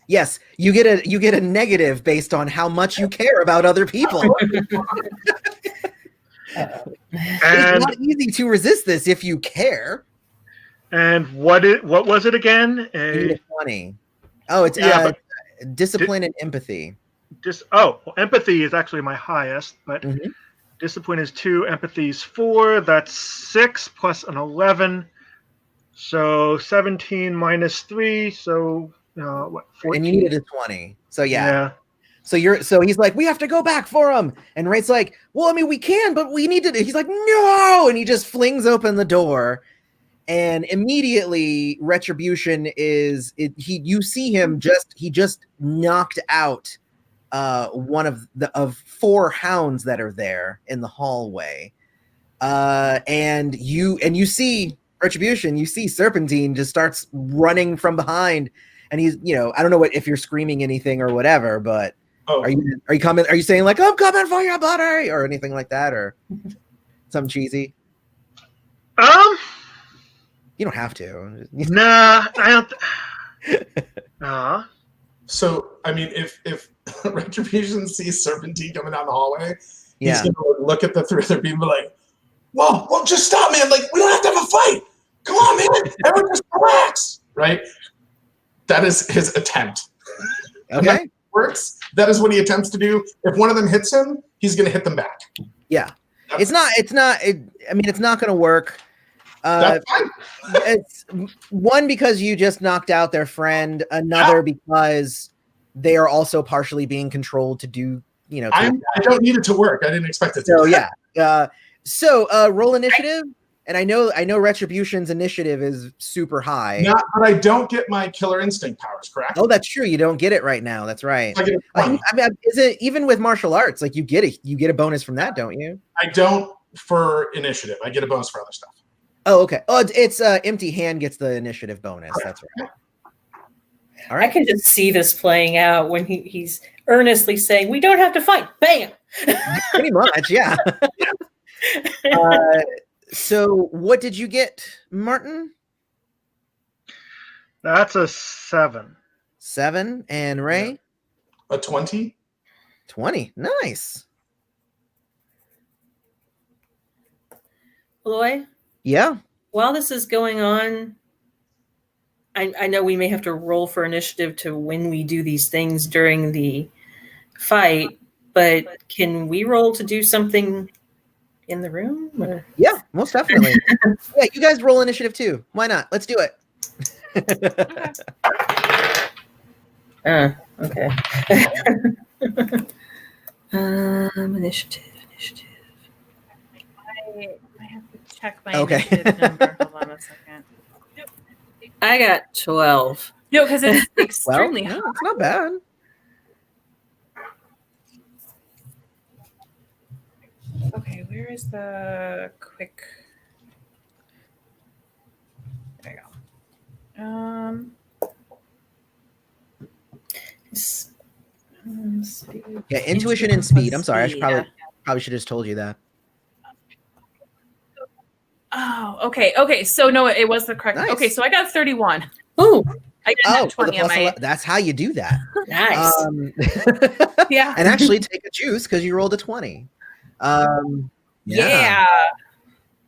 Yes, you get a negative based on how much you care about other people. It's not easy to resist this if you care. And what was it again? You need a 20. Oh, it's discipline and empathy. Empathy is actually my highest, but discipline is 2, empathy is 4. That's 6 plus an 11, so 17 minus 3. So what? 14. And you needed a 20. So yeah. So he's like, we have to go back for him, and Wright's like, well, I mean, we can, but we need to. He's like, no, and he just flings open the door. And immediately, Retribution you see him he just knocked out one of 4 hounds that are there in the hallway. And you see Retribution, you see Serpentine just starts running from behind, and he's, I don't know if you're screaming anything or whatever, but are you coming? Are you saying like, I'm coming for your buddy, or anything like that, or something cheesy? You don't have to. Nah, I don't. So, I mean, if Retribution sees Serpentine coming down the hallway, he's going to look at the 3 other people like, whoa, just stop, man. Like, we don't have to have a fight. Come on, man. Everyone just relax. Right? That is his attempt. Okay. Works. That is what he attempts to do. If one of them hits him, he's going to hit them back. Yeah. It's not going to work. That's fine. It's one, because you just knocked out their friend. Another, because they are also partially being controlled to do, I don't need it to work. I didn't expect it to. So yeah. So roll initiative, and I know Retribution's initiative is super high. But I don't get my killer instinct powers, correct? Oh, that's true. You don't get it right now. That's right. I get is it even with martial arts? Like you get a bonus from that, don't you? I don't for initiative. I get a bonus for other stuff. Oh, okay. Oh, it's empty hand gets the initiative bonus. That's right. All right. I can just see this playing out when he's earnestly saying, "We don't have to fight." Bam. Pretty much, yeah. So what did you get, Martin? That's a 7. 7. And Ray? A 20. 20. Nice. Eloy, Yeah. while this is going on, I know we may have to roll for initiative to when we do these things during the fight, but can we roll to do something in the room? Or? Yeah, most definitely. Yeah, you guys roll initiative too. Why not? Let's do it. Okay. Initiative. I have to check my Okay. initiative number. Hold on a second. I got 12. No, because it's Well, extremely no, high. it's not bad. Okay, where is the quick? There you go. Speed. Yeah, intuition and speed. I'm sorry, I should Speed. probably should have just told you that. Oh, okay. So no, it was the correct. Nice. Okay, so I got 31. Ooh, I got Oh, that for the 20 on plus my. 11. That's how you do that. nice. Yeah. And actually take a juice because you rolled a 20. Yeah.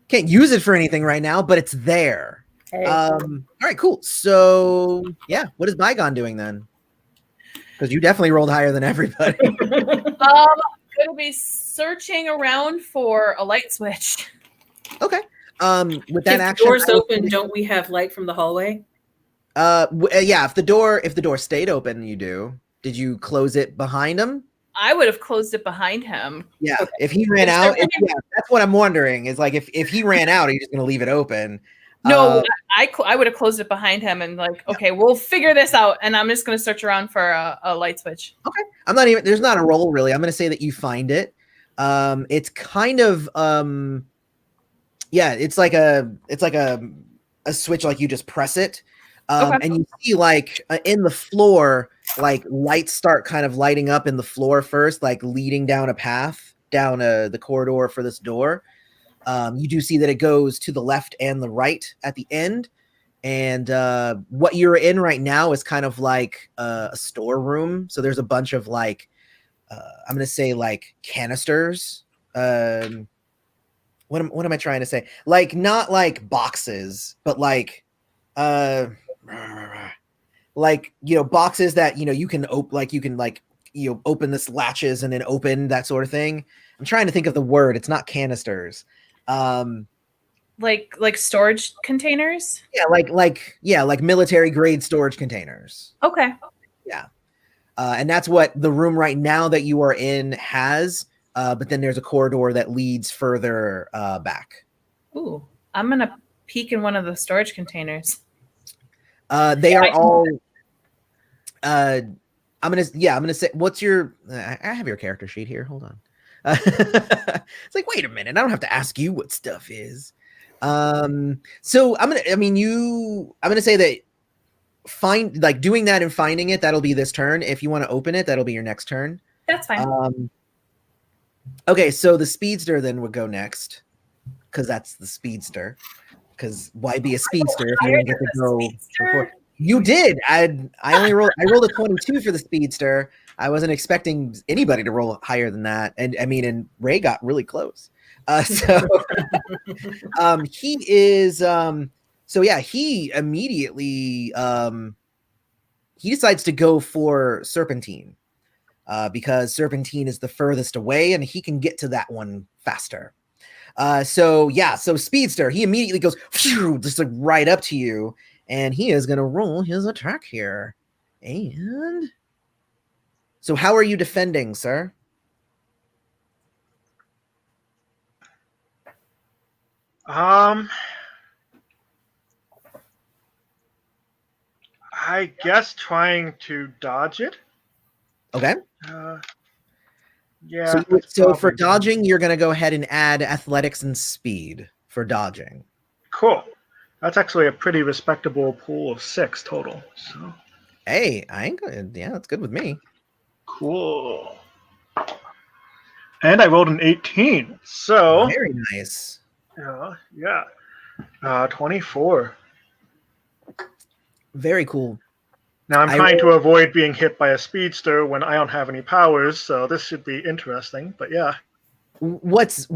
Can't use it for anything right now, but it's there. Hey. All right, cool. So yeah, what is Bygone doing then? Because you definitely rolled higher than everybody. Gonna be searching around for a light switch. Okay. With that if action, the door's I will open, finish- don't we have light from the hallway? Yeah. If the door stayed open, you do. Did you close it behind him? I would have closed it behind him. Yeah. If he ran Is out, there yeah, that's what I'm wondering. Is like if he ran out, are you just gonna leave it open? No, I would have closed it behind him and like, okay, we'll figure this out, and I'm just gonna search around for a light switch. Okay. I'm not even. There's not a roll really. I'm gonna say that you find it. It's kind of yeah. It's like a switch. Like you just press it, Okay. and you see like in the floor, like lights start kind of lighting up in the floor first, like leading down a path down the corridor for this door. You do see that it goes to the left and the right at the end. And what you're in right now is kind of like a storeroom. So there's a bunch of like, I'm going to say like canisters. What am I trying to say? Like not like boxes, but like boxes that you can open this latches and then open that sort of thing. I'm trying to think of the word. It's not canisters. Like storage containers. Yeah, like military grade storage containers. Okay. And that's what the room right now that you are in has. But then there's a corridor that leads further back. Ooh, I'm gonna peek in one of the storage containers. They are all. I'm gonna say. What's your? I have your character sheet here. Hold on. It's like, wait a minute. I don't have to ask you what stuff is. So I'm gonna say that doing that and finding it, that'll be this turn. If you want to open it, that'll be your next turn. That's fine. Okay, so the speedster then would go next, because that's the speedster. Because why be a speedster if you don't get to go before? You did. I rolled a 22 for the speedster. I wasn't expecting anybody to roll higher than that, and Ray got really close. He is. So yeah, he immediately he decides to go for Serpentine, because Serpentine is the furthest away, and he can get to that one faster. So Speedster, he immediately goes just like right up to you, and he is going to roll his attack here. And so, how are you defending, sir? I guess trying to dodge it. Okay. Yeah. So for dodging, you're going to go ahead and add athletics and speed for dodging. Cool. That's actually a pretty respectable pool of 6 total. So. Hey, I ain't gonna. Yeah, that's good with me. Cool. And I rolled an 18. So very nice. Yeah. 24. Very cool. Now I'm I trying to avoid being hit by a speedster when I don't have any powers, so this should be interesting. But yeah. What's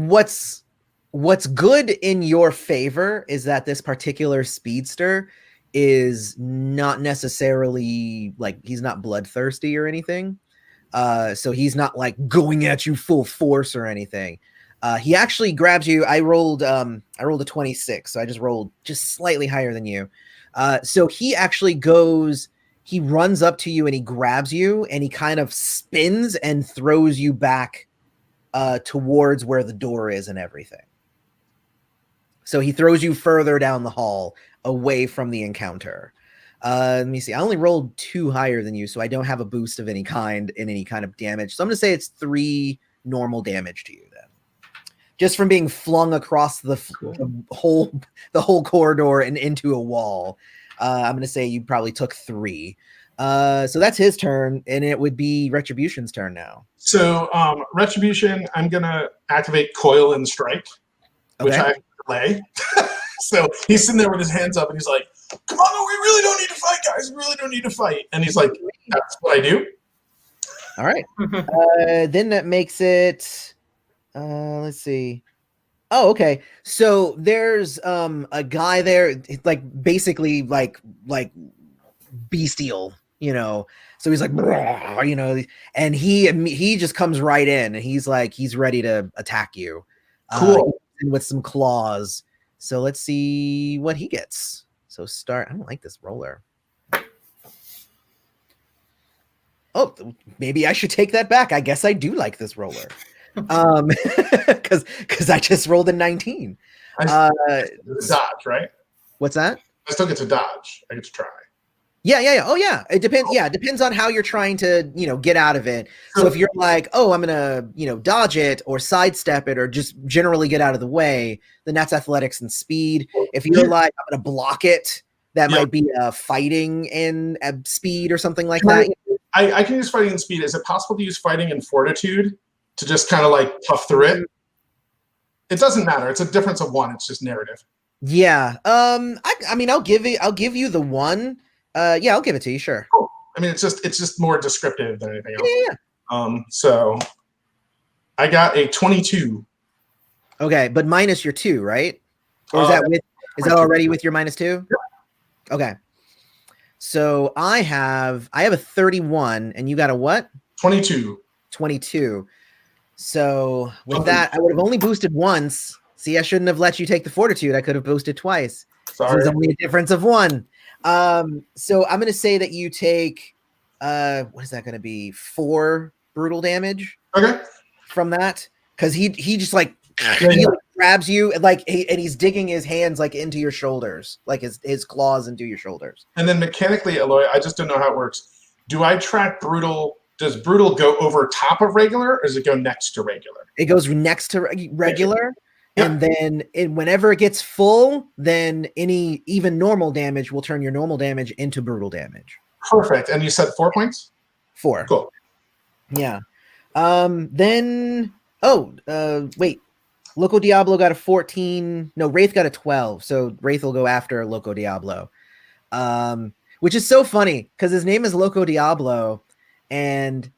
good in your favor is that this particular speedster is not necessarily like he's not bloodthirsty or anything. So he's not like going at you full force or anything. He actually grabs you. I rolled a 26, so I just rolled just slightly higher than you. So he actually he runs up to you and he grabs you and he kind of spins and throws you back towards where the door is and everything. So he throws you further down the hall away from the encounter. Let me see. I only rolled 2 higher than you, so I don't have a boost of any kind in any kind of damage. So I'm going to say it's 3 normal damage to you then. Just from being flung across the whole corridor and into a wall. I'm going to say you probably took 3. So that's his turn, and it would be Retribution's turn now. So Retribution, I'm going to activate Coil and Strike, which I delay. So he's sitting there with his hands up, and he's like, come on, we really don't need to fight, guys. We really don't need to fight. And he's like, that's what I do. All right. Then that makes it, let's see. Oh, okay. So there's a guy there, like basically like bestial, you know. So he's like, you know, and he just comes right in, and he's like, he's ready to attack you. Cool. With some claws. So let's see what he gets. So start. I don't like this roller. Oh, maybe I should take that back. I guess I do like this roller. Because I just rolled a 19. Dodge, right? What's that? I still get to dodge. I get to try. Yeah. Oh, yeah. It depends. Yeah, it depends on how you're trying to, get out of it. So if you're like, oh, I'm gonna, dodge it or sidestep it or just generally get out of the way, then that's athletics and speed. If you're like, I'm gonna block it, that might be fighting and speed or something like that. I can use fighting and speed. Is it possible to use fighting and fortitude to just kind of like tough through it? It doesn't matter. It's a difference of 1. It's just narrative. Yeah. I mean, I'll give you the 1. Yeah, I'll give it to you. Sure. Cool. I mean, it's just more descriptive than anything else. Yeah. So I got a 22. Okay, but minus your 2, right? Or is that already with your minus 2? Yeah. Okay. So I have a 31, and you got a what? 22. 22. So with that, I would have only boosted once. See, I shouldn't have let you take the fortitude. I could have boosted twice. Sorry. So there's only a difference of 1. So I'm going to say that you take, what is that going to be? 4 brutal damage. Okay. From that. Cause he just like, he like grabs you and like, and he's digging his hands like into your shoulders, like his claws into your shoulders. And then mechanically, Eloy, I just don't know how it works. Do I track brutal? Does brutal go over top of regular or does it go next to regular? It goes next to regular. Yeah. And then whenever it gets full, then any even normal damage will turn your normal damage into brutal damage. Perfect. And you said 4 points? 4. Cool. Yeah. Then wait. Loco Diablo got a 14. No, Wraith got a 12. So Wraith will go after Loco Diablo. Which is so funny because his name is Loco Diablo, and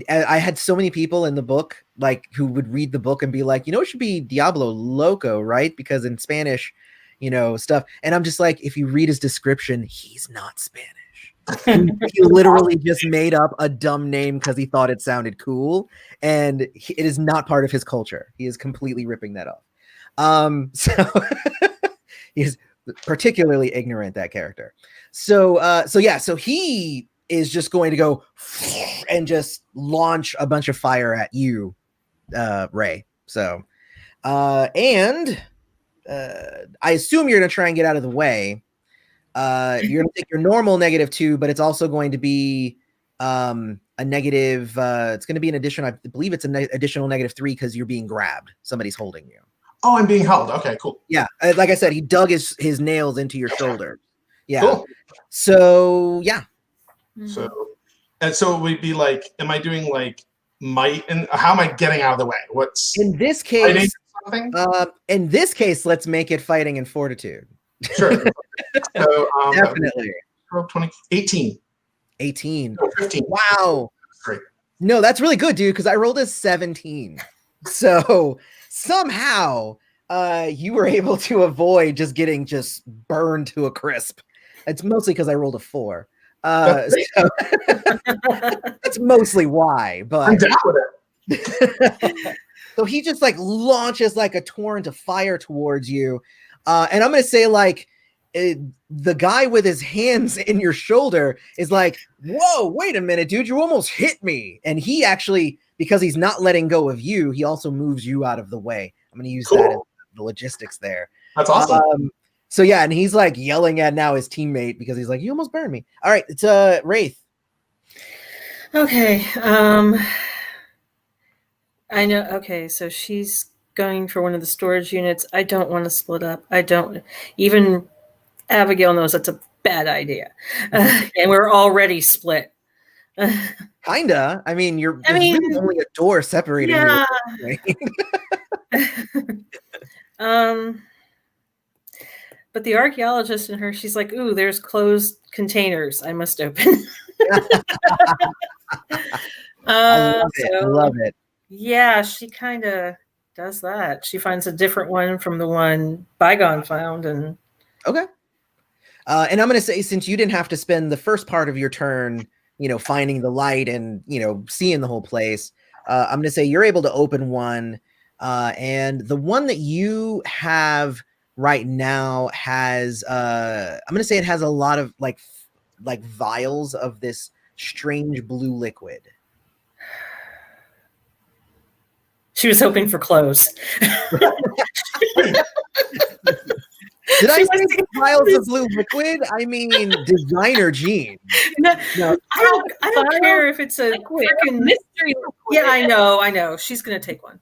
I had so many people in the book like who would read the book and be like, it should be Diablo Loco, right? Because in Spanish, stuff. And I'm just like, if you read his description, he's not Spanish. He literally just made up a dumb name because he thought it sounded cool, and it is not part of his culture. He is completely ripping that off. So he's particularly ignorant, that character. So he is just going to go and just launch a bunch of fire at you, Ray. So, and I assume you're going to try and get out of the way. You're going to take your normal -2, but it's also going to be a negative. It's going to be an addition. I believe it's an additional -3 because you're being grabbed. Somebody's holding you. Oh, I'm being held. Okay, cool. Yeah, like I said, he dug his nails into your shoulder. Yeah. Cool. So yeah. So it would be like, am I doing like might, and how am I getting out of the way? What's in this case? something? In this case, let's make it fighting and fortitude. Sure. So Definitely. 12, 20, 18. 18. No, 15. Wow. Great. No, that's really good, dude, because I rolled a 17. So somehow you were able to avoid just getting burned to a crisp. It's mostly because I rolled a 4. So that's mostly why. I'm But down with it. so he just like launches like a torrent of fire towards you. And I'm going to say like the guy with his hands in your shoulder is like, whoa, wait a minute, dude, you almost hit me. And he actually, because he's not letting go of you, he also moves you out of the way. I'm going to use that as the logistics there. That's awesome. So yeah, and he's like yelling at now his teammate because he's like, you almost burned me. All right, it's Wraith. Okay. I know. Okay, so she's going for one of the storage units. I don't want to split up. I don't. Even Abigail knows that's a bad idea, and we're already split. Kinda. I mean, there's really only a door separating yeah. you. But the archaeologist in her, she's like, "Ooh, there's closed containers. I must open." I love it. Yeah, she kind of does that. She finds a different one from the one Bygone found, and okay. And I'm going to say, since you didn't have to spend the first part of your turn, finding the light and seeing the whole place, I'm going to say you're able to open one, and the one that you have right now has, I'm going to say it has a lot of like vials of this strange blue liquid. She was hoping for clothes. Did I say vials of blue liquid? I mean designer jeans. No. I don't care if it's a freaking mystery. Yeah, I know. She's gonna take one.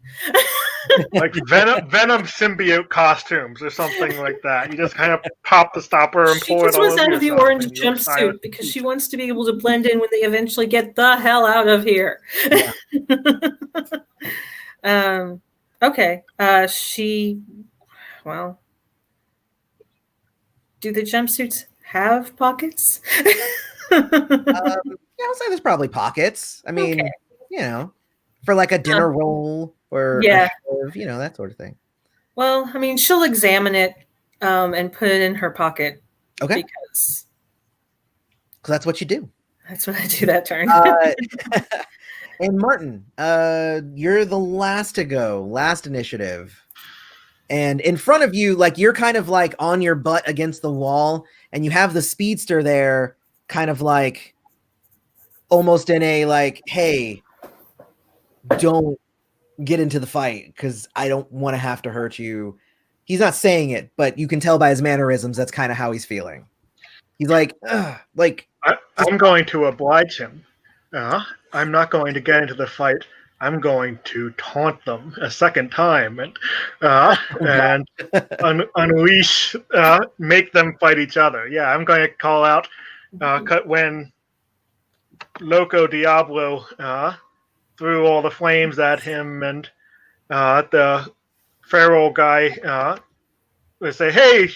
Like Venom symbiote costumes or something like that. You just kind of pop the stopper and pull it all over yourself. She just wants out of the orange jumpsuit because she wants to be able to blend in when they eventually get the hell out of here. Yeah. Okay. Do the jumpsuits have pockets? I'll say there's probably pockets. I mean, for like a dinner roll or that sort of thing. Well, I mean, she'll examine it and put it in her pocket. Okay. Because that's what you do. That's what I do that turn. And Martin, you're the last to go, last initiative. And in front of you, like you're kind of like on your butt against the wall, and you have the speedster there, kind of like almost in a like, hey, don't get into the fight because I don't want to have to hurt you. He's not saying it, but you can tell by his mannerisms that's kind of how he's feeling. He's like, I'm going to oblige him. I'm not going to get into the fight. I'm going to taunt them a second time and unleash, make them fight each other. Yeah, I'm going to call out when Loco Diablo threw all the flames at him, and the feral guy would say, "Hey,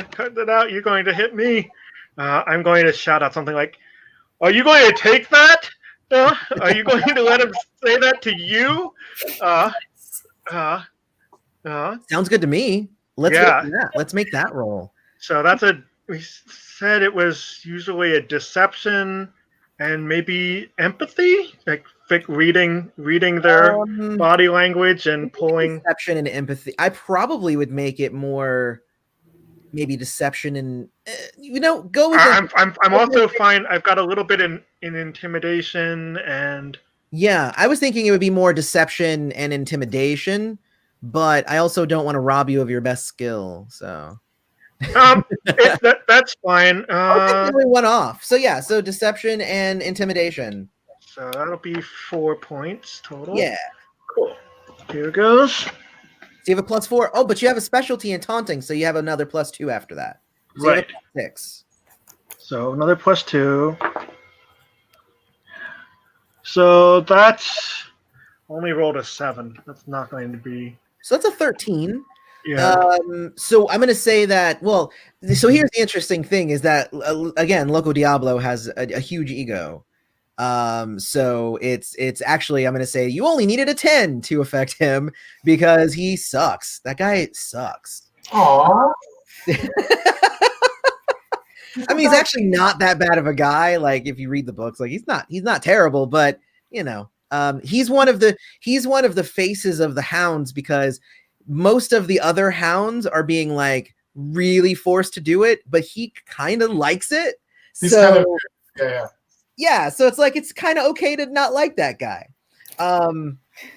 cut that out! You're going to hit me." I'm going to shout out something like, "Are you going to take that? Are you going to let him say that to you?" Sounds good to me. Let's make that roll. So we said it was usually a deception and maybe empathy, like reading their body language and pulling deception and empathy. I probably would make it more maybe deception and go with I'm also fine. I've got a little bit in intimidation and I was thinking it would be more deception and intimidation, but I also don't want to rob you of your best skill. So that's fine. Only one off. So deception and intimidation. So that'll be 4 points total. Yeah. Cool. Here goes. So you have a +4. Oh, but you have a specialty in taunting, so you have another +2 after that. So right. You have a +6. So another +2. So that's only rolled a 7. That's not going to be So that's a 13. Yeah. So I'm going to say that, well, so here's the interesting thing is that, again, Loco Diablo has a huge ego. So it's actually, I'm going to say you only needed a 10 to affect him because he sucks. That guy sucks. Aww. I mean, he's actually not that bad of a guy. Like if you read the books, like he's not terrible, but you know, he's one of the faces of the hounds because most of the other hounds are being like really forced to do it, but he kind of likes it. He's So kind of, yeah, so it's like it's kind of okay to not like that guy.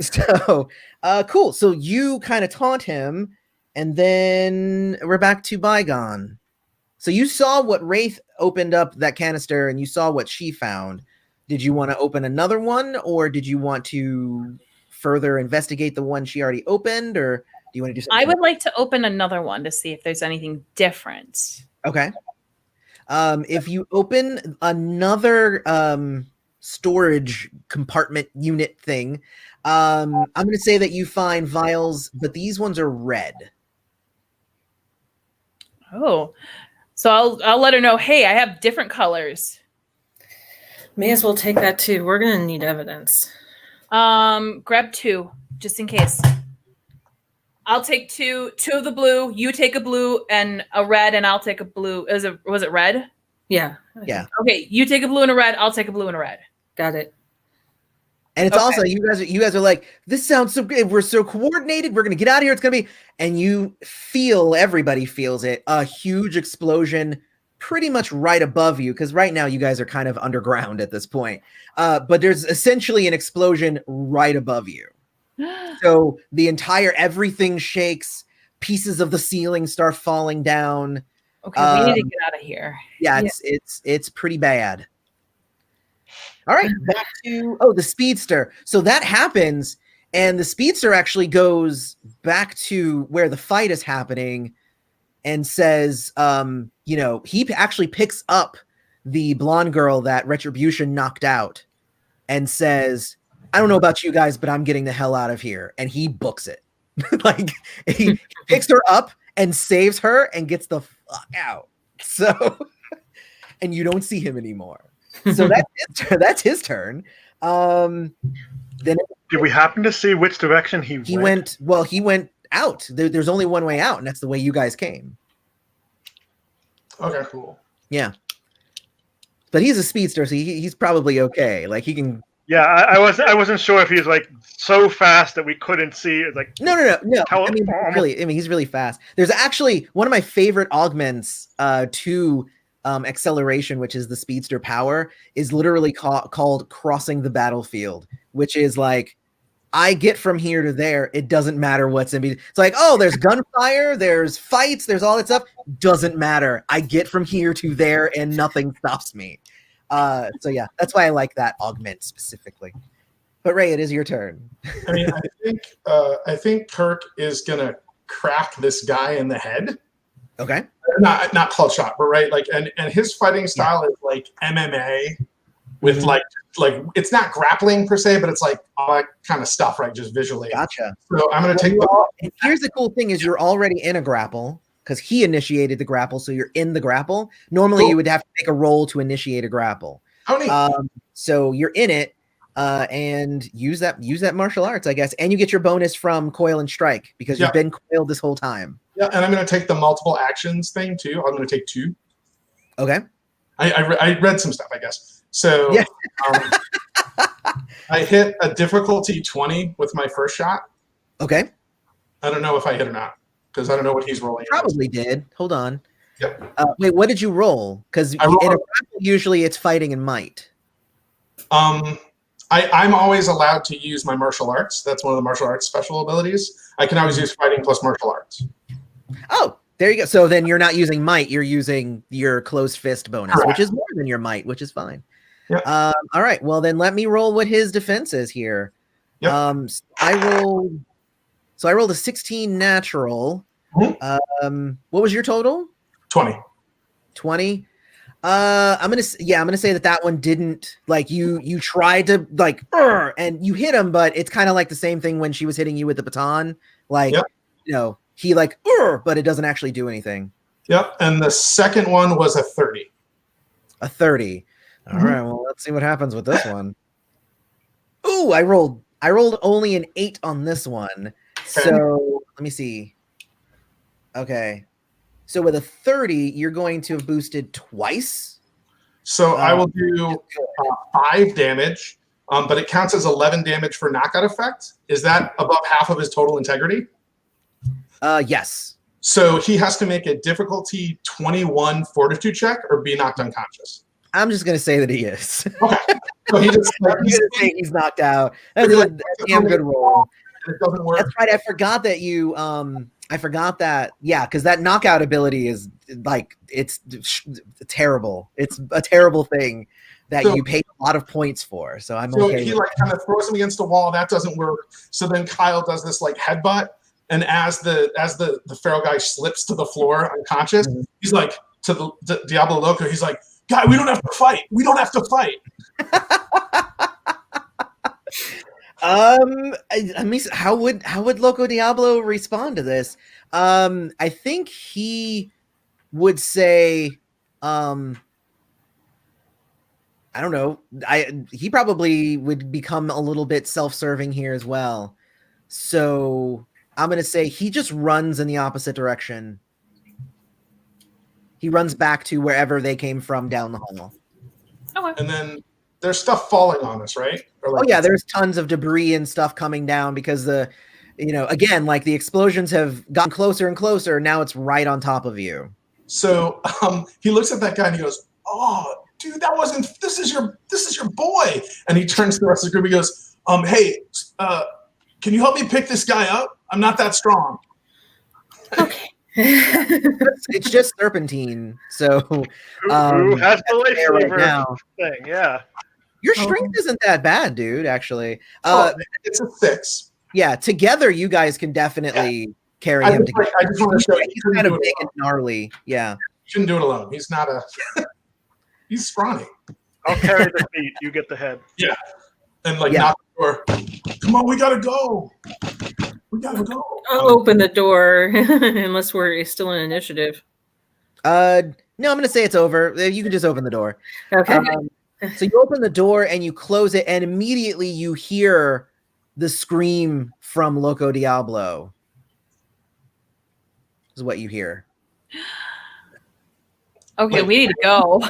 So cool. So you kind of taunt him, and then we're back to Bygone. So you saw what Wraith opened up that canister, and you saw what she found. Did you want to open another one, or did you want to further investigate the one she already opened, or do you want to do something? I would like to open another one to see if there's anything different. Okay. If you open another storage compartment unit thing, I'm going to say that you find vials, but these ones are red. Oh, so I'll let her know. Hey, I have different colors. May as well take that too. We're gonna need evidence. Grab 2 just in case. I'll take 2 of the blue. You take a blue and a red, and I'll take a blue. Was it red? Yeah. Yeah. Okay, you take a blue and a red. I'll take a blue and a red. Got it. And it's also you guys are like, this sounds so good. We're so coordinated. We're gonna get out of here. It's gonna be, and everybody feels it. A huge explosion, pretty much right above you, because right now you guys are kind of underground at this point. But there's essentially an explosion right above you. So the entire everything shakes. Pieces of the ceiling start falling down. Okay, we need to get out of here. Yeah, it's pretty bad. All right, back to the speedster. So that happens, and the speedster actually goes back to where the fight is happening, and says, he actually picks up the blonde girl that Retribution knocked out, and says, "I don't know about you guys, but I'm getting the hell out of here." And he books it. Like he picks her up and saves her and gets the fuck out. So, and you don't see him anymore. So that's his turn. Then did we happen to see which direction he went? Well, he went out. There's only one way out, and that's the way you guys came. Okay, cool. Yeah. But he's a speedster, so he's probably okay. Like he can. Yeah, I wasn't sure if he was like so fast that we couldn't see it. Like No. I mean, he's really fast. There's actually one of my favorite augments to acceleration, which is the speedster power, is literally called crossing the battlefield, which is like, I get from here to there. It doesn't matter what's in between. It's like, oh, there's gunfire, there's fights, there's all that stuff. Doesn't matter. I get from here to there, and nothing stops me. So yeah, that's why I like that augment specifically. But Ray, it is your turn. I mean, I think Kirk is gonna crack this guy in the head. Okay. Not club shot, but right, like, and his fighting style is like MMA with like it's not grappling per se, but it's like all that kind of stuff, right? Just visually. Gotcha. So I'm gonna take. And here's the cool thing: is you're already in a grapple because he initiated the grapple, so you're in the grapple. Normally, you would have to make a roll to initiate a grapple. Oh, neat. So you're in it, and use that martial arts, I guess, and you get your bonus from coil and strike because you've been coiled this whole time. Yeah, and I'm going to take the multiple actions thing too. I'm going to take 2. Okay. I read some stuff, I guess. So yeah. I hit a difficulty 20 with my first shot. Okay. I don't know if I hit or not because I don't know what he's rolling. Probably did. Hold on. Yep. Wait, what did you roll? Because in a grapple, usually it's fighting and might. I'm always allowed to use my martial arts. That's one of the martial arts special abilities. I can always use fighting plus martial arts. Oh, there you go. So then you're not using might, you're using your closed fist bonus, Correct. Which is more than your might, which is fine. Yep. All right. Well, then let me roll what his defense is here. Yep. I rolled a 16 natural. Mm-hmm. What was your total? 20. 20. I'm gonna say that one didn't, like, you tried to like and you hit him, but it's kind of like the same thing when she was hitting you with the baton, Like, Yep. he like, but it doesn't actually do anything. Yep. And the second one was a 30. A 30. All right. Well, let's see what happens with this one. Ooh, I rolled only an 8 on this one. So let me see. Okay. So with a 30, you're going to have boosted twice. So I will do 5 damage, but it counts as 11 damage for knockout effect. Is that above half of his total integrity? Yes. So he has to make a difficulty 21 fortitude check or be knocked unconscious. I'm just gonna say that he is. Okay. So he just I'm gonna say he's knocked out. That's a damn good roll. It doesn't work. That's right. I forgot that you. I forgot that. Yeah, because that knockout ability is like it's terrible. It's a terrible thing that you paid a lot of points for. So I'm okay. He like kind of throws him against a wall. That doesn't work. So then Kyle does this like headbutt, and as the feral guy slips to the floor unconscious, he's like to the Diablo Loco. He's like, "Guy, we don't have to fight. We don't have to fight." I mean, how would Loco Diablo respond to this? I think he would say, I don't know. He probably would become a little bit self-serving here as well. So I'm gonna say he just runs in the opposite direction. He runs back to wherever they came from down the hall. Okay. And then there's stuff falling on us, right? Or like, oh yeah, there's tons of debris and stuff coming down because again, like the explosions have gotten closer and closer. Now it's right on top of you. So he looks at that guy and he goes, "Oh, dude, that wasn't. This is your boy." And he turns to the rest of the group. He goes, "Hey, can you help me pick this guy up? I'm not that strong." Okay. It's just Serpentine. So Who has the lightsaber right now. thing? Yeah. Your strength isn't that bad, dude, actually. It's a 6. Yeah, together you guys can definitely carry him together. I just want to show you. He's kind of big and gnarly. Yeah. You shouldn't do it alone. He's not he's scrawny. I'll carry the feet. You get the head. Yeah. And knock the door. Come on, we gotta go. We gotta go. I'll open the door unless we're still in initiative. No, I'm gonna say it's over. You can just open the door. Okay. So you open the door and you close it, and immediately you hear the scream from Loco Diablo. Is what you hear. Okay, we need to go.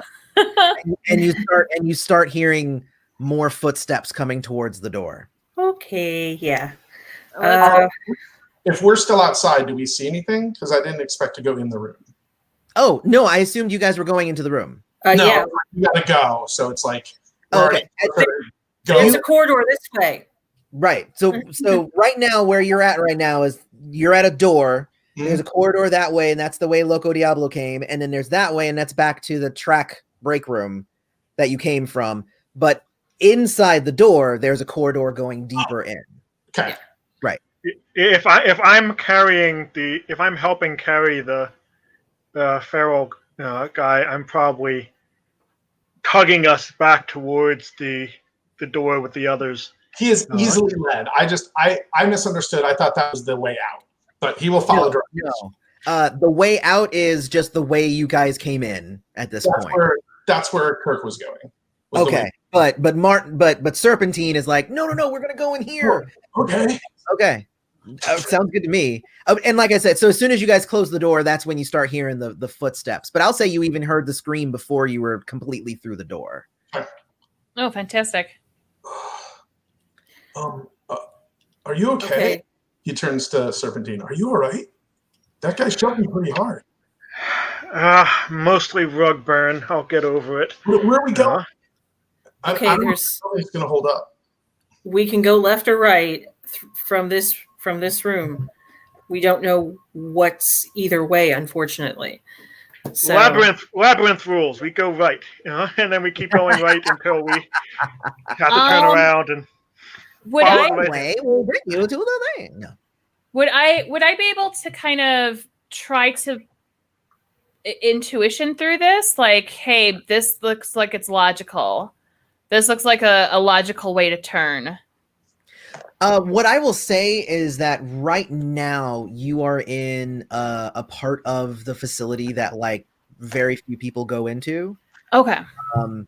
and you start hearing more footsteps coming towards the door. Okay, yeah. If we're still outside, do we see anything? Because I didn't expect to go in the room. Oh no, I assumed you guys were going into the room. No, Yeah. we gotta go. So it's like, Okay. There's a corridor this way. Right. So right now, where you're at right now is you're at a door. There's a corridor that way, and that's the way Loco Diablo came. And then there's that way, and that's back to the track break room that you came from. But inside the door, there's a corridor going deeper in. Okay. Right. If I'm helping carry the feral guy, I'm probably tugging us back towards the door with the others. He is easily led. I misunderstood. I thought that was the way out, but he will follow directions. No. The way out is just the way you guys came in at this point. That's where Kirk was going. Okay, but Serpentine is like, no, we're gonna go in here. Okay. Sounds good to me. And like I said, so as soon as you guys close the door, that's when you start hearing the footsteps. But I'll say you even heard the scream before you were completely through the door. Oh, fantastic. Are you okay? He turns to Serpentine. Are you all right? That guy shot me pretty hard. Mostly rug burn. I'll get over it. Where are we going? Okay, I don't know if it's going to hold up. We can go left or right from this room. We don't know what's either way, unfortunately. So, labyrinth rules. We go right, and then we keep going right until we have to turn around and. Would I will bring you to the thing? Would I be able to kind of try to intuition through this? Like, hey, this looks like it's logical. This looks like a logical way to turn. What I will say is that right now you are in a part of the facility that like very few people go into. Okay. Um,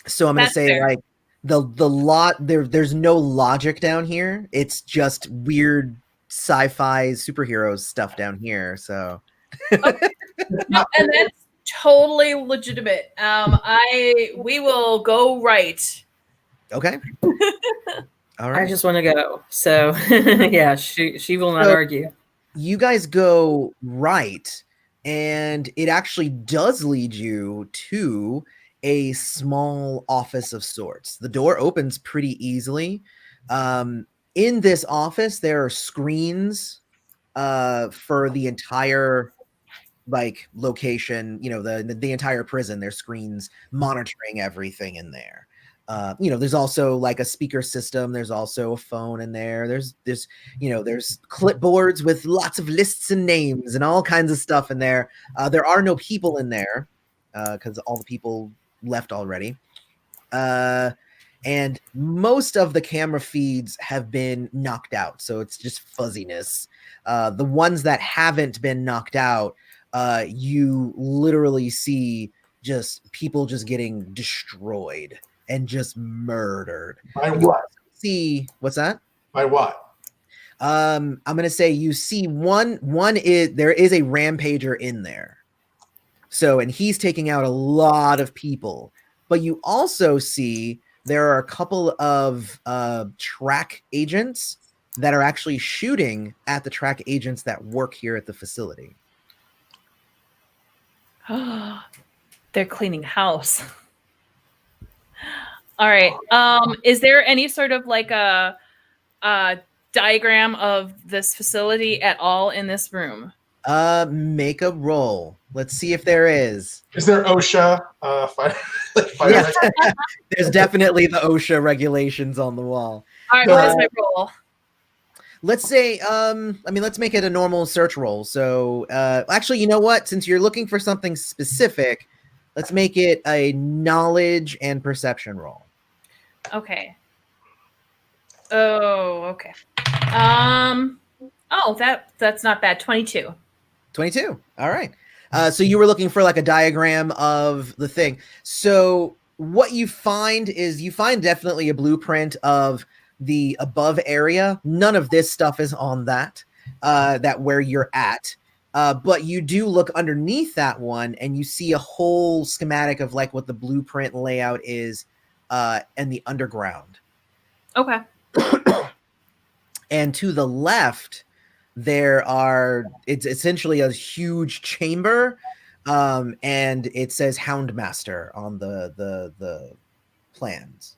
so I'm gonna That's say fair. like the lot there's no logic down here. It's just weird sci-fi superheroes stuff down here. So No, and that's totally legitimate. We will go right. okay. All I right. just want to go. So yeah, she will not So- argue. You guys go right, and it actually does lead you to a small office of sorts. The door opens pretty easily. In this office, there are screens for the entire like location, you know, the entire prison. There's screens monitoring everything in there. You know, there's also like a speaker system. There's also a phone in there. There's there's clipboards with lots of lists and names and all kinds of stuff in there. There are no people in there because all the people left already. And most of the camera feeds have been knocked out, so it's just fuzziness. The ones that haven't been knocked out, you literally see just people just getting destroyed and just murdered. By You what? also see what's that? By what? I'm gonna say you see one is there is a rampager in there. So and he's taking out a lot of people, but you also see there are a couple of track agents that are actually shooting at the track agents that work here at the facility. They're cleaning house. All right. Is there any sort of like a diagram of this facility at all in this room? Make a roll. Let's see if there is. Is there OSHA? Fire, fire Yes. There's definitely the OSHA regulations on the wall. All right. What is my roll? Let's say, let's make it a normal search roll. So, actually, you know what? Since you're looking for something specific, let's make it a knowledge and perception roll. Okay. Oh, okay. Oh, that's not bad. 22. 22. All right. So you were looking for like a diagram of the thing. So what you find definitely a blueprint of the above area. None of this stuff is on that where you're at. But you do look underneath that one and you see a whole schematic of like what the blueprint layout is and the underground. Okay. And to the left, it's essentially a huge chamber, and it says Houndmaster on the plans.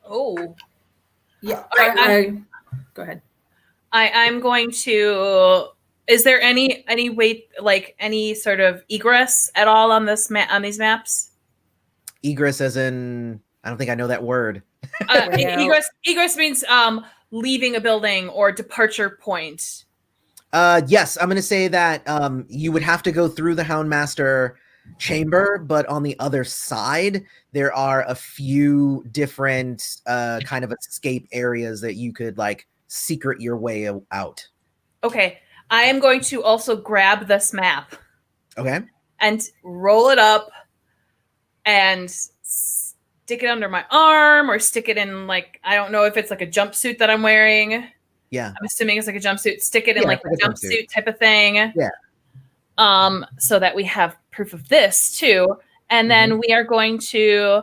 Oh. Yeah. All right, Go ahead. I'm going to. Is there any way, like any sort of egress at all on this on these maps? Egress, as in, I don't think I know that word. Egress means leaving a building or departure point. Yes, I'm going to say that you would have to go through the Houndmaster chamber, but on the other side, there are a few different kind of escape areas that you could like secret your way out. Okay, I am going to also grab this map. Okay. And roll it up and stick it under my arm or stick it in like, I don't know if it's like a jumpsuit that I'm wearing. Yeah. I'm assuming it's like a jumpsuit. Stick it in like a jumpsuit jumpsuit type of thing. Yeah. So that we have proof of this too. And then we are going to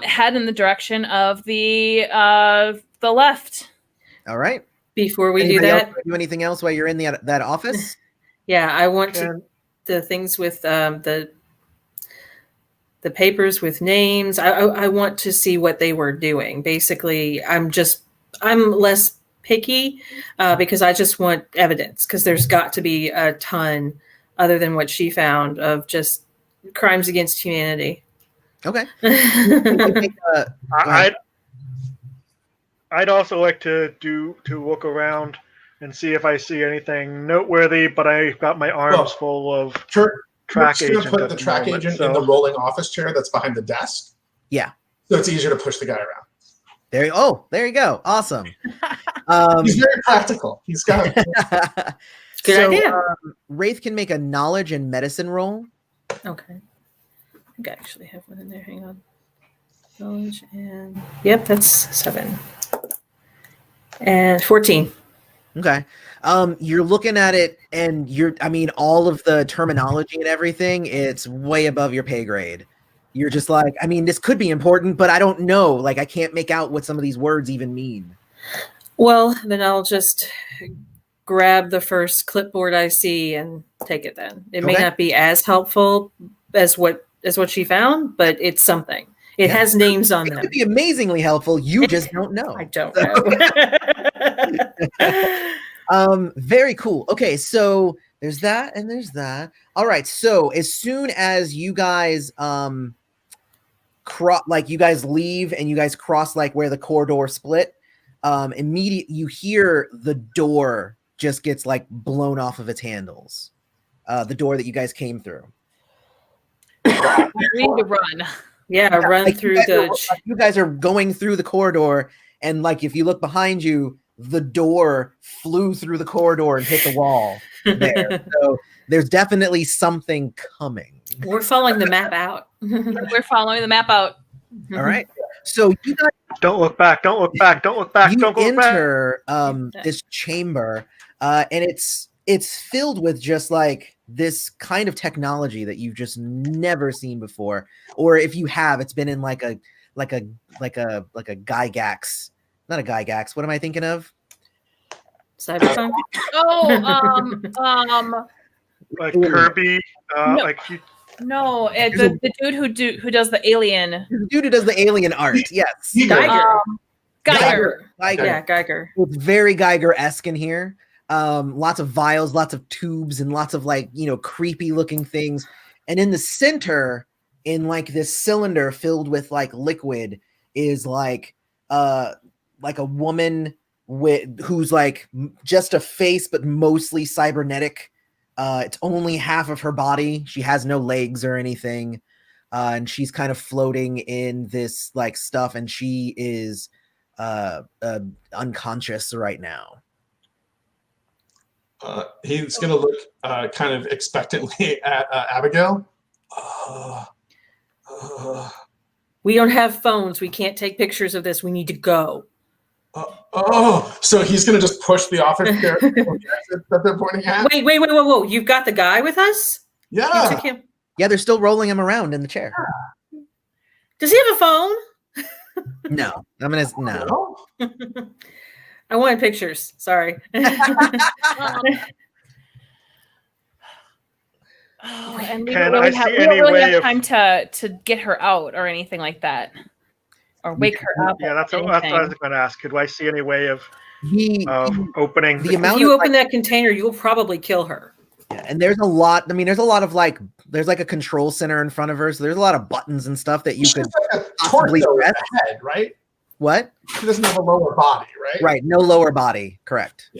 head in the direction of the left. All right. Before we Anybody do else that, do anything else while you're in that office? yeah, I want the things with the papers with names. I want to see what they were doing. Basically, I'm less picky because I just want evidence, because there's got to be a ton other than what she found of just crimes against humanity. Okay. I'd also like to look around and see if I see anything noteworthy, but I got my arms full of track agent. Put the track agent in the rolling office chair that's behind the desk. Yeah. So it's easier to push the guy around. There you go. Awesome. He's very practical. He's got. Good so, idea. Wraith can make a knowledge and medicine roll. Okay. I think I actually have one in there. Hang on. Knowledge and yep, that's 7. And 14. Okay. You're looking at it and all of the terminology and everything, it's way above your pay grade. You're just like, this could be important, but I don't know. Like, I can't make out what some of these words even mean. Well, then I'll just grab the first clipboard I see and take it then. It may Okay. not be as helpful as what she found, but it's something. It Yeah. has names on It them. could be amazingly helpful. You just don't know. I don't know. Very cool. Okay, so there's that and there's that. All right, so as soon as you guys you guys leave and you guys cross like where the corridor split, immediately you hear the door just gets like blown off of its handles. The door that you guys came through. We need to run. Yeah, run Like, through you guys are going through the corridor, and like if you look behind you, the door flew through the corridor and hit the wall there. So there's definitely something coming. We're following the map out. We're following the map out. All right. So you guys Don't look back. Don't look back. Don't look back. you Don't go back. enter this chamber, and it's filled with just like this kind of technology that you've just never seen before, or if you have, it's been in like a Gygax, not a Gygax. What am I thinking of? Cyberpunk? Like Kirby. No. Like No, the dude who does the alien. The dude who does the alien art. Yes. Geiger. Geiger. Geiger. Yeah, Geiger. It's very Geiger-esque in here. Lots of vials, lots of tubes, and lots of like, creepy looking things. And in the center, in like this cylinder filled with like liquid, is like a woman who's like just a face, but mostly cybernetic. It's only half of her body. She has no legs or anything. And she's kind of floating in this like stuff, and she is unconscious right now. He's going to look kind of expectantly at Abigail. We don't have phones. We can't take pictures of this. We need to go. So he's going to just push the office there that they're pointing at? Wait, whoa. You've got the guy with us? You Yeah. took him. Yeah, they're still rolling him around in the chair. Does he have a phone? No, no. I wanted pictures. Sorry. And we Can don't I really have, see we don't any really way have of- time to get her out or anything like that, or wake her up. yeah, that's or what I anything. was going to ask. Could I see any way of He opening? the If amount you of, open that container, you'll probably kill her. and there's a lot. There's a lot of like there's like a control center in front of her, so there's a lot of buttons and stuff that you She's could like a possibly torso press. with a head, right? What? She doesn't have a lower body, right? Right, no lower body. Correct.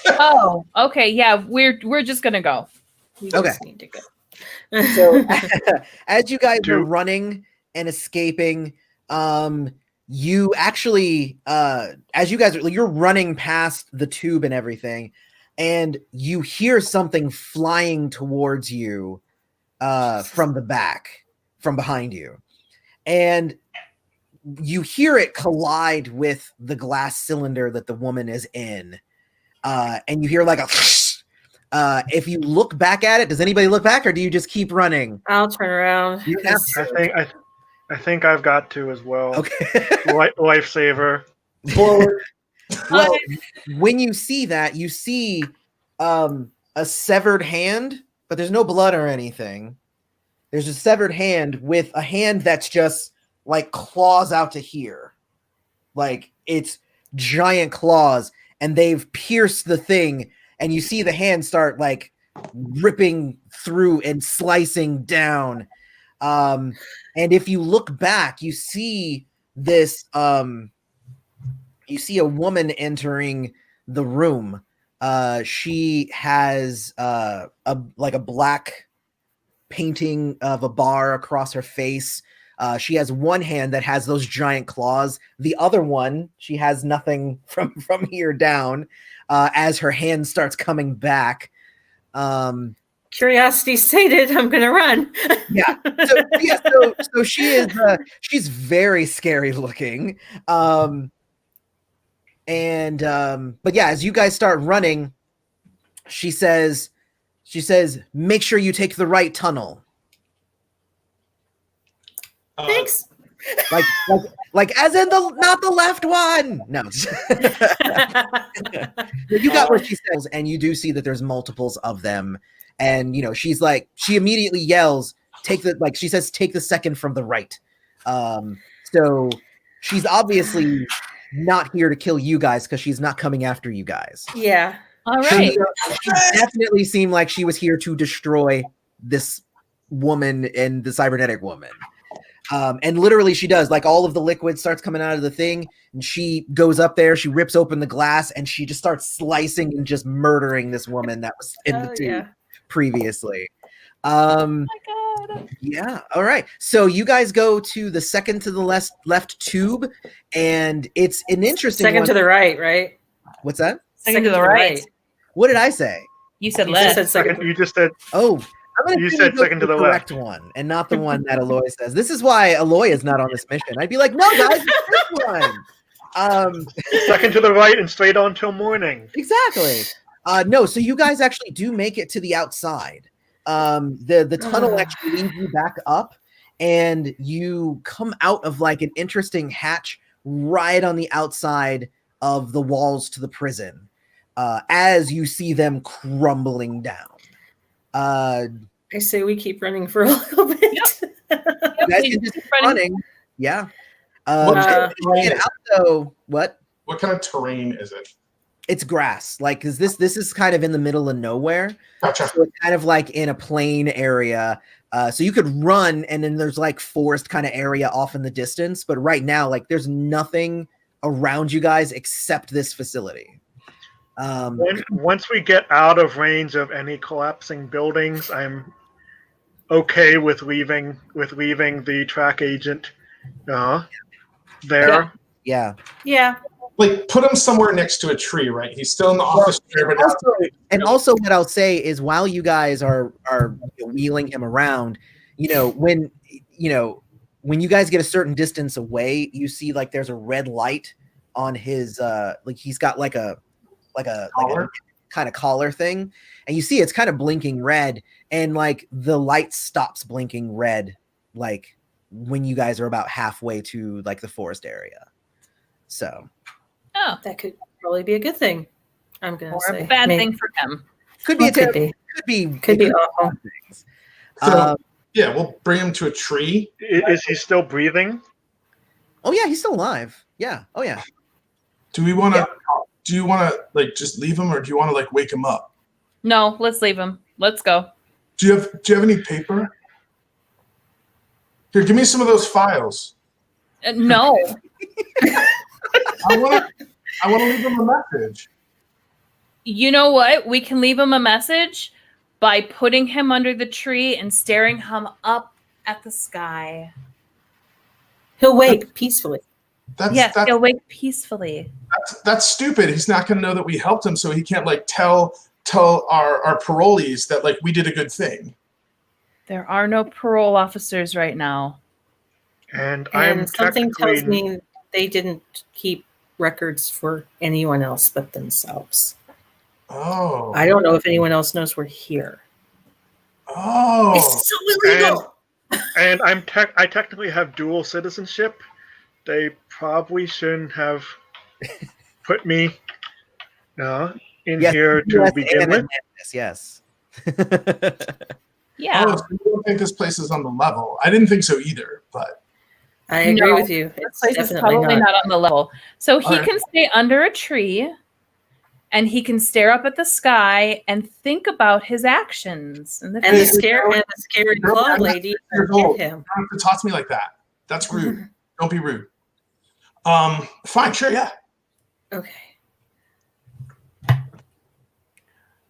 Oh, okay, yeah, we're just gonna go. We Okay. just need to go. So as you guys are Do- running and escaping, you actually as you guys you're running past the tube and everything, and you hear something flying towards you from the back, from behind you, and you hear it collide with the glass cylinder that the woman is in, and you hear like a if you look back at it, does anybody look back, or do you just keep running? I'll turn around. You have I think I've got to as well. Okay. Lifesaver. Well, when you see that, you see a severed hand, but there's no blood or anything. There's a severed hand with a hand that's just like claws out to here. Like it's giant claws, and they've pierced the thing, and you see the hand start like ripping through and slicing down. And if you look back, you see this you see a woman entering the room. She has a black painting of a bar across her face. She has one hand that has those giant claws. The other one, she has nothing from here down. As her hand starts coming back. Curiosity sated, I'm gonna run. So she is she's very scary looking. But yeah, as you guys start running, she says, make sure you take the right tunnel. Thanks. Like as in not the left one. No. You got what she says, and you do see that there's multiples of them. And she's like, she immediately yells, take the second from the right. So she's obviously not here to kill you guys because she's not coming after you guys. Yeah. All right. She definitely seemed like she was here to destroy this woman and the cybernetic woman. And literally she does, like, all of the liquid starts coming out of the thing, and she goes up there, she rips open the glass, and she just starts slicing and just murdering this woman that was in the tube previously. Oh my God. Yeah. All right. So you guys go to the second to the left tube, and it's an interesting second one. to the right? What's that? Second to the right. What did I say? You said You left. said second. You just said. Oh, You said second to the correct left. one, and not the one that Eloy says. This is why Eloy is not on this mission. I'd be like, no, guys, it's this one. Second to the right and straight on till morning. Exactly. No, so you guys actually do make it to the outside. The tunnel actually leads you back up, and you come out of like an interesting hatch right on the outside of the walls to the prison, as you see them crumbling down. I say we keep running for a little bit. You guys can just keep running. Yeah. Get out, though. What kind of terrain is it? It's grass. Like, cause this is kind of in the middle of nowhere. Gotcha. So it's kind of like in a plain area. So you could run, and then there's like forest kind of area off in the distance. But right now, like, there's nothing around you guys except this facility. Once we get out of range of any collapsing buildings, I'm okay with leaving the track agent there. Yeah. Like, put him somewhere next to a tree, right? He's still in the office chair, but Also, what I'll say is, while you guys are wheeling him around, when you guys get a certain distance away, you see like there's a red light on his like he's got like a kind of collar thing, and you see it's kind of blinking red, and like the light stops blinking red like when you guys are about halfway to like the forest area. So that could probably be a good thing. I'm gonna say a bad thing for him. Could be could be awful. So, yeah, we'll bring him to a tree. Is he still breathing? Oh yeah, he's still alive. Yeah. Oh yeah. Do you want to like just leave him, or do you want to like wake him up? No, let's leave him. Let's go. Do you have any paper? Here, give me some of those files. No. I want to leave him a message. You know what? We can leave him a message by putting him under the tree and staring him up at the sky. He'll wake peacefully. He'll wake peacefully. That's stupid. He's not going to know that we helped him, so he can't like tell our parolees that like we did a good thing. There are no parole officers right now. And something tells me they didn't keep records for anyone else but themselves. Oh. I don't know if anyone else knows we're here. Oh. It's so illegal. And I technically have dual citizenship. They probably shouldn't have put me in here to begin with. Yes. Yeah. Oh, so you don't think this place is on the level? I didn't think so either, but I agree with you. This place is probably not on the level. So he can stay under a tree, and he can stare up at the sky and think about his actions. And the scary claw lady him. You don't have to talk to me like that. That's rude. Don't be rude. Fine, sure, yeah. Okay.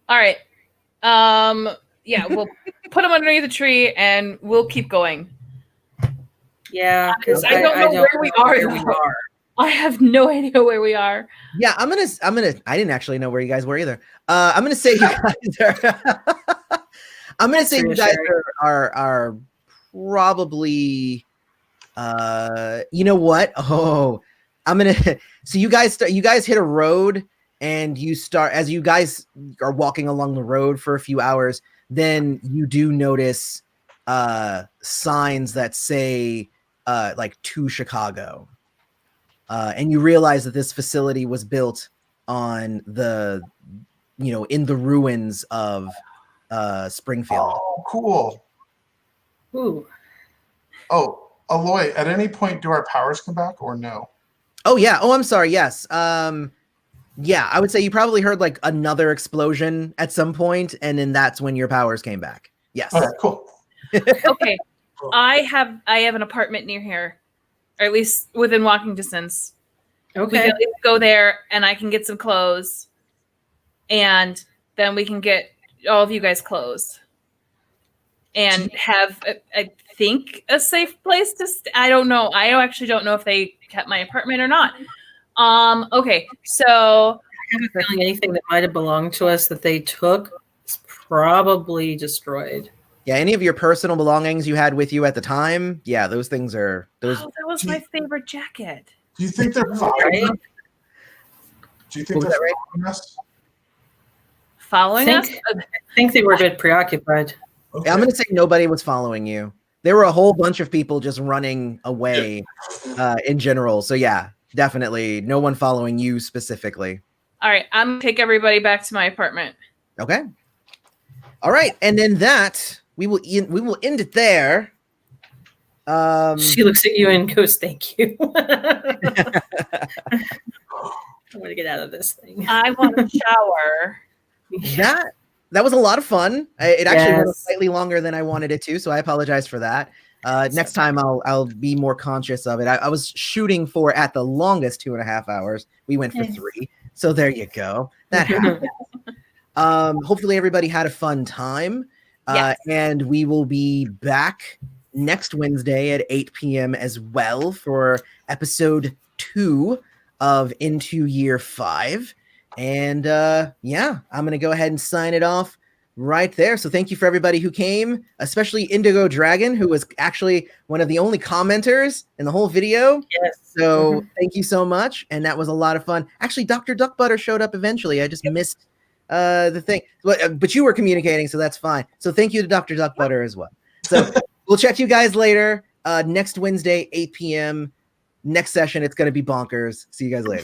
All right. Yeah, we'll put him underneath the tree and we'll keep going. Yeah, because I don't know where we are, where we though. are. I have no idea where we are. Yeah, I'm gonna. I didn't actually know where you guys were either. I'm gonna say you guys are. I'm gonna say you guys are probably. You know what? Oh, I'm gonna. So you guys hit a road, and you start as you guys are walking along the road for a few hours. Then you do notice signs that say like to Chicago. And you realize that this facility was built on in the ruins of Springfield. Oh, cool. Ooh. Oh, Eloy, at any point do our powers come back or no? Oh yeah. Oh, I'm sorry. Yes. Yeah, I would say you probably heard like another explosion at some point, and then that's when your powers came back. Yes. Okay, cool. Okay, I have an apartment near here, or at least within walking distance. We Okay. can at least go there, and I can get some clothes, and then we can get all of you guys clothes, and have I think a safe place to. I don't know. I actually don't know if they kept my apartment or not. Okay, so I have a feeling anything that might have belonged to us that they took is probably destroyed. Yeah, any of your personal belongings you had with you at the time, yeah, those things are those. oh, that was my favorite jacket. Do you think they're Right? following us? Do you think What was they're that, Ray? following us? Following us? I think they were a bit preoccupied. Okay. I'm gonna say nobody was following you. There were a whole bunch of people just running away in general. So yeah, definitely no one following you specifically. All right, I'm gonna take everybody back to my apartment. Okay. All right, and then that we will end it there. She looks at you and goes, "Thank you." I want to get out of this thing. I want a shower. That was a lot of fun. It actually went Yes. slightly longer than I wanted it to, so I apologize for that. Next time I'll be more conscious of it. I was shooting for at the longest 2.5 hours. We went for Yes. 3, so there you go. That happened. Hopefully everybody had a fun time. Yes. And we will be back next Wednesday at 8 p.m. as well for episode 2 of Into Year 5. And yeah, I'm going to go ahead and sign it off right there. So thank you for everybody who came, especially Indigo Dragon, who was actually one of the only commenters in the whole video. Yes. So thank you so much. And that was a lot of fun. Actually, Dr. Duckbutter showed up eventually. I just missed the thing. But you were communicating, so that's fine. So thank you to Dr. Duckbutter as well. So we'll check you guys later. Next Wednesday, 8 p.m. Next session, it's going to be bonkers. See you guys later.